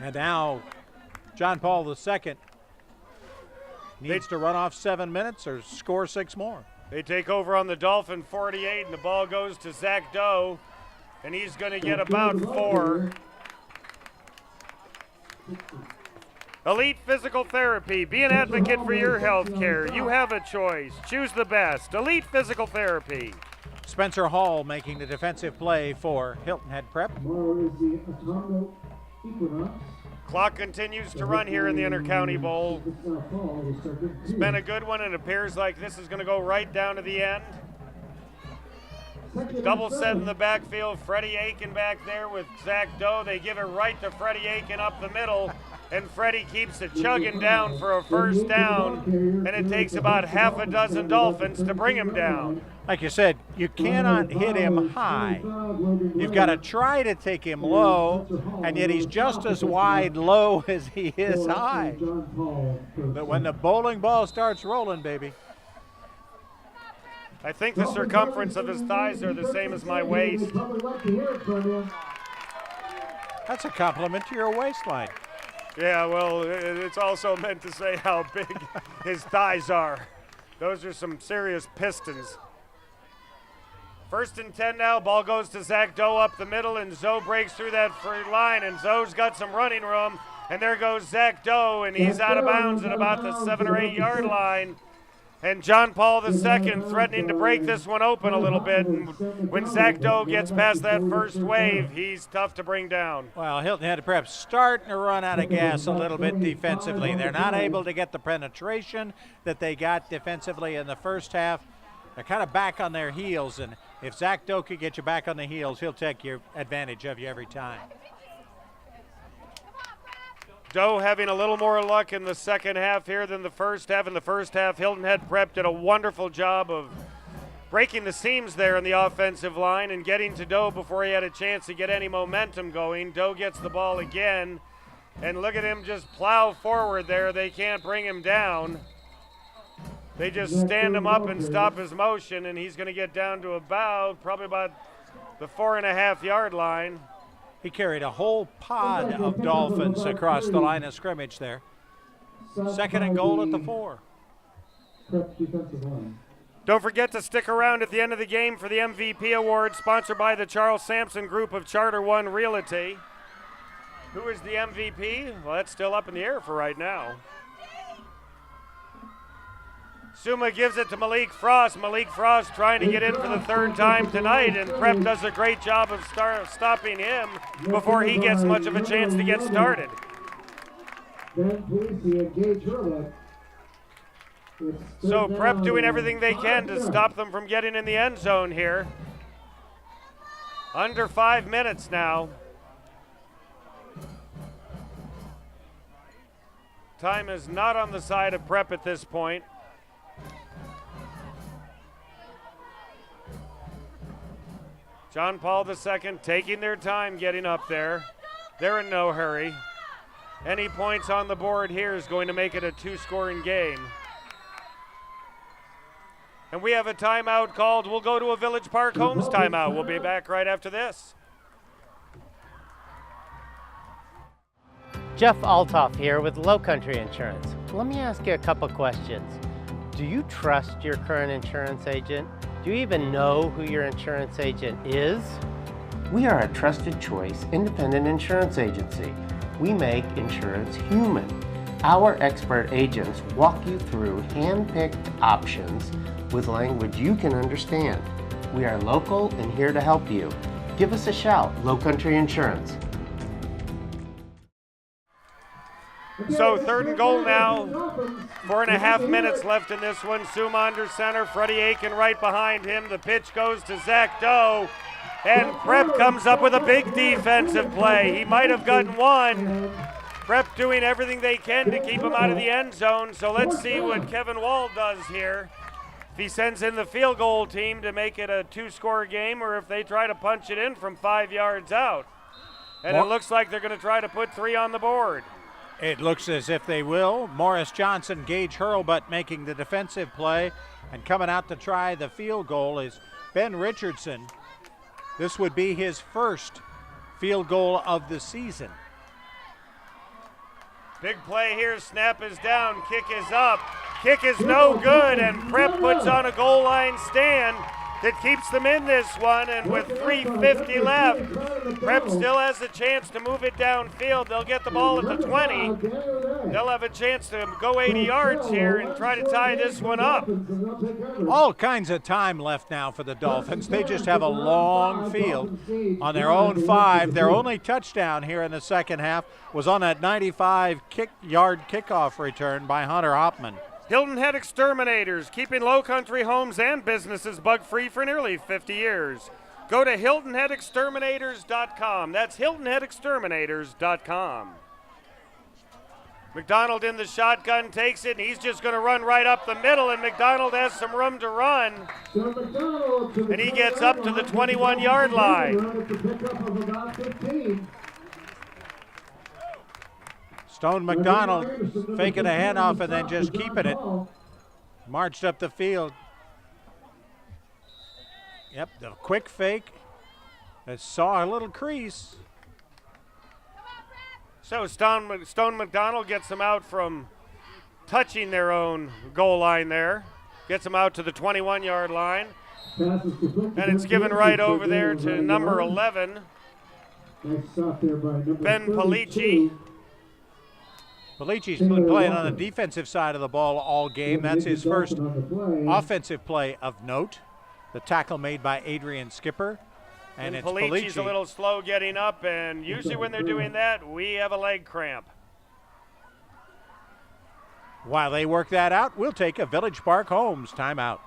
And now John Paul II needs to run off 7 minutes or score 6 more. They take over on the Dolphin 48, and the ball goes to Zach Doe, and he's going to get about 4. Elite Physical Therapy. Be an advocate for your health care. You have a choice. Choose the best. Elite Physical Therapy. Spencer Hall making the defensive play for Hilton Head Prep. Clock continues to run here in the Intercounty Bowl. It's been a good one, and it appears like this is going to go right down to the end. Double set in the backfield. Freddie Aiken back there with Zach Doe. They give it right to Freddie Aiken up the middle, and Freddie keeps it chugging down for a first down, and it takes about half a dozen Dolphins to bring him down. Like you said, you cannot hit him high. You've got to try to take him low, and yet he's just as wide low as he is high. But when the bowling ball starts rolling, baby. I think the circumference of his thighs are the same as my waist. That's a compliment to your waistline. Yeah, well, it's also meant to say how big his thighs are. Those are some serious pistons. 1st and 10 now. Ball goes to Zach Doe up the middle, and Zoe breaks through that free line, and Zoe's got some running room. And there goes Zach Doe, and he's out of bounds at about the 7 or 8 yard line. And John Paul II threatening to break this one open a little bit. And when Zach Doe gets past that first wave, he's tough to bring down. Well, Hilton Head Prep starting to run out of gas a little bit defensively. They're not able to get the penetration that they got defensively in the first half. They're kind of back on their heels, and if Zach Doe could get you back on the heels, he'll take your advantage of you every time. Doe having a little more luck in the second half here than the first half. In the first half, Hilton Head Prep did a wonderful job of breaking the seams there in the offensive line and getting to Doe before he had a chance to get any momentum going. Doe gets the ball again, and look at him just plow forward there. They can't bring him down. They just stand him up and stop his motion, and he's going to get down to probably about the 4.5 yard line. He carried a whole pod of Dolphins across the line of scrimmage there. 2nd and goal at the 4. Don't forget to stick around at the end of the game for the MVP award, sponsored by the Charles Sampson Group of Charter One Realty. Who is the MVP? Well, that's still up in the air for right now. Suma gives it to Malik Frost. Malik Frost trying to get in for the 3rd time tonight, and Prep does a great job of stopping him before he gets much of a chance to get started. So Prep doing everything they can to stop them from getting in the end zone here. Under 5 minutes now. Time is not on the side of Prep at this point. John Paul II taking their time getting up there. They're in no hurry. Any points on the board here is going to make it a 2-scoring game. And we have a timeout called. We'll go to a Village Park Homes timeout. We'll be back right after this. Jeff Altoff here with Lowcountry Insurance. Let me ask you a couple questions. Do you trust your current insurance agent? Do you even know who your insurance agent is? We are a trusted choice independent insurance agency. We make insurance human. Our expert agents walk you through hand-picked options with language you can understand. We are local and here to help you. Give us a shout, Lowcountry Insurance. So 3rd and goal now. 4.5 minutes left in this one. Suma under center. Freddie Aiken right behind him. The pitch goes to Zach Doe. And Prep comes up with a big defensive play. He might have gotten one. Prep doing everything they can to keep him out of the end zone. So let's see what Kevin Wall does here. If he sends in the field goal team to make it a 2-score game, or if they try to punch it in from 5 yards out. And it looks like they're going to try to put 3 on the board. It looks as if they will. Morris Johnson, Gage Hurlbut making the defensive play, and coming out to try the field goal is Ben Richardson. This would be his first field goal of the season. Big play here. Snap is down. Kick is up. Kick is no good, and Prep puts on a goal line stand that keeps them in this one, and with 3:50 left, Prep still has a chance to move it downfield. They'll get the ball at the 20. They'll have a chance to go 80 yards here and try to tie this one up. All kinds of time left now for the Dolphins. They just have a long field on their own 5. Their only touchdown here in the second half was on that 95-yard kickoff return by Hunter Hopman. Hilton Head Exterminators, keeping Lowcountry homes and businesses bug-free for nearly 50 years. Go to HiltonHeadExterminators.com. That's HiltonHeadExterminators.com. McDonald in the shotgun takes it, and he's just going to run right up the middle, and McDonald has some room to run. And he gets up to the 21-yard line. Stone McDonald faking a handoff and then just keeping it. Marched up the field. Yep, the quick fake. Saw a little crease. So Stone McDonald gets them out from touching their own goal line there. Gets them out to the 21-yard line. And it's given right over there to number 11, Ben Polici. Polici's been playing on the defensive side of the ball all game. That's his first offensive play of note. The tackle made by Adrian Skipper. And it's Polici's Polici. a little slow getting up, and usually when they're doing that, we have a leg cramp. While they work that out, we'll take a Village Park Homes timeout.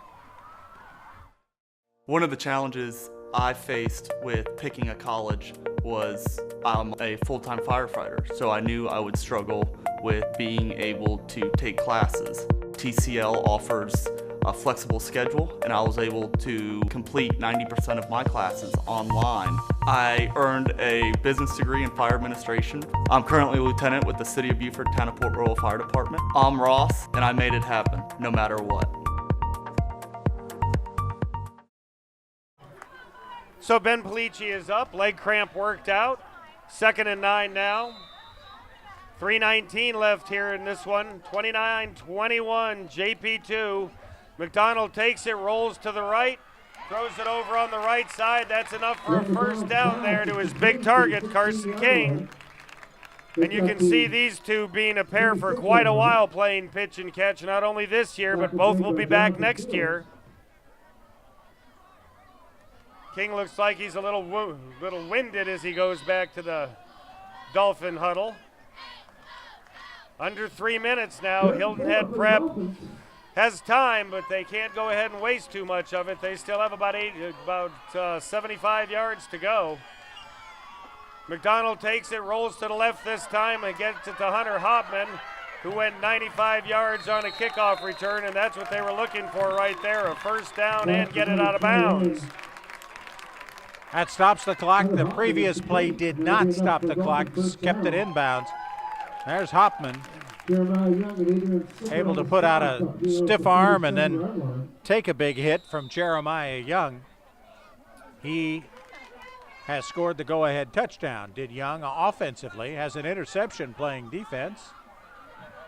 One of the challenges I faced with picking a college was I'm a full-time firefighter, so I knew I would struggle with being able to take classes. TCL offers a flexible schedule, and I was able to complete 90% of my classes online. I earned a business degree in fire administration. I'm currently a lieutenant with the City of Beaufort Town of Port Royal Fire Department. I'm Ross, and I made it happen, no matter what. So Ben Polici is up, leg cramp worked out. 2nd and 9 now. 3:19 left here in this one. 29-21, JP2. McDonald takes it, rolls to the right, throws it over on the right side. That's enough for a first down there to his big target, Carson King. And you can see these two being a pair for quite a while playing pitch and catch, not only this year, but both will be back next year. King looks like he's a little winded as he goes back to the Dolphin huddle. Under 3 minutes now. Hilton Head Prep has time, but they can't go ahead and waste too much of it. They still have about 75 yards to go. McDonald takes it, rolls to the left this time, and gets it to Hunter Hopman, who went 95 yards on a kickoff return, and that's what they were looking for right there, a first down and get it out of bounds. That stops the clock. The previous play did not stop the clock, kept it inbounds. There's Hopman, able to put out a stiff arm and then take a big hit from Jeremiah Young. He has scored the go-ahead touchdown. Did Young offensively, has an interception playing defense.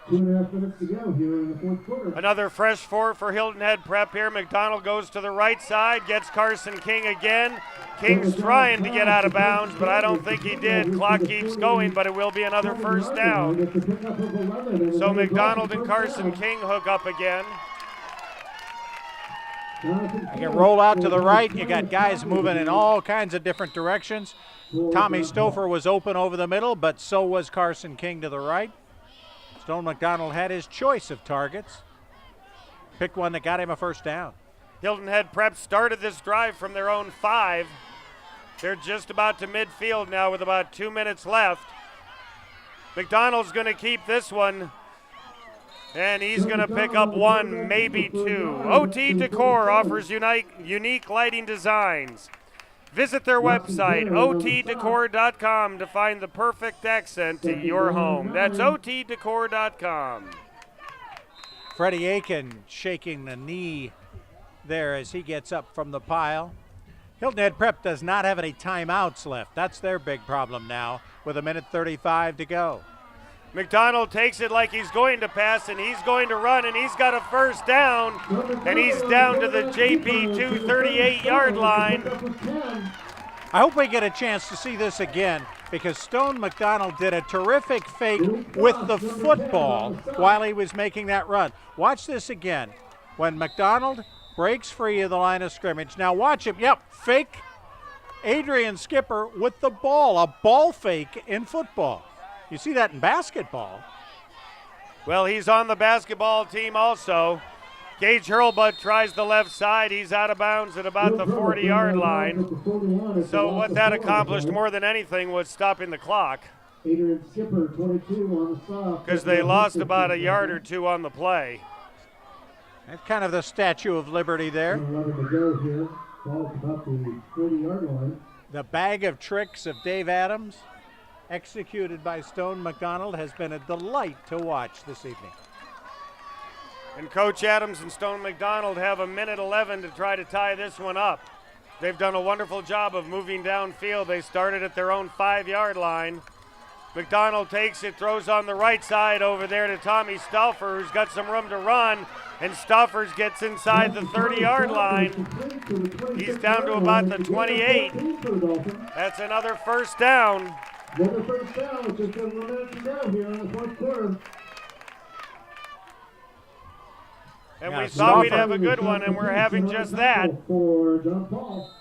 2.5 minutes to go here in the fourth quarter. Another fresh four for Hilton Head Prep here. McDonald goes to the right side, gets Carson King again. King's trying to get out of bounds, but I don't think he did. Clock keeps going, but it will be another first down. So McDonald and Carson King hook up again. You can roll out to the right. You got guys moving in all kinds of different directions. Tommy Stouffer was open over the middle, but so was Carson King to the right. Stone McDonald had his choice of targets. Picked one that got him a first down. Hilton Head Prep started this drive from their own 5. They're just about to midfield now with about 2 minutes left. McDonald's going to keep this one, and he's going to pick up 1, maybe 2. OT Decor offers unique lighting designs. Visit their website, otdecor.com, to find the perfect accent to your home. That's otdecor.com. Freddie Aiken shaking the knee there as he gets up from the pile. Hilton Head Prep does not have any timeouts left. That's their big problem now with 1:35 to go. McDonald takes it like he's going to pass, and he's going to run, and he's got a first down, and he's down to the JP 238-yard line. I hope we get a chance to see this again, because Stone McDonald did a terrific fake with the football while he was making that run. Watch this again. When McDonald breaks free of the line of scrimmage. Now watch him. Yep, fake Adrian Skipper with the ball, a ball fake in football. You see that in basketball. Well, he's on the basketball team also. Gage Hurlbut tries the left side. He's out of bounds at about the 40-yard line. So what that accomplished more than anything was stopping the clock, Adrian Skipper, 22 on the stop. because they lost about a yard or two on the play. That's kind of the Statue of Liberty there. 11 to go here. Ball's about the 40-yard line. The bag of tricks of Dave Adams, executed by Stone McDonald, has been a delight to watch this evening. And Coach Adams and Stone McDonald have 1:11 to try to tie this one up. They've done a wonderful job of moving downfield. They started at their own 5-yard line. McDonald takes it, throws on the right side over there to Tommy Stauffer, who's got some room to run, and Stauffer gets inside the 30-yard line. He's down to about the 28. That's another first down. Another first down with just 1 minute to go here in the fourth quarter. And we thought we'd have a good one, and we're having just that. For John Paul.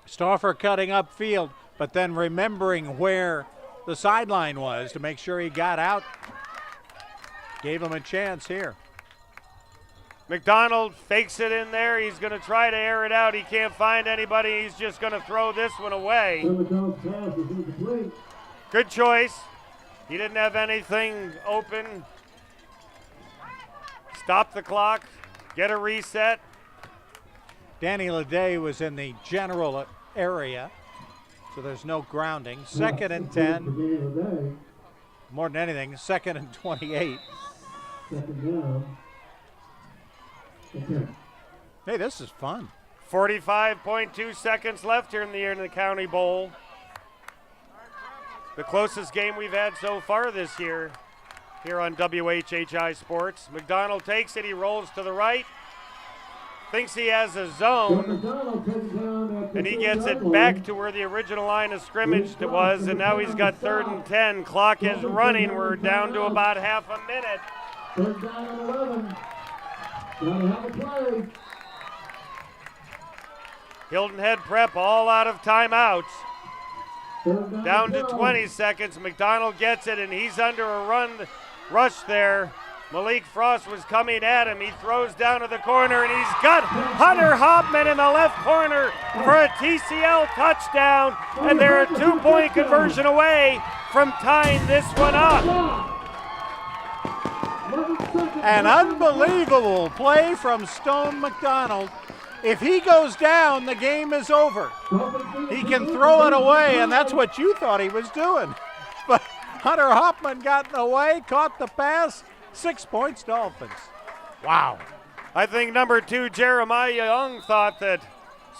Stauffer cutting upfield, but then remembering where the sideline was to make sure he got out. Gave him a chance here. McDonald fakes it in there. He's going to try to air it out. He can't find anybody. He's just going to throw this one away. Good choice. He didn't have anything open. Stop the clock. Get a reset. Danny Leday was in the general area, so there's no grounding. 2nd and 10. More than anything, 2nd and 28. Second down. Okay. Hey, this is fun. 45.2 seconds left here in the Intercounty Bowl. The closest game we've had so far this year here on WHHI Sports. McDonald takes it, he rolls to the right, thinks he has a zone, and he gets it back to where the original line of scrimmage was, and now he's got 3rd and 10. Clock is running. We're down to about half a minute. 3rd down and 11. Gotta have a play. Hilton Head Prep all out of timeouts. Down to 20 seconds. McDonald gets it, and he's under a rush there. Malik Frost was coming at him. He throws down to the corner, and he's got Hunter Hoffman in the left corner for a TCL touchdown, and they're a 2-point conversion away from tying this one up. An unbelievable play from Stone McDonald. If he goes down, the game is over. He can throw it away, and that's what you thought he was doing. But Hunter Hoffman got in the way, caught the pass. 6 points, Dolphins. Wow. I think number 2, Jeremiah Young, thought that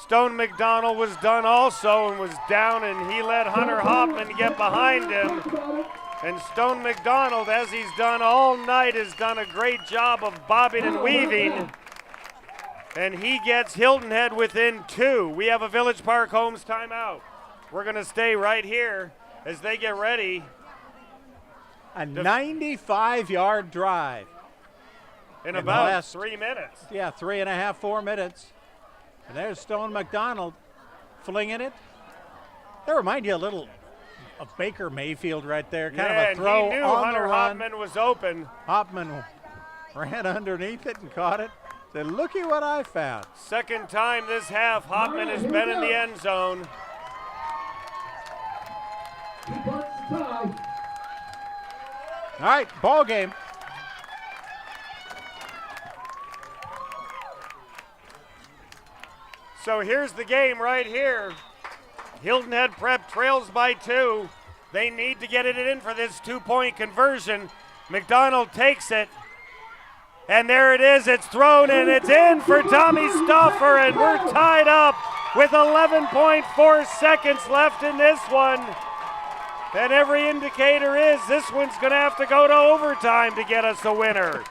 Stone McDonald was done also and was down, and he let Hunter Hoffman get behind him. And Stone McDonald, as he's done all night, has done a great job of bobbing and weaving. And he gets Hilton Head within 2. We have a Village Park Homes timeout. We're going to stay right here as they get ready. A 95-yard drive. In about 3 minutes. Yeah, 3.5, 4 minutes. And there's Stone McDonald flinging it. They remind you a little of Baker Mayfield right there. Kind of a throw and he knew on Hunter the run. Hoffman was open. Hoffman ran underneath it and caught it. Said, looky what I found. Second time this half, Hoffman has been in the end zone. All right, ball game. So here's the game right here. Hilton Head Prep trails by 2. They need to get it in for this 2-point conversion. McDonald takes it. And there it is. It's thrown and it's in for Tommy Stauffer. And we're tied up with 11.4 seconds left in this one. And every indicator is this one's going to have to go to overtime to get us a winner.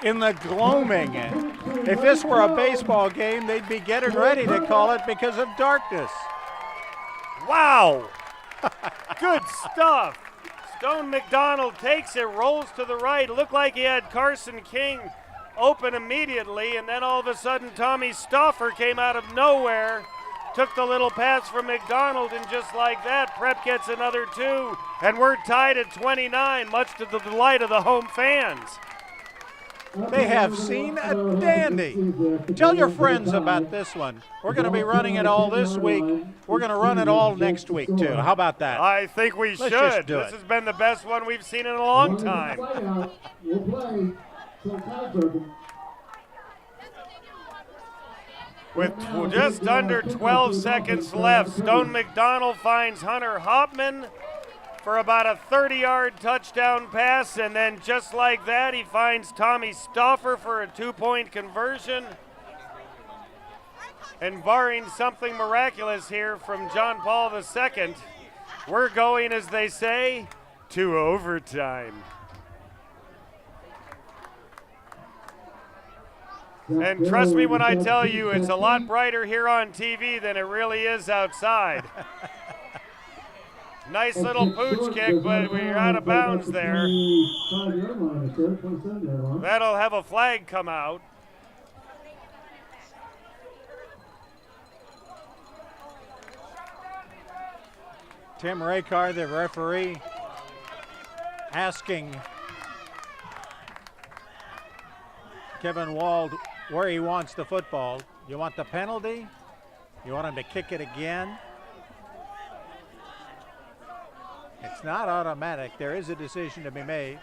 In the gloaming. If this were a baseball game, they'd be getting ready to call it because of darkness. Wow. Good stuff. Stone McDonald takes it, rolls to the right. Looked like he had Carson King open immediately, and then all of a sudden Tommy Stauffer came out of nowhere, took the little pass from McDonald, and just like that, Prep gets another 2, and we're tied at 29, much to the delight of the home fans. They have seen a dandy. Tell your friends about this one. We're going to be running it all this week. We're going to run it all next week, too. How about that? I think we Let's should. just do This it. has been the best one we've seen in a long time. With just under 12 seconds left, Stone McDonald finds Hunter Hoffman for about a 30-yard touchdown pass, and then just like that, he finds Tommy Stauffer for a 2-point conversion. And barring something miraculous here from John Paul II, we're going, as they say, to overtime. And trust me when I tell you, it's a lot brighter here on TV than it really is outside. Nice little pooch kick, but we're out of bounds there. That'll have a flag come out. Tim Rakar, the referee, asking Kevin Wald where he wants the football. You want the penalty? You want him to kick it again? It's not automatic. There is a decision to be made.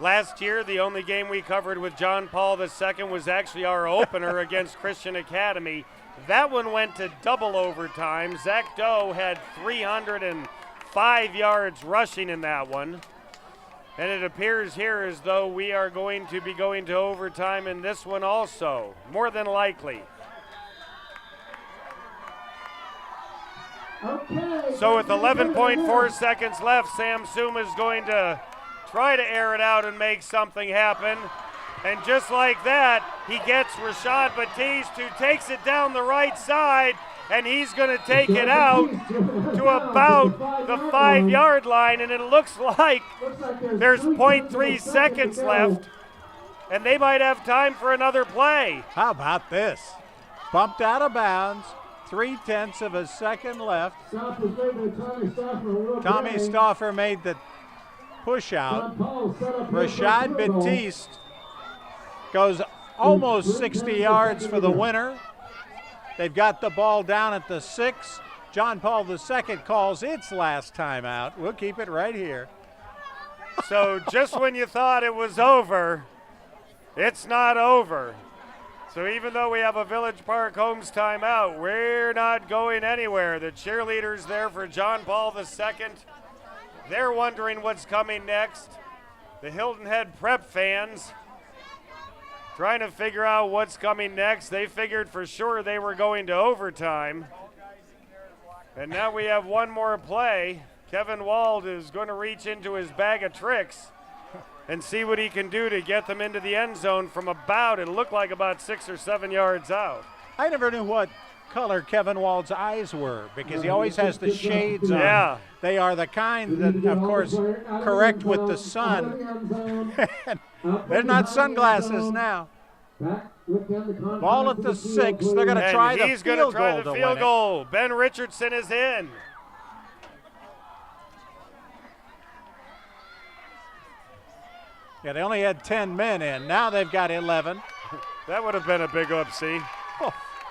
Last year, the only game we covered with John Paul II was actually our opener against Christian Academy. That one went to double overtime. Zach Doe had 305 yards rushing in that one. And it appears here as though we are going to be going to overtime in this one also, more than likely. So with 11.4 seconds left, Sam Suma is going to try to air it out and make something happen. And just like that, he gets Rashad Batiste, who takes it down the right side, and he's going to take it out to about the 5-yard line, and it looks like there's 0.3 seconds left, and they might have time for another play. How about this? Bumped out of bounds, 0.3 of a second left. Tommy Stauffer made the push out. Rashad Batiste goes almost 60 yards for the winner. They've got the ball down at the 6. John Paul II calls its last timeout. We'll keep it right here. So just when you thought it was over, it's not over. So even though we have a Village Park Homes timeout, we're not going anywhere. The cheerleaders there for John Paul II, they're wondering what's coming next. The Hilton Head Prep fans, trying to figure out what's coming next. They figured for sure they were going to overtime. And now we have one more play. Kevin Wald is going to reach into his bag of tricks and see what he can do to get them into the end zone from about, it looked like about 6 or 7 yards out. I never knew what color Kevin Wald's eyes were because he always has the shades on. Yeah. They are the kind that, of course, correct with the sun. They're not sunglasses now. Ball at the 6. They're going to try the he's going to try the field goal. Ben Richardson is in. Yeah, they only had 10 men in. Now they've got 11. That would have been a big upsie.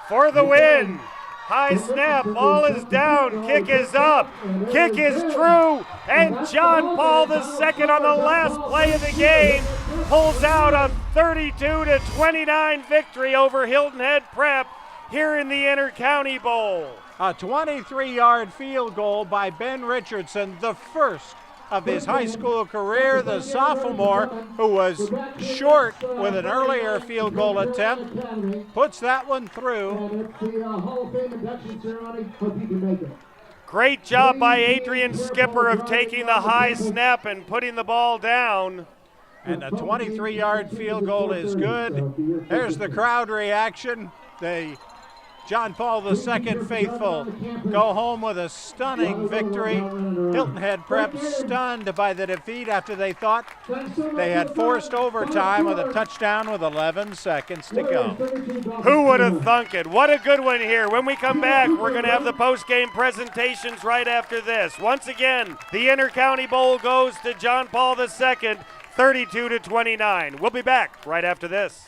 For the win. High snap. Ball is down. Kick is up. Kick is true. And John Paul II on the last play of the game pulls out a 32-29 victory over Hilton Head Prep here in the Intercounty Bowl. A 23-yard field goal by Ben Richardson, the first of his high school career. The sophomore, who was short with an earlier field goal attempt, puts that one through. Great job by Adrian Skipper of taking the high snap and putting the ball down. And a 23-yard field goal is good. There's the crowd reaction. The John Paul II faithful go home with a stunning victory. Hilton Head Prep stunned by the defeat after they thought they had forced overtime with a touchdown with 11 seconds to go. Who would have thunk it? What a good one here. When we come back, we're going to have the post-game presentations right after this. Once again, the Intercounty Bowl goes to John Paul II, 32-29. We'll be back right after this.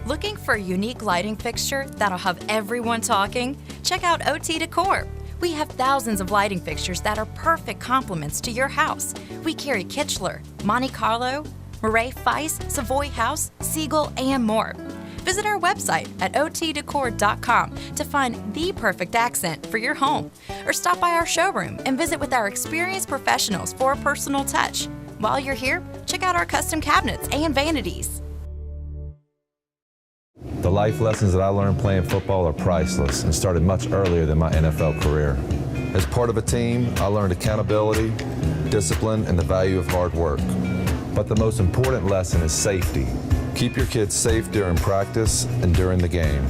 Looking for a unique lighting fixture that'll have everyone talking? Check out OT Decor. We have thousands of lighting fixtures that are perfect complements to your house. We carry Kichler, Monte Carlo, Murray Feist, Savoy House, Siegel, and more. Visit our website at otdecor.com to find the perfect accent for your home, or stop by our showroom and visit with our experienced professionals for a personal touch. While you're here, check out our custom cabinets and vanities. The life lessons that I learned playing football are priceless and started much earlier than my NFL career. As part of a team, I learned accountability, discipline, and the value of hard work. But the most important lesson is safety. Keep your kids safe during practice and during the game.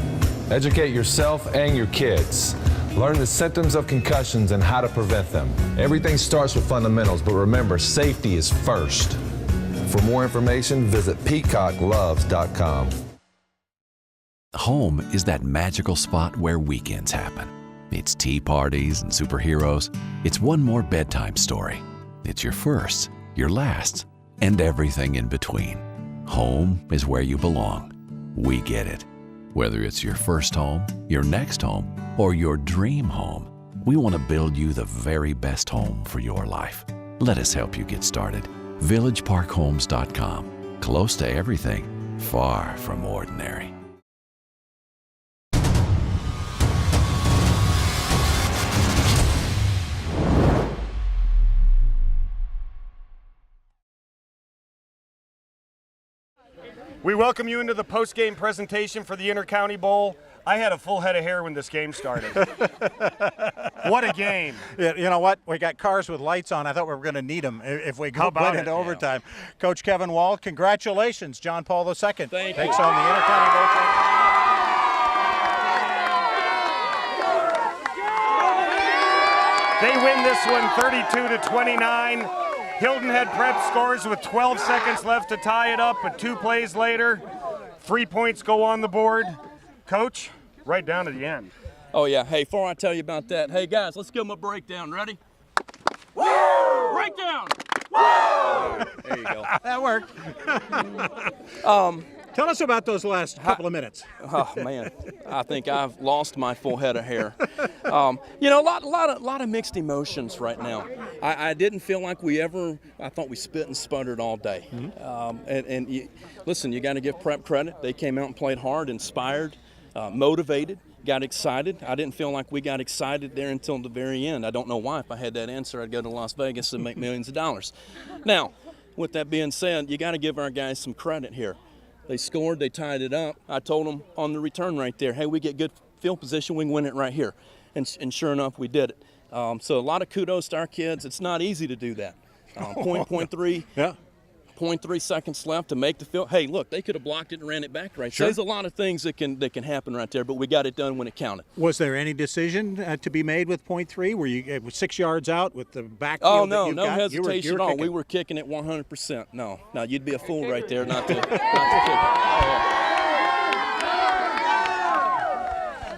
Educate yourself and your kids. Learn the symptoms of concussions and how to prevent them. Everything starts with fundamentals, but remember, safety is first. For more information, visit peacockloves.com. Home is that magical spot where weekends happen. It's tea parties and superheroes. It's one more bedtime story. It's your firsts, your lasts, and everything in between. Home is where you belong. We get it. Whether it's your first home, your next home, or your dream home, we want to build you the very best home for your life. Let us help you get started. VillageParkHomes.com. Close to everything, far from ordinary. We welcome you into the post-game presentation for the Intercounty Bowl. I had a full head of hair when this game started. What a game. Yeah, you know what? We got cars with lights on. I thought we were going to need them if we go into overtime. Yeah. Coach Kevin Wald, congratulations. John Paul II takes home the Intercounty Bowl. They win this one 32-29. Hilton Head Prep scores with 12 seconds left to tie it up, but 2 plays later, 3 points go on the board. Coach, right down to the end. Oh, yeah. Hey, before I tell you about that, hey, guys, let's give them a breakdown. Ready? Woo! Breakdown! Woo! There you go. That worked. Tell us about those last couple of minutes. Oh, man. I think I've lost my full head of hair. You know, a lot of mixed emotions right now. I didn't feel like I thought we spit and sputtered all day. Mm-hmm. Listen, you got to give Prep credit. They came out and played hard, inspired, motivated, got excited. I didn't feel like we got excited there until the very end. I don't know why. If I had that answer, I'd go to Las Vegas and make millions of dollars. Now, with that being said, you got to give our guys some credit here. They scored, they tied it up. I told them on the return right there, hey, we get good field position, we can win it right here. And sure enough, we did it. So a lot of kudos to our kids. It's not easy to do that. 0.3 seconds left to make the field. Hey, look, they could have blocked it and ran it back right. Sure. There's a lot of things that can happen right there, but we got it done when it counted. Was there any decision to be made with 0.3? Were you 6 yards out with the backfield? Oh no, no hesitation at all. We were kicking it 100%. No, you'd be a fool right there not to kick it. Oh.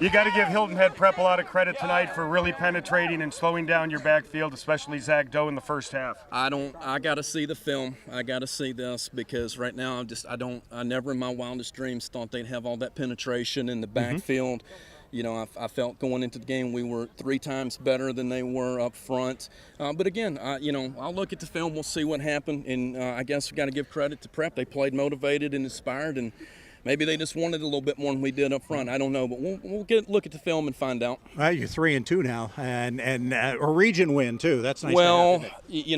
You got to give Hilton Head Prep a lot of credit tonight for really penetrating and slowing down your backfield, especially Zach Doe in the first half. I got to see the film. I got to see this because right now I never in my wildest dreams thought they'd have all that penetration in the backfield. You know, I felt going into the game we were 3 times better than they were up front. But again, I'll look at the film. We'll see what happened. And I guess we got to give credit to Prep. They played motivated and inspired, and maybe they just wanted a little bit more than we did up front. I don't know, but we'll look at the film and find out. Well, you're 3-2 now, and a region win too. That's nice. Well,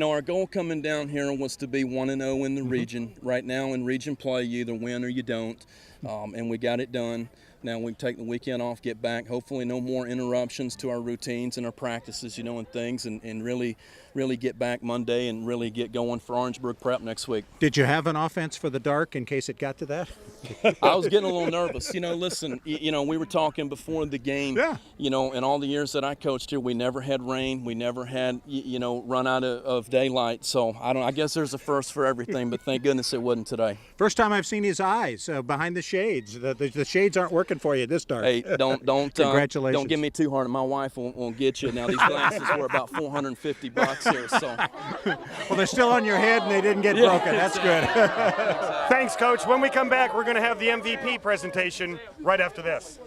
our goal coming down here was to be 1-0 in the region. Right now in region play, you either win or you don't, and we got it done. Now we take the weekend off, get back. Hopefully, no more interruptions to our routines and our practices, and things, and really get back Monday and really get going for Orangeburg Prep next week. Did you have an offense for the dark in case it got to that? I was getting a little nervous. Listen, we were talking before the game. Yeah. In all the years that I coached here, we never had rain. We never had, run out of daylight. So I guess there's a first for everything, but thank goodness it wasn't today. First time I've seen his eyes behind the shades. The shades aren't working for you this dark. Hey, don't Congratulations. Don't give me too hard. My wife will get you. Now these glasses were about $450 here. So. Well, they're still on your head and they didn't get broken. That's good. Thanks, Coach. When we come back, we're going to have the MVP presentation right after this.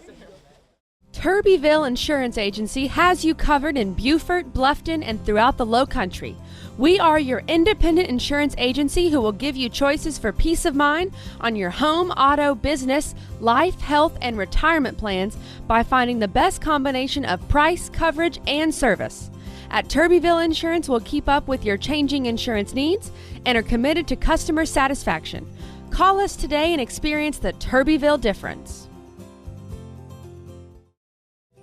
Turbyville Insurance Agency has you covered in Beaufort, Bluffton, and throughout the Lowcountry. We are your independent insurance agency who will give you choices for peace of mind on your home, auto, business, life, health, and retirement plans by finding the best combination of price, coverage, and service. At Turbyville Insurance, we'll keep up with your changing insurance needs and are committed to customer satisfaction. Call us today and experience the Turbyville difference.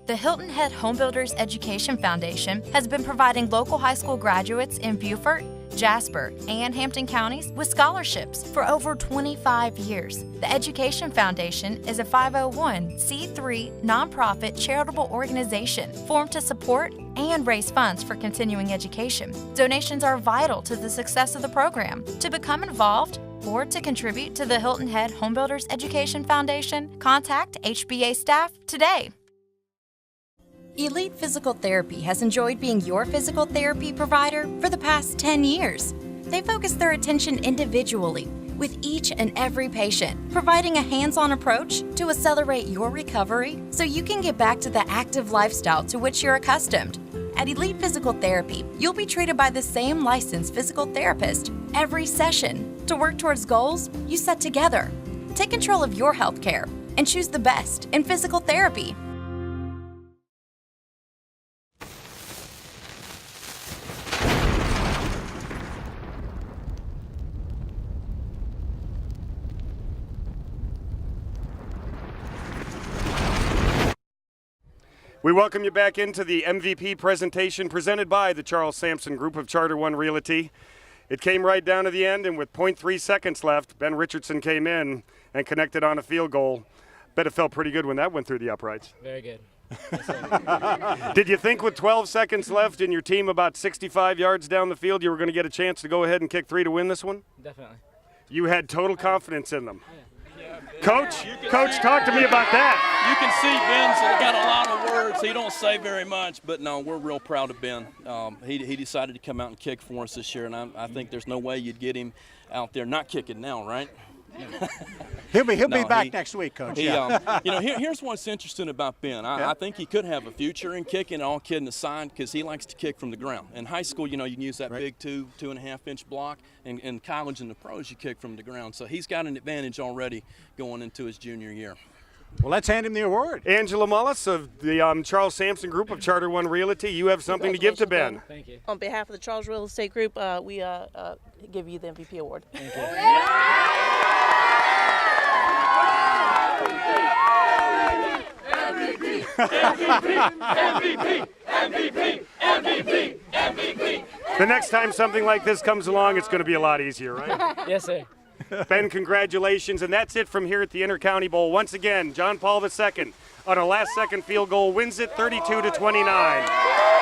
The Hilton Head Homebuilders Education Foundation has been providing local high school graduates in Beaufort, Jasper, and Hampton counties with scholarships for over 25 years. The Education Foundation is a 501c3 nonprofit charitable organization formed to support and raise funds for continuing education. Donations are vital to the success of the program. To become involved or to contribute to the Hilton Head Homebuilders Education Foundation, contact HBA staff today. Elite Physical Therapy has enjoyed being your physical therapy provider for the past 10 years. They focus their attention individually with each and every patient, providing a hands-on approach to accelerate your recovery so you can get back to the active lifestyle to which you're accustomed. At Elite Physical Therapy, you'll be treated by the same licensed physical therapist every session to work towards goals you set together. Take control of your health care and choose the best in physical therapy. We welcome you back into the MVP presentation presented by the Charles Sampson Group of Charter One Realty. It came right down to the end, and with 0.3 seconds left, Ben Richardson came in and connected on a field goal. Bet it felt pretty good when that went through the uprights. Very good. Did you think with 12 seconds left and your team about 65 yards down the field you were going to get a chance to go ahead and kick 3 to win this one? Definitely. You had total confidence in them. Coach, talk to me about that. You can see Ben's got a lot of words. He don't say very much, but no, we're real proud of Ben. He decided to come out and kick for us this year, and I think there's no way you'd get him out there not kicking now, right? He'll be back next week, Coach. Here's what's interesting about Ben. I think he could have a future in kicking, all kidding aside, because he likes to kick from the ground. In high school, you can use that big 2.5-inch block, and in college and the pros, you kick from the ground. So he's got an advantage already going into his junior year. Well, let's hand him the award. Angela Mullis of the Charles Sampson Group of Charter One Realty, you have something to give to Ben. Thank you. On behalf of the Charles Real Estate Group, we give you the MVP award. Thank you. The next time something like this comes along, it's going to be a lot easier, right? Yes, sir. Ben, congratulations, and that's it from here at the Intercounty Bowl. Once again, John Paul II on a last-second field goal wins it 32-29.